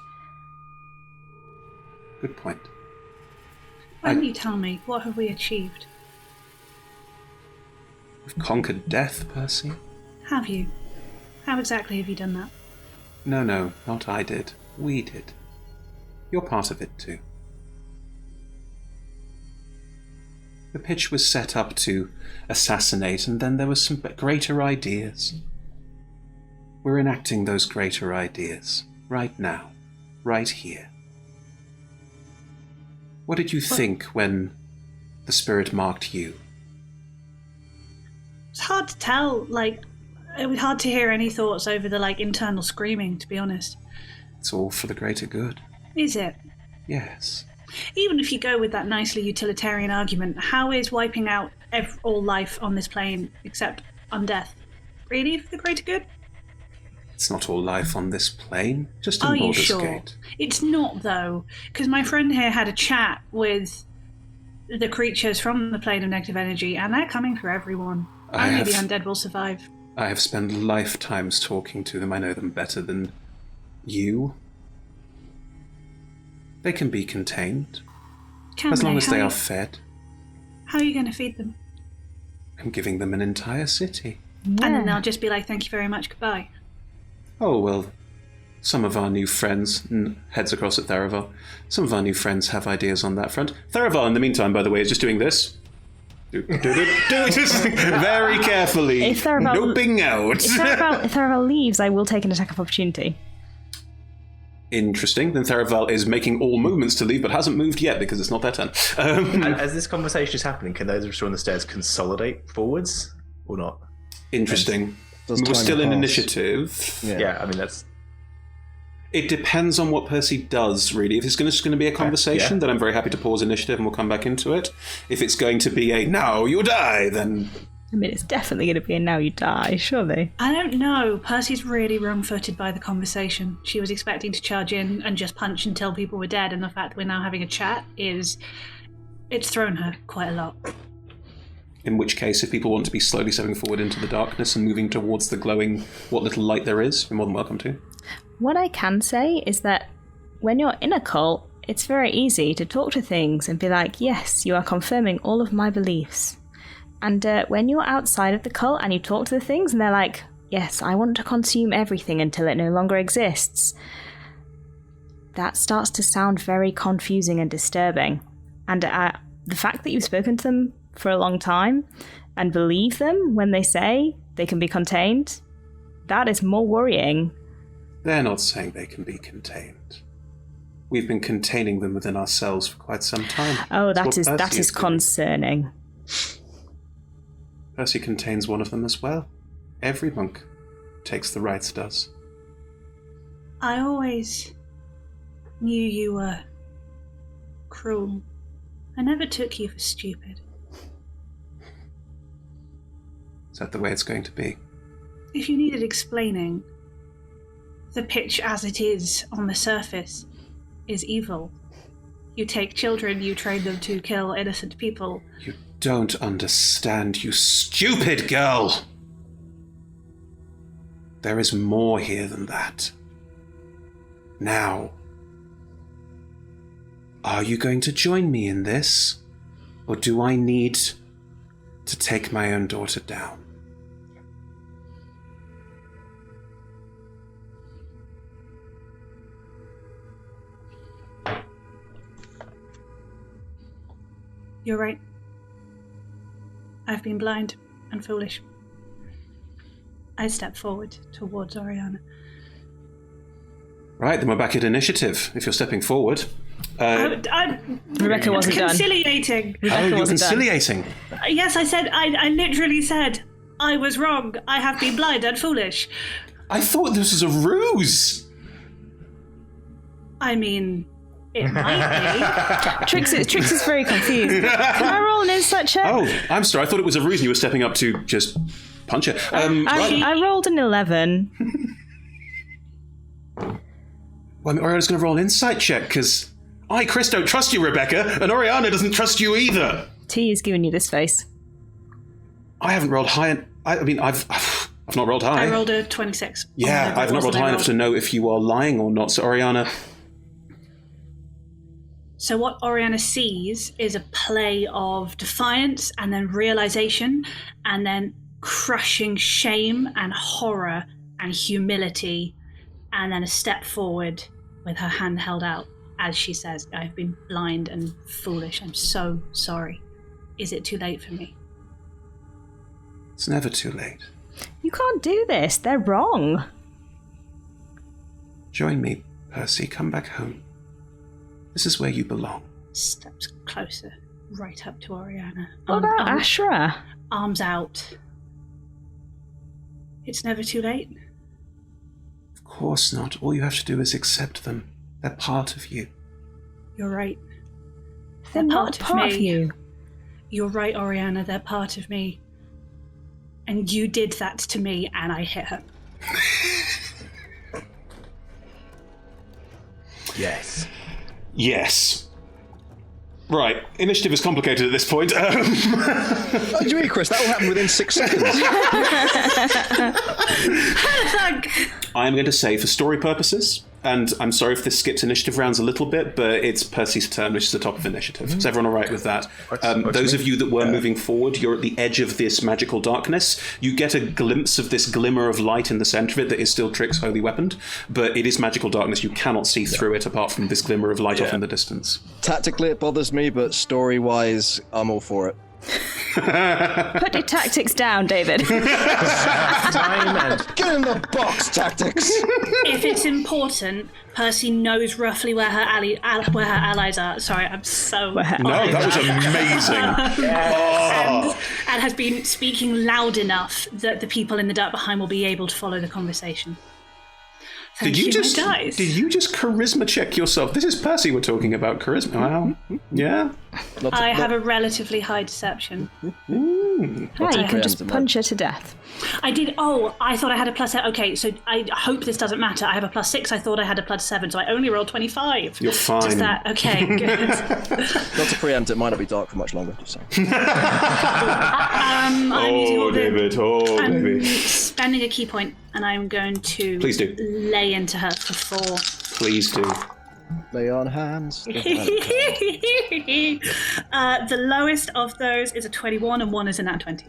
Good point. Why don't you tell me, what have we achieved? We've conquered death, Percy. Have you? How exactly have you done that? No, not I did. We did. You're part of it too. The pitch was set up to assassinate, and then there were some greater ideas. We're enacting those greater ideas, right now, right here. What did you think when the spirit marked you? It's hard to tell, it was hard to hear any thoughts over the, internal screaming, to be honest. It's all for the greater good. Is it? Yes. Even if you go with that nicely utilitarian argument, how is wiping out all life on this plane, except undeath, really for the greater good? It's not all life on this plane, just in Are you Baldur's sure? Gate. It's not, though, because my friend here had a chat with the creatures from the plane of negative energy, and they're coming for everyone. Only the undead will survive. I have spent lifetimes talking to them. I know them better than you. They can be contained, as long as they are fed. How are you going to feed them? I'm giving them an entire city. Yeah. And then they'll just be like, thank you very much, goodbye. Oh, well, some of our new friends, heads across at Theraval, some of our new friends have ideas on that front. Theraval, in the meantime, by the way, is just doing this. Just very carefully, If Theraval- noping out. If Theraval leaves, I will take an attack of opportunity. Interesting. Then Theraval is making all movements to leave, but hasn't moved yet because it's not their turn. As this conversation is happening, can those who are on the stairs consolidate forwards or not? Interesting. Does We're time still in pass? initiative. Yeah, I mean, that's... It depends on what Percy does, really. If it's just going to be a conversation, yeah. then I'm very happy to pause initiative and we'll come back into it. If it's going to be a now you die, then... I mean, it's definitely going to be a now you die, surely. I don't know. Percy's really wrong-footed by the conversation. She was expecting to charge in and just punch until people were dead, and the fact that we're now having a chat it's thrown her quite a lot. In which case, if people want to be slowly stepping forward into the darkness and moving towards the glowing, what little light there is, you're more than welcome to. What I can say is that when you're in a cult, it's very easy to talk to things and be like, yes, you are confirming all of my beliefs. And when you're outside of the cult and you talk to the things and they're like, yes, I want to consume everything until it no longer exists, that starts to sound very confusing and disturbing. And the fact that you've spoken to them for a long time and believe them when they say they can be contained, that is more worrying. They're not saying they can be contained. We've been containing them within ourselves for quite some time. Oh, That's what that Percy is doing. concerning. Percy contains one of them as well. Every monk takes the rites does. I always knew you were cruel. I never took you for stupid. Is that the way it's going to be? If you needed explaining, the pitch as it is on the surface is evil. You take children, you train them to kill innocent people. You don't understand, you stupid girl! There is more here than that. Now, are you going to join me in this? Or do I need to take my own daughter down? You're right. I've been blind and foolish. I step forward towards Oriana. Right, then we're back at initiative, if you're stepping forward. Rebecca wasn't done. Conciliating. Oh, you're wasn't done. conciliating. Yes, I literally said, I was wrong. I have been blind and foolish. I thought this was a ruse. I mean, it might Trix is very confused. Can I roll an insight check? Oh, I'm sorry, I thought it was a ruse and you were stepping up to just punch her. Right. I rolled an 11. Well, I mean, Oriana's going to roll an insight check, because I, Chris, don't trust you, Rebecca, and Oriana doesn't trust you either. T is giving you this face. I haven't rolled high. I've I've not rolled high. I rolled a 26. Yeah, I've not rolled high enough to know if you are lying or not. So, Oriana... So what Oriana sees is a play of defiance and then realization and then crushing shame and horror and humility and then a step forward with her hand held out as she says, I've been blind and foolish. I'm so sorry. Is it too late for me? It's never too late. You can't do this. They're wrong. Join me, Percy. Come back home. This is where you belong. Steps closer, right up to Oriana. What about Ashra? Arms out. It's never too late. Of course not. All you have to do is accept them. They're part of you. You're right. They're not part of you. You're right, Oriana. They're part of me. And you did that to me, and I hit her. Yes. Yes. Right. Initiative is complicated at this point. What do you mean, Chris? That will happen within 6 seconds. I am going to say, for story purposes, and I'm sorry if this skips initiative rounds a little bit, but it's Percy's turn, which is the top of initiative. Is everyone all right with that? Those of you that were moving forward, you're at the edge of this magical darkness. You get a glimpse of this glimmer of light in the center of it that is still Trick's holy weapon, but it is magical darkness. You cannot see through it apart from this glimmer of light off in the distance. Tactically, it bothers me, but story-wise, I'm all for it. Put your tactics down, David. Time and Get in the box, tactics! If it's important, Percy knows roughly where her allies are. Sorry, I'm so... No, that was amazing. And has been speaking loud enough that the people in the dark behind will be able to follow the conversation. Did you just charisma check yourself? This is Percy we're talking about. Charisma. Wow. Yeah. I have a relatively high deception. You can just punch her to death. I did. Oh, I thought I had a plus. Okay, so I hope this doesn't matter. I have a +6. I thought I had a +7, so I only rolled 25. You're fine. Does that? Okay, good. Not to preempt, it might not be dark for much longer. Just saying. I'm using all David. I'm spending a key point, and I'm going to Please do. lay into her for 4. Please do. Lay on hands. The lowest of those is a 21, and one is a nat 20.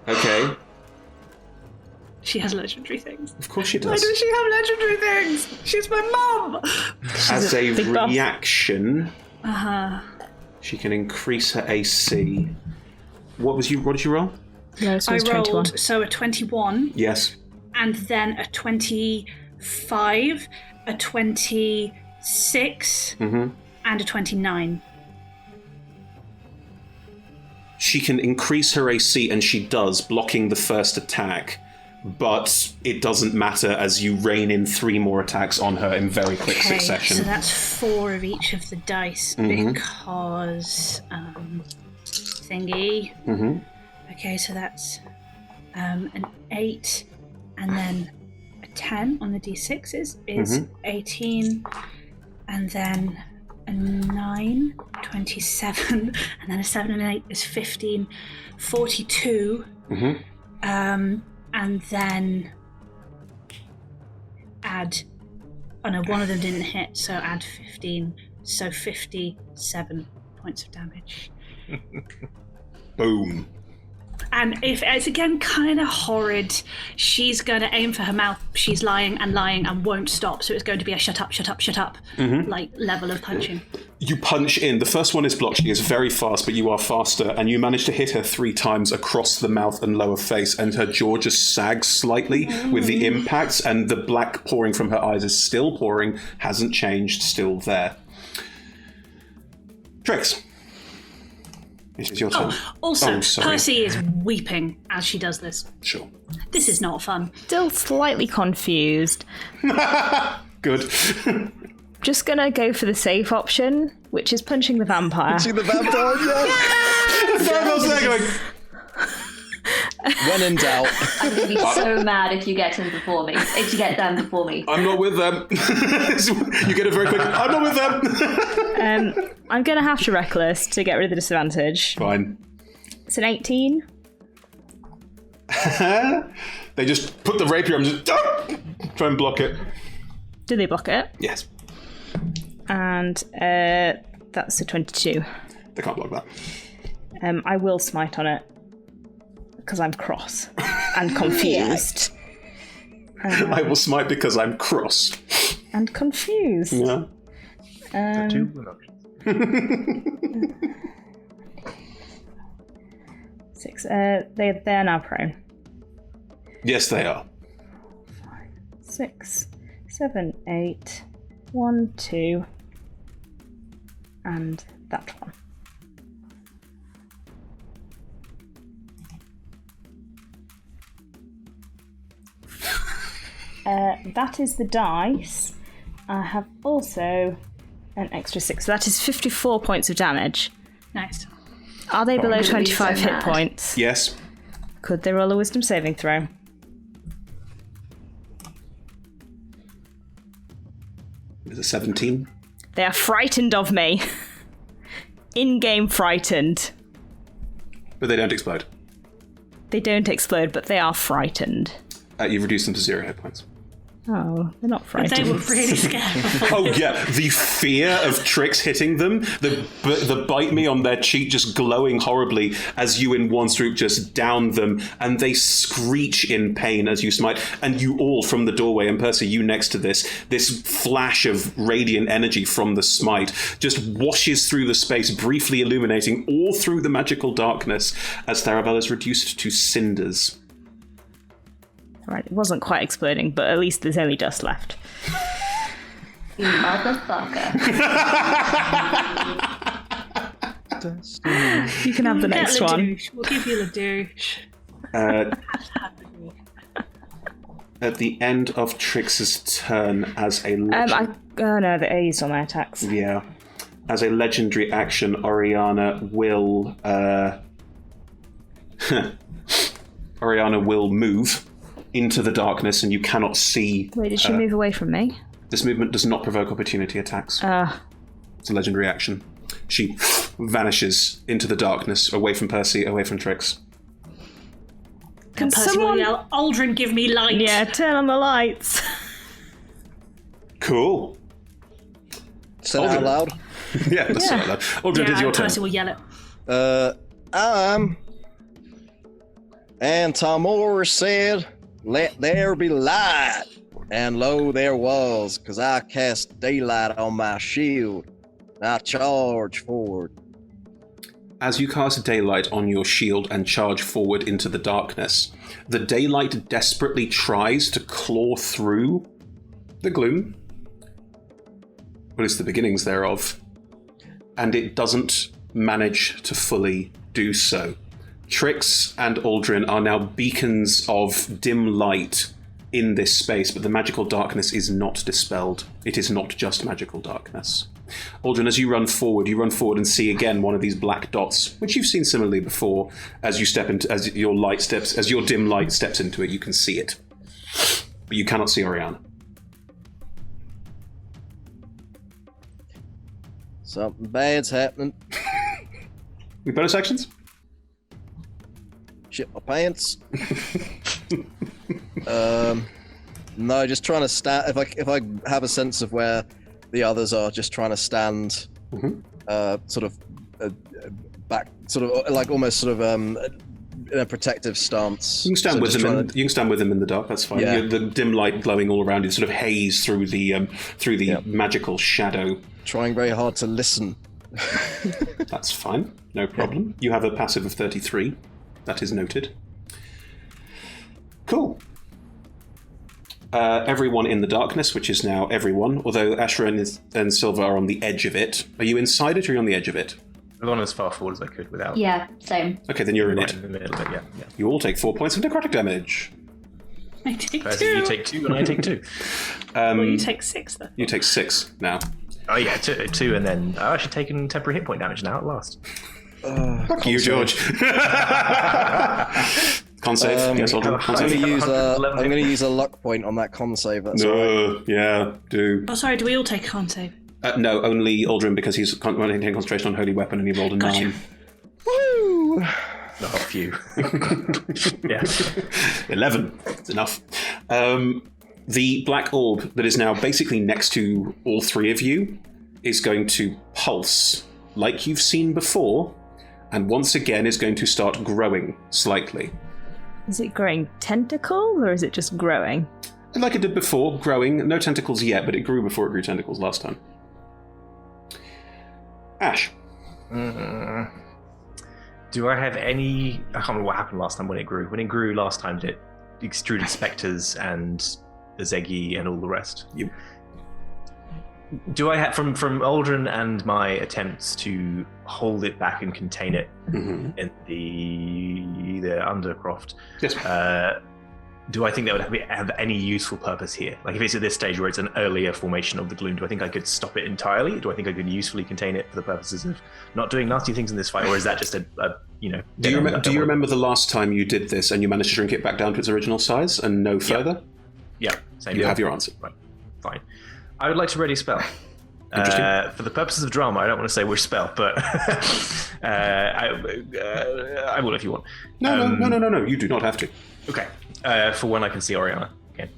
Okay. She has legendary things. Of course she Why does. does she have legendary things? She's my mum. As a big buff. reaction, she can increase her AC. What did you roll? No, so I it's rolled 21. so a 21, Yes. and then a 25, a 26, and a 29. She can increase her AC, and she does, blocking the first attack. But it doesn't matter as you rain in 3 more attacks on her in very quick succession. So that's 4 of each of the dice because thingy. Okay, so that's an 8, and then a 10 on the d6s is 18, and then a 9, 27, and then a 7 and an 8 is 15, 42, and then add, oh no, one of them didn't hit, so add 15, so 57 points of damage. Boom. And if it's again kind of horrid, she's going to aim for her mouth. She's lying and won't stop. So it's going to be a shut up, like level of punching. You punch in. The first one is blocked. She is very fast, but you are faster. And you manage to hit her 3 times across the mouth and lower face. And her jaw just sags slightly with the impacts. And the black pouring from her eyes is still pouring. Hasn't changed. Still there. Trix. It's your turn. Also, sorry. Percy is weeping as she does this. Sure. This is not fun. Still slightly confused. Good. Just gonna go for the safe option, which is punching the vampire. See the vampire? Yeah. When in doubt. I'm going to be so mad if you get him before me. If you get them before me. I'm not with them. You get it very quick. I'm not with them. I'm gonna have to reckless to get rid of the disadvantage. Fine. It's an 18. They just put the rapier and just try and block it. Do they block it? Yes. And that's a 22. They can't block that. I will smite on it because I'm cross and confused. I will smite because I'm cross. And confused. Yeah. Six. They're now prone. Yes, they are. 6, 7, 8, 1, 2, and that one. That is the dice. I have also an extra 6. So that is 54 points of damage. Nice. Are they below gonna be 25 so hit mad. points? Yes. Could they roll a wisdom saving throw? Is it 17? They are frightened of me. In-game frightened. But they don't explode. They don't explode, but they are frightened. You've reduced them to 0 hit points. Oh, they're not frightened. They were really scared. Oh yeah, the fear of Trix hitting them, the bite me on their cheek just glowing horribly as you in one swoop just down them, and they screech in pain as you smite, and you all from the doorway, and Percy, you next to this flash of radiant energy from the smite just washes through the space, briefly illuminating all through the magical darkness as Tharabel is reduced to cinders. Right, it wasn't quite exploding, but at least there's only dust left. You motherfucker. You can have the next Get one. Ladouche. We'll give you Ladouche. At the end of Trix's turn as a Oh no, I used all my attacks. Yeah. As a legendary action, Oriana will Oriana will move into the darkness, and you cannot see. Wait, did she move away from me? This movement does not provoke opportunity attacks. It's a legendary action. She vanishes into the darkness, away from Percy, away from Trix. Can Percy will someone yell, Aldrin, give me light. Yeah, turn on the lights. Cool. Say it out loud. Yeah, that's right. Aldrin, Yeah, it's your turn. Percy will yell it. And Tamora said, "Let there be light." And lo, there was, because I cast daylight on my shield. I charge forward. As you cast daylight on your shield and charge forward into the darkness, the daylight desperately tries to claw through the gloom, or at least the beginnings thereof, and it doesn't manage to fully do so. Trix and Aldrin are now beacons of dim light in this space, but the magical darkness is not dispelled. It is not just magical darkness. Aldrin, as you run forward and see again one of these black dots, which you've seen similarly before. As you step into, as your dim light steps into it, you can see it, but you cannot see Oriana. Something bad's happening. Any bonus actions? Shit my pants. No, just trying to stand. If I have a sense of where the others are, just trying to stand, sort of back, sort of like almost sort of in a protective stance. You can stand So with just them. trying to- You can stand with them in the dark. That's fine. Yeah. The dim light glowing all around you, sort of haze through the magical shadow. trying very hard to listen. That's fine. No problem. You have a passive of 33. That is noted. Cool. Everyone in the darkness, which is now everyone, although Ashra and Silva are on the edge of it. Are you inside it or are you on the edge of it? I've gone as far forward as I could without. Yeah, same. Okay, then you're in Right it. in the middle of it, yeah. You all take 4 points of necrotic damage. I take Percy, 2. you take 2 and I take 2. Well, you take 6 then. You take 6 now. Oh yeah, 2 and then I've actually taken temporary hit point damage now at last. Fuck you, George. Con save. Yes, Aldrin. Con I'm save. gonna use a luck point on that con save. That's all right. No, yeah, do. Oh, sorry, do we all take a con save? No, only Aldrin because he's taking concentration on Holy Weapon and he rolled a Gotcha. 9. Woo! Not a few. Yeah. 11. It's enough. The black orb that is now basically next to all three of you is going to pulse like you've seen before, and once again is going to start growing slightly. Is it growing tentacles, or is it just growing? Like it did before, growing. No tentacles yet, but it grew before it grew tentacles last time. Ash. Do I have any... I can't remember what happened last time when it grew. When it grew last time, did it extruded Specters and the Zegi and all the rest? You. Do I have, from Aldrin and my attempts to hold it back and contain it in the Undercroft, Yes. do I think that would have any useful purpose here? Like if it's at this stage where it's an earlier formation of the Gloom, do I think I could stop it entirely? Do I think I could usefully contain it for the purposes of not doing nasty things in this fight, or is that just a Do you remember the last time you did this and you managed to shrink it back down to its original size and no further? Yeah, same You deal. have your answer. Right, fine. I would like to ready a spell. Interesting. For the purposes of drama, I don't want to say which spell, but I will if you want. No. You do not have to. Okay. For when I can see Oriana again.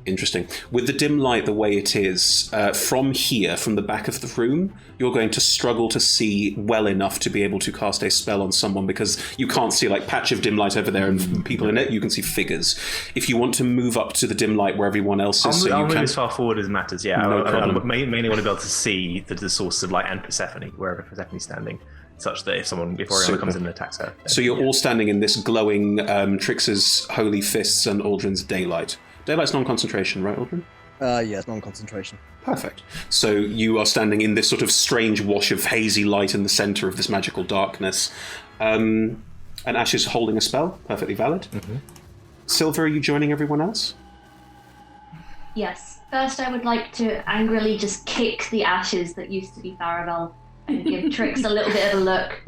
Interesting. With the dim light the way it is, from here, from the back of the room, you're going to struggle to see well enough to be able to cast a spell on someone, because you can't see like patch of dim light over there and people in it. You can see figures. If you want to move up to the dim light where everyone else is, I'll move as far forward as matters. Yeah, No I problem. mainly want to be able to see the source of light and Persephone, wherever Persephone's standing, such that if Oriana Super. comes in and attacks her. So you're all standing in this glowing Trix's holy fists and Aldrin's daylight. Daylight's non-concentration, right, Aldrin? Yes, non-concentration. Perfect. So you are standing in this sort of strange wash of hazy light in the center of this magical darkness. And Ash is holding a spell, perfectly valid. Silver, are you joining everyone else? Yes. First, I would like to angrily just kick the ashes that used to be Faravel and give Trix a little bit of a look.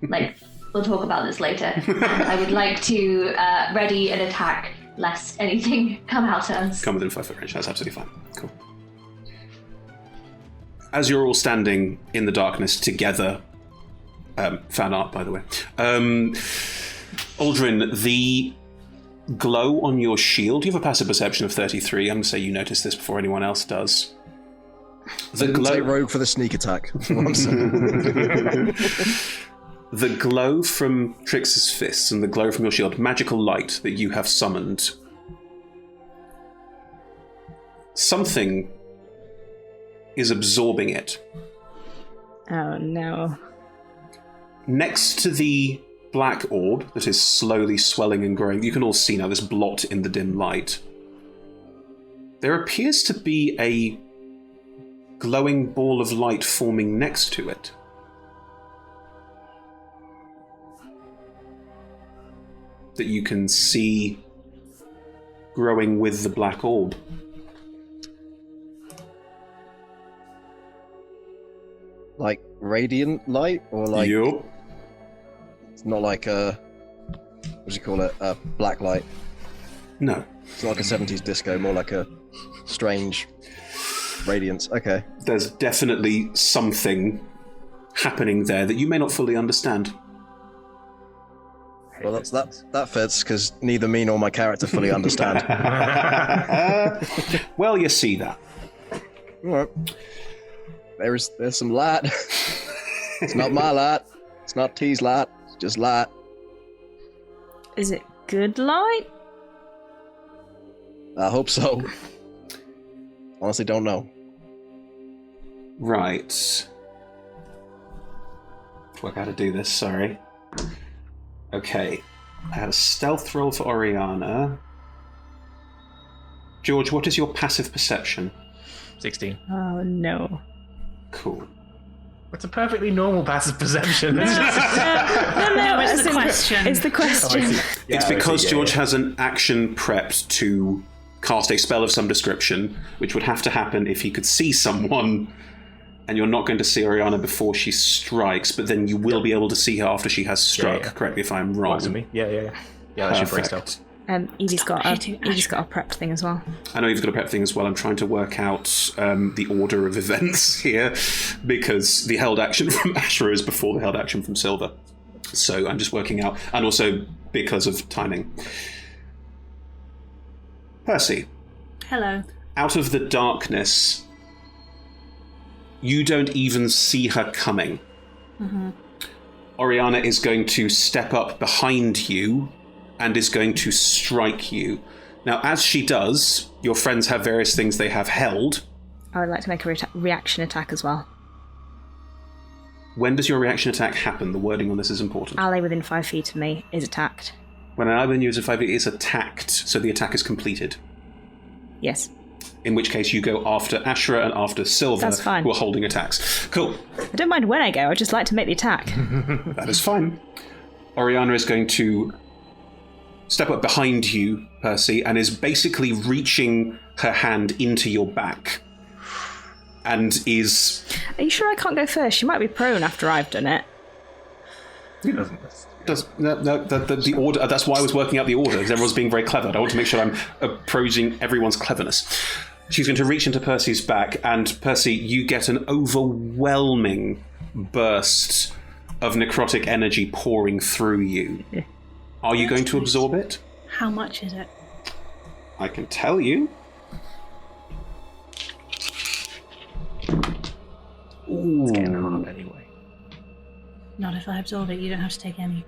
Like, we'll talk about this later. And I would like to ready an attack lest anything come out at us. Come within 5 foot range, that's absolutely fine. Cool. As you're all standing in the darkness together, fan art, by the way, Aldrin, the glow on your shield, you have a passive perception of 33. I'm going to say you notice this before anyone else does. The glow rogue for the sneak attack. That's what I'm saying. The glow from Trix's fists and the glow from your shield, magical light that you have summoned. Something is absorbing it. Oh no. Next to the black orb that is slowly swelling and growing, you can all see now this blot in the dim light. There appears to be a glowing ball of light forming next to it. That you can see growing with the black orb. Like radiant light, or like Yup. it's not like a what do you call it? A black light. No. It's not like a 70s disco, more like a strange radiance. Okay. There's definitely something happening there that you may not fully understand. Well, that fits because neither me nor my character fully understand. Well, you see that. All right. There's some light. It's not my light. It's not T's light. It's just light. Is it good light? I hope so. Honestly, don't know. Right. Work out how to do this, sorry. Okay. I had a stealth roll for Oriana. George, what is your passive perception? 16. Oh no. Cool. It's a perfectly normal passive perception. No, it's as the in- question. It's the question. It's because George has an action prepped to cast a spell of some description, which would have to happen if he could see someone, and you're not going to see Oriana before she strikes, but then you will be able to see her after she has struck. Yeah. Correct me if I'm wrong. Works for me. Yeah, that should bring Perfect. stealth. Evie's got a hating prepped thing as well. I know you've got a prep thing as well. I'm trying to work out the order of events here, because the held action from Ashra is before the held action from Silver. So I'm just working out, and also because of timing. Percy. Hello. Out of the darkness, you don't even see her coming. Mm-hmm. Oriana is going to step up behind you and is going to strike you. Now, as she does, your friends have various things they have held. I would like to make a reaction attack as well. When does your reaction attack happen? The wording on this is important. Ally within 5 feet of me is attacked. When an ally within you is 5 feet, it's attacked, so the attack is completed. Yes. In which case you go after Ashra and after Silver, That's fine. who are holding attacks. Cool. I don't mind when I go, I'd just like to make the attack. That is fine. Oriana is going to step up behind you, Percy, and is basically reaching her hand into your back. And is... Are you sure I can't go first? She might be prone after I've done it. He doesn't. The order. That's why I was working out the order, because everyone's being very clever. I want to make sure I'm approaching everyone's cleverness. She's going to reach into Percy's back, and Percy, you get an overwhelming burst of necrotic energy pouring through you. Are you going to absorb it? How much is it? I can tell you. It's getting hard anyway. Not if I absorb it. You don't have to take any.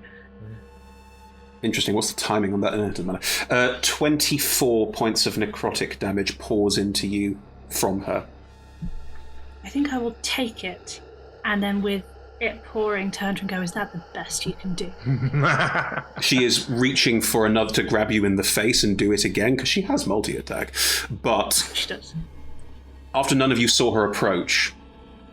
Interesting. What's the timing on that? It doesn't matter. 24 points of necrotic damage pours into you from her. I think I will take it, and then with it pouring, turn and go, is that the best you can do? She is reaching for another to grab you in the face and do it again, because she has multi-attack. But She does. after none of you saw her approach,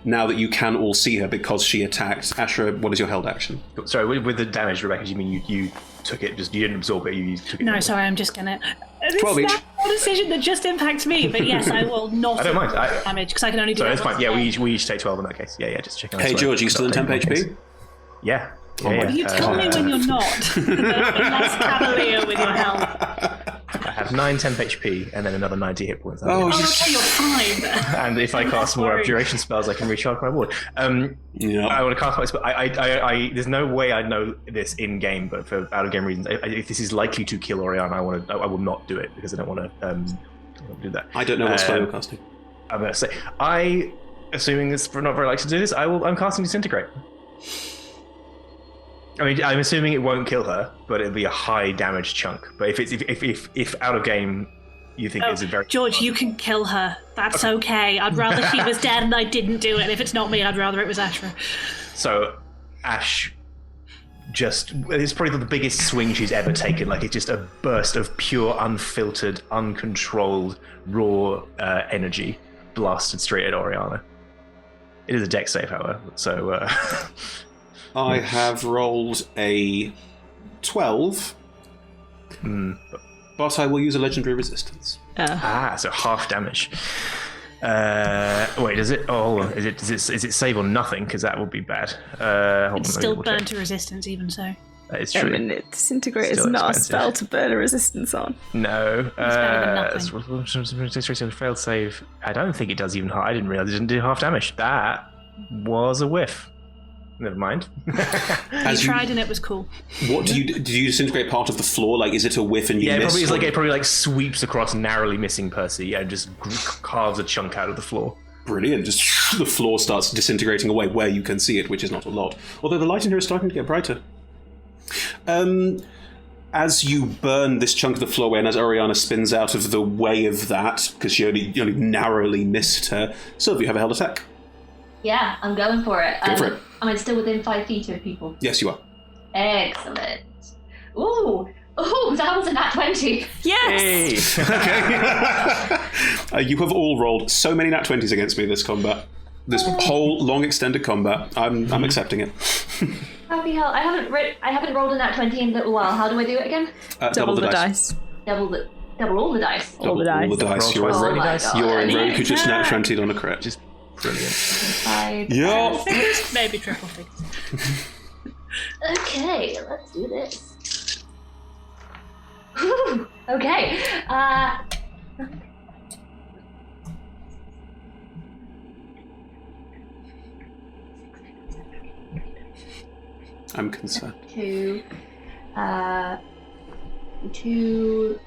now that you can all see her because she attacked, Ashra, what is your held action? Sorry, with the damage, Rebecca, do you mean you took it, just you didn't absorb it, you took it? No, sorry, I'm just gonna... This 12 each. is a decision that just impacts me, but yes, I will not I don't mind. damage, because I can only do Sorry, that that's fine. once Yeah, a day. we each take 12 in that case. Yeah, just checking. Hey, George, are you still in temp HP? Yeah. You tell me when you're not. The less cavalier with your health. I have 9 temp HP and then another 90 hit points. Oh, Oh, okay, you're fine. And if I cast more worried. abjuration spells, I can recharge my ward. Yeah. I want to cast my spell. There's no way I know this in game, but for out of game reasons, if this is likely to kill Oriana, I will not do it because I don't want to do that. I don't know what spell you're casting. I'm going to say, assuming it's not very likely to do this, I'm casting Disintegrate. I mean, I'm assuming it won't kill her, but it'll be a high damage chunk. But if out of game, you think it's a very... George, you can kill her. That's okay. I'd rather she was dead and I didn't do it. And if it's not me, I'd rather it was Ashra. So, Ash it's probably the biggest swing she's ever taken. Like, it's just a burst of pure, unfiltered, uncontrolled, raw energy blasted straight at Oriana. It is a dex save, however, so... I have rolled a 12, but I will use a legendary resistance. so half damage. Wait, is it? Oh, is it save or nothing? Because that would be bad. It's still burned to resistance, even so. That is true. Disintegrate is Still not expensive. a spell to burn a resistance on. No. better than nothing. Failed save. I don't think it does even half. I didn't realize it didn't do half damage. That was a whiff. Never mind. You tried and it was cool. What do you disintegrate part of the floor? Like, is it a whiff and you Yeah, miss? it probably sweeps across, narrowly missing Percy and just carves a chunk out of the floor. Brilliant. Just the floor starts disintegrating away where you can see it, which is not a lot. Although the light in here is starting to get brighter. As you burn this chunk of the floor away, and as Oriana spins out of the way of that, because she only narrowly missed her, Sylvia, you have a held attack. Yeah, I'm going for it. Go for it. Am I still within 5 feet of people? Yes, you are. Excellent. Ooh, that was a nat 20. Yes! Okay. You have all rolled so many nat 20s against me this combat. This whole long extended combat. I'm accepting it. Happy hell! I haven't rolled a nat 20 in a little while. How do I do it again? Double the dice. Double all the dice. Double all the dice. You're Oh a my rogue. God. You're a rogue who just nat 20'd on a crit. Just brilliant. 5. Yeah. Maybe triple figures. Okay, let's do this. Whew, okay. I'm concerned. To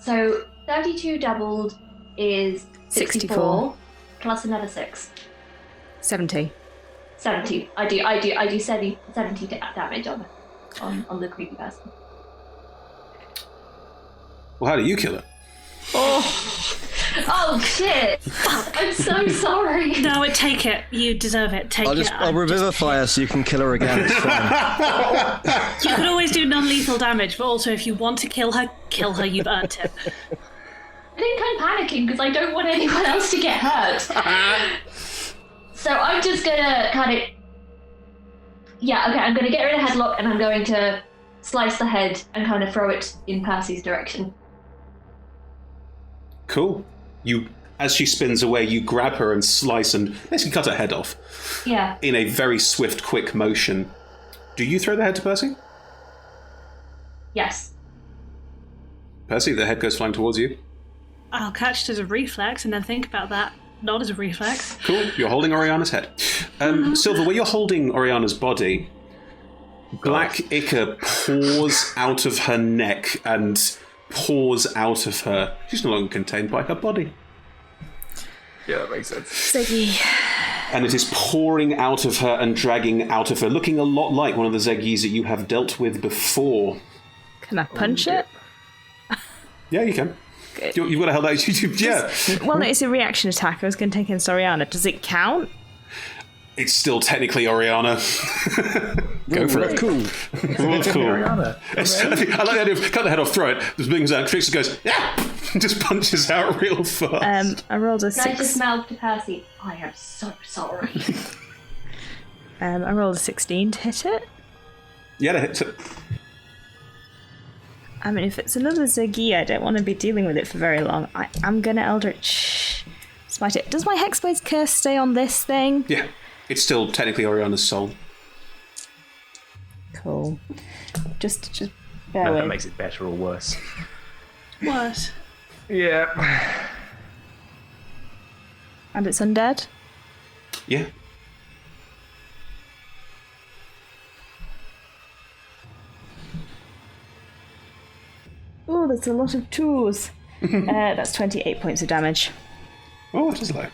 so 32 doubled is 64 plus another 6. 70. 70. I do 70 damage on the creepy person. Well, how do you kill it? Oh shit! I'm so sorry. No, take it. You deserve it. Take it. I'll revivify her so you can kill her again. It's fine. You can always do non-lethal damage, but also if you want to kill her, you've earned it. I think I'm panicking because I don't want anyone else to get hurt. So I'm just gonna I'm gonna get rid of headlock and I'm going to slice the head and kind of throw it in Percy's direction. Cool. As she spins away, you grab her and slice and basically cut her head off. Yeah. In a very swift, quick motion. Do you throw the head to Percy? Yes. Percy, the head goes flying towards you. I'll catch it as a reflex and then think about that. Not as a reflex. Cool. You're holding Oriana's head. Silver, where you're holding Oriana's body, black ichor pours out of her neck and pours out of her. She's no longer contained by her body. Yeah, that makes sense. Ziggy. And it is pouring out of her and dragging out of her, looking a lot like one of the Zeggis that you have dealt with before. Can I punch it? Yeah, you can. You've got to hold out. Yeah. Well, no, it's a reaction attack. I was going to take in Soriana. Does it count? It's still technically Oriana. Go for it. Cool. That's cool. Oriana. I like the idea of cut the head off, throw it, just brings out, Trixie goes, yeah! Just punches out real fast. I rolled a Can I 6. just mouth to Percy? I am so sorry. I rolled a 16 to hit it. Yeah, that hits it. I mean, if it's another Ziggy, I don't want to be dealing with it for very long. I'm going to Eldritch Smite it. Does my Hexblade's Curse stay on this thing? Yeah, it's still technically Oriana's soul. Cool. Just bear No, with. that makes it better or worse. What? Yeah. And it's undead? Yeah. Oh, that's a lot of twos. That's 28 points of damage. Oh, that is low.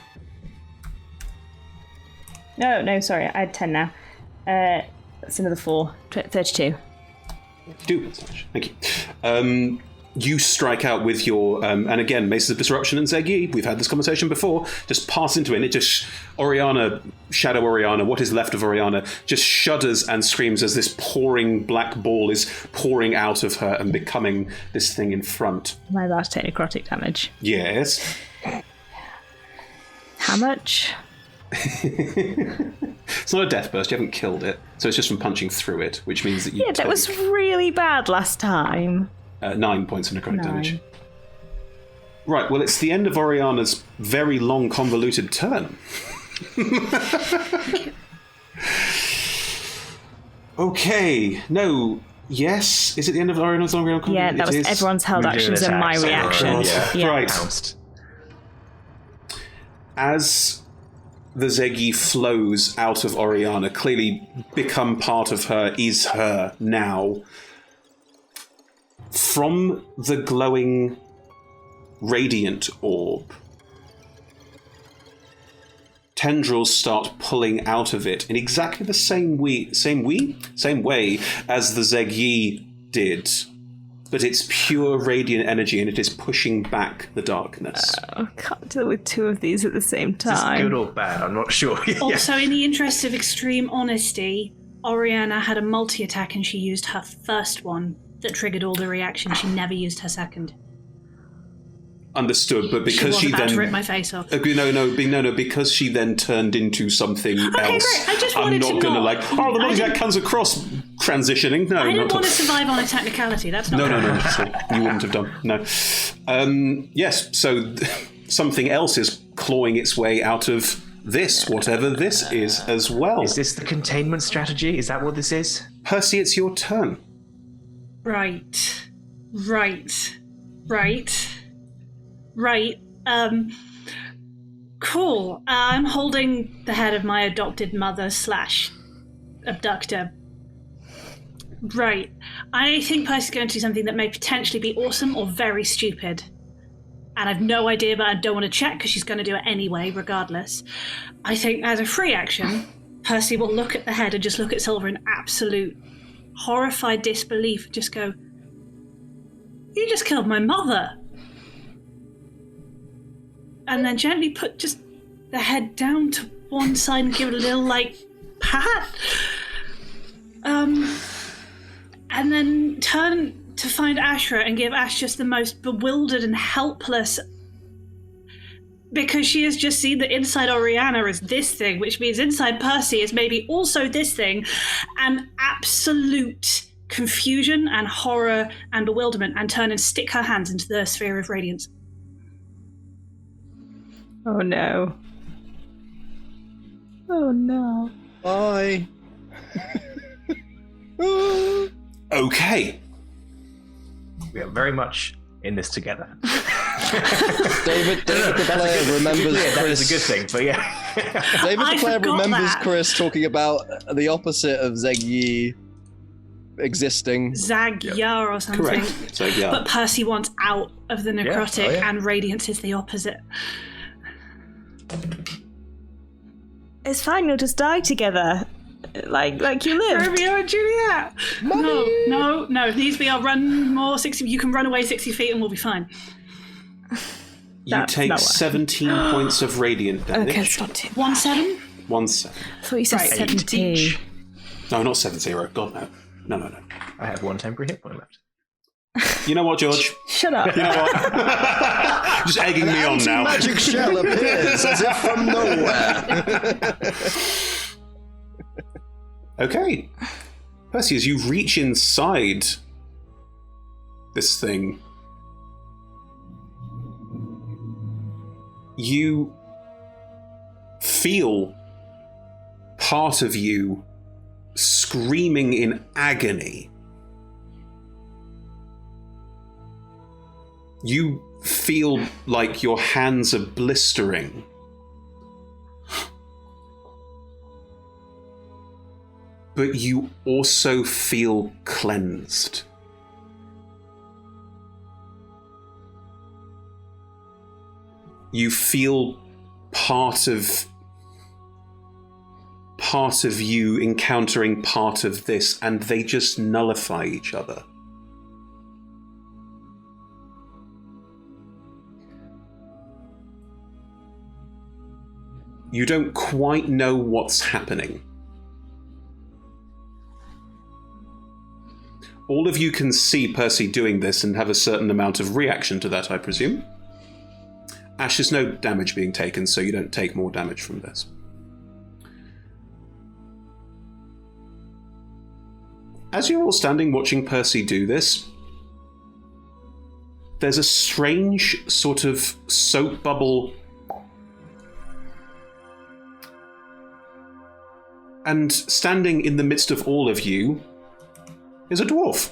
No, sorry, I had 10 now. That's another 4. 32. Do thank you. You strike out with your, and again, Maces of Disruption and Zegi, we've had this conversation before, just pass into it, and it just, Shadow Oriana, what is left of Oriana, just shudders and screams as this pouring black ball is pouring out of her and becoming this thing in front. Am I about to take necrotic damage? Yes. How much? It's not a death burst, you haven't killed it, so it's just from punching through it, which means that you Yeah, that take, was really bad last time. 9 points of necrotic 9. damage. Right, well, it's the end of Oriana's very long, convoluted turn. Okay, no, yes? Is it the end of Oriana's long, convoluted? Yeah, that was It is. everyone's held We did actions an and my attack, reaction. so, Yeah. Right. Pounced. As the Zegi flows out of Oriana, clearly become part of her, is her now. From the glowing radiant orb, tendrils start pulling out of it in exactly the same way as the Zegi did. But it's pure radiant energy and it is pushing back the darkness. I can't deal with 2 of these at the same Is this time. good or bad? I'm not sure. Also, in the interest of extreme honesty, Oriana had a multi-attack and she used her first one that triggered all the reactions. She never used her second. Understood, but She because was she about then to rip my face off. No, because she then turned into something else. great. I just I'm wanted not to going to know. like, the multi-attack comes across transitioning. No, I didn't not want to survive on a technicality. That's not No, sorry, you wouldn't have done. No. Yes, so something else is clawing its way out of this, whatever this is, as well. Is this the containment strategy? Is that what this is? Percy, it's your turn. Right. Cool. I'm holding the head of my adopted mother / abductor. Right. I think Percy's going to do something that may potentially be awesome or very stupid. And I've no idea, but I don't want to check because she's going to do it anyway, regardless. I think as a free action, Percy will look at the head and just look at Silver in absolute horrified disbelief. Just go, "You just killed my mother." And then gently put just the head down to one side and give it a little, pat. And then turn to find Ashra and give Ash just the most bewildered and helpless, because she has just seen that inside Oriana is this thing, which means inside Percy is maybe also this thing, and absolute confusion and horror and bewilderment, and turn and stick her hands into the sphere of radiance. Oh no. Oh no. Bye. Okay. We are very much in this together. David the player remembers That Chris. is a good thing, but yeah. David I the player forgot remembers that. Chris talking about the opposite of Zegyi existing. Zag-Yar or something. Correct. So, yeah. But Percy wants out of the necrotic, yeah. and radiance is the opposite. It's fine, you'll just die together. Like you lived. Romeo and Juliet! No. It needs to be, I'll run more 60. You can run away 60 feet and we'll be fine. You take that one. 17 points of radiant damage. Okay, it's not too 1-7? 1-7. I thought you said Right. 17. No, not 7-0. God, no. No. I have one temporary hit point left. You know what, George? Shut up. You know what? Just egging me on now. Magic shell appears as if from nowhere. Okay. Percy, as you reach inside this thing, you feel part of you screaming in agony. You feel like your hands are blistering. But you also feel cleansed. You feel part of you encountering part of this, and they just nullify each other. You don't quite know what's happening. All of you can see Percy doing this and have a certain amount of reaction to that, I presume. Ash, there's no damage being taken, so you don't take more damage from this. As you're all standing watching Percy do this, there's a strange sort of soap bubble, and standing in the midst of all of you is a dwarf.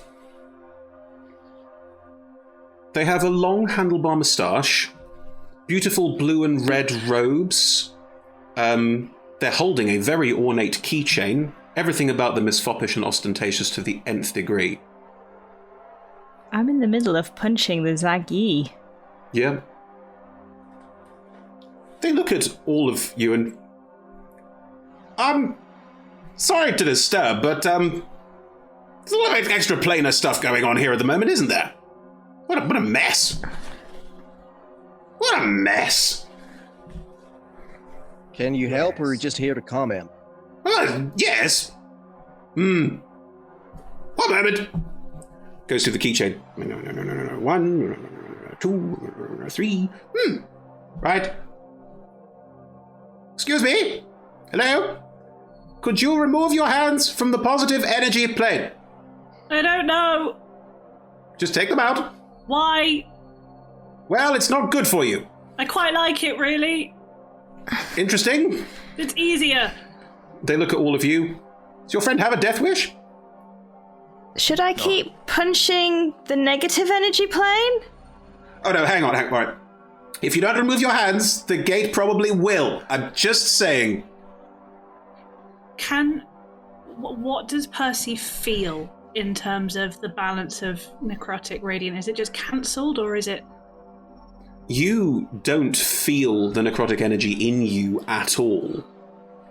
They have a long handlebar moustache, beautiful blue and red robes. They're holding a very ornate keychain. Everything about them is foppish and ostentatious to the nth degree. I'm in the middle of punching the Zag-Yi. Yeah. They look at all of you and... sorry to disturb, but, there's a lot of extra planar stuff going on here at the moment, isn't there? What a mess. What a mess. Can you help, or are you just here to comment? Yes. One moment. Goes through the keychain. No. 1, 2, 3. Right. Excuse me? Hello? Could you remove your hands from the positive energy plane? I don't know. Just take them out. Why? Well, it's not good for you. I quite like it, really. Interesting. It's easier. They look at all of you. Does your friend have a death wish? Should I keep punching the negative energy plane? Oh no, hang on. Right. If you don't remove your hands, the gate probably will. I'm just saying. What does Percy feel in terms of the balance of necrotic radiant? Is it just cancelled, or is it... You don't feel the necrotic energy in you at all.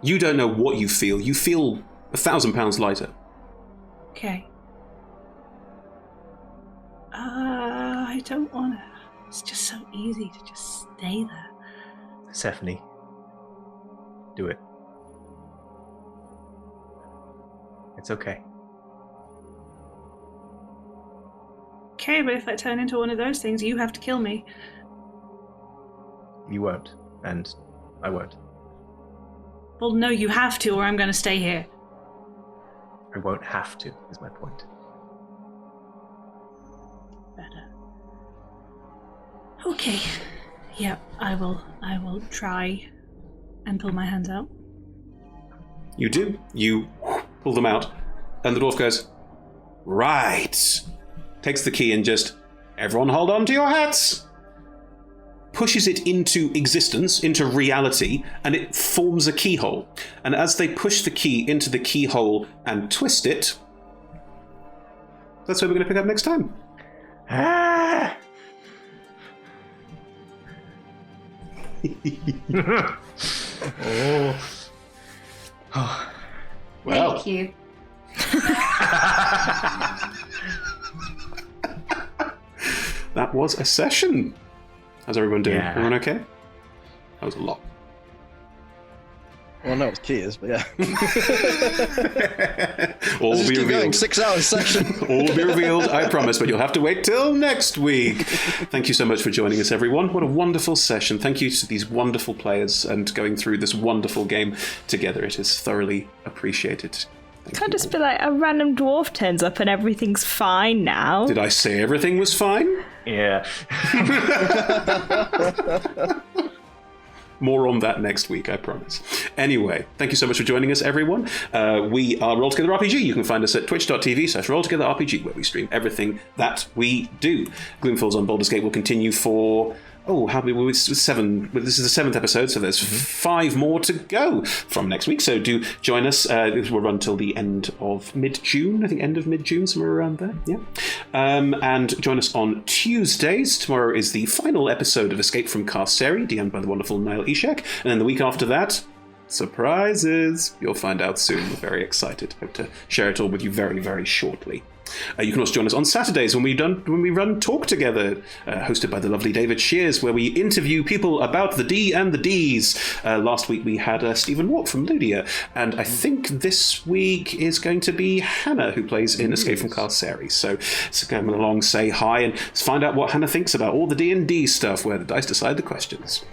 You don't know what you feel. You feel 1,000 pounds lighter. Okay. I don't want to... It's just so easy to just stay there. Persephone, do it. It's okay. Okay, but if I turn into one of those things, you have to kill me. You won't, and I won't. Well, no, you have to, or I'm going to stay here. I won't have to, is my point. Better. Okay. Yep, I will try and pull my hands out. You do. You pull them out, and the dwarf goes, right. Takes the key and just, everyone hold on to your hats. Pushes it into existence, into reality, and it forms a keyhole. And as they push the key into the keyhole and twist it, that's where we're going to pick up next time. Ah! Oh. Well. Thank you. That was a session. How's everyone doing? Yeah. Everyone okay? That was a lot. Well, no, it's keys, but yeah. All will Let's just be keep going. revealed. 6 hours session. All will be revealed, I promise, but you'll have to wait till next week. Thank you so much for joining us, everyone. What a wonderful session. Thank you to these wonderful players and going through this wonderful game together. It is thoroughly appreciated. Can't just be like a random dwarf turns up and everything's fine now. Did I say everything was fine? Yeah. More on that next week, I promise. Anyway, thank you so much for joining us, everyone. We are Roll Together RPG. You can find us at twitch.tv/RollTogetherRPG, where we stream everything that we do. Gloomfalls on Baldur's Gate will continue for... seven. This is the 7th episode, so there's 5 more to go from next week. So do join us. We'll run till the end of mid-June. I think end of mid-June, somewhere around there. Yeah. And join us on Tuesdays. Tomorrow is the final episode of Escape from Carceri, DM'd by the wonderful Niall Ishak. And then the week after that, surprises. You'll find out soon. We're very excited. Hope to share it all with you very, very shortly. You can also join us on Saturdays when we run Talk Together, hosted by the lovely David Shears, where we interview people about the D and the Ds. Last week we had Stephen Watt from Ludia, and I think this week is going to be Hannah, who plays in Escape from Carceri. So come along, say hi, and find out what Hannah thinks about all the D&D stuff, where the dice decide the questions.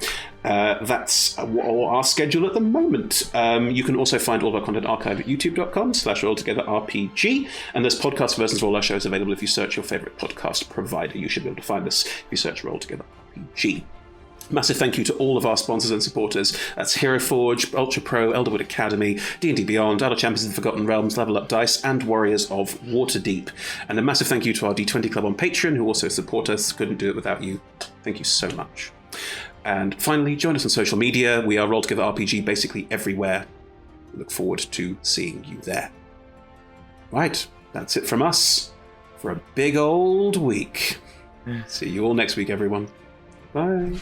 That's our schedule at the moment. You can also find all of our content archived at youtube.com/rolltogetherrpg, and there's podcast versions of all our shows available if you search your favourite podcast provider. You should be able to find us if you search Roll Together RPG. Massive thank you to all of our sponsors and supporters. That's Hero Forge, Ultra Pro, Elderwood Academy, D&D Beyond, Adult Champions of the Forgotten Realms, Level Up Dice, and Warriors of Waterdeep. And a massive thank you to our D20 Club on Patreon, who also support us. Couldn't do it without you. Thank you so much. And finally, join us on social media. We are Roll Together RPG basically everywhere. We look forward to seeing you there. Right, that's it from us for a big old week. See you all next week, everyone. Bye.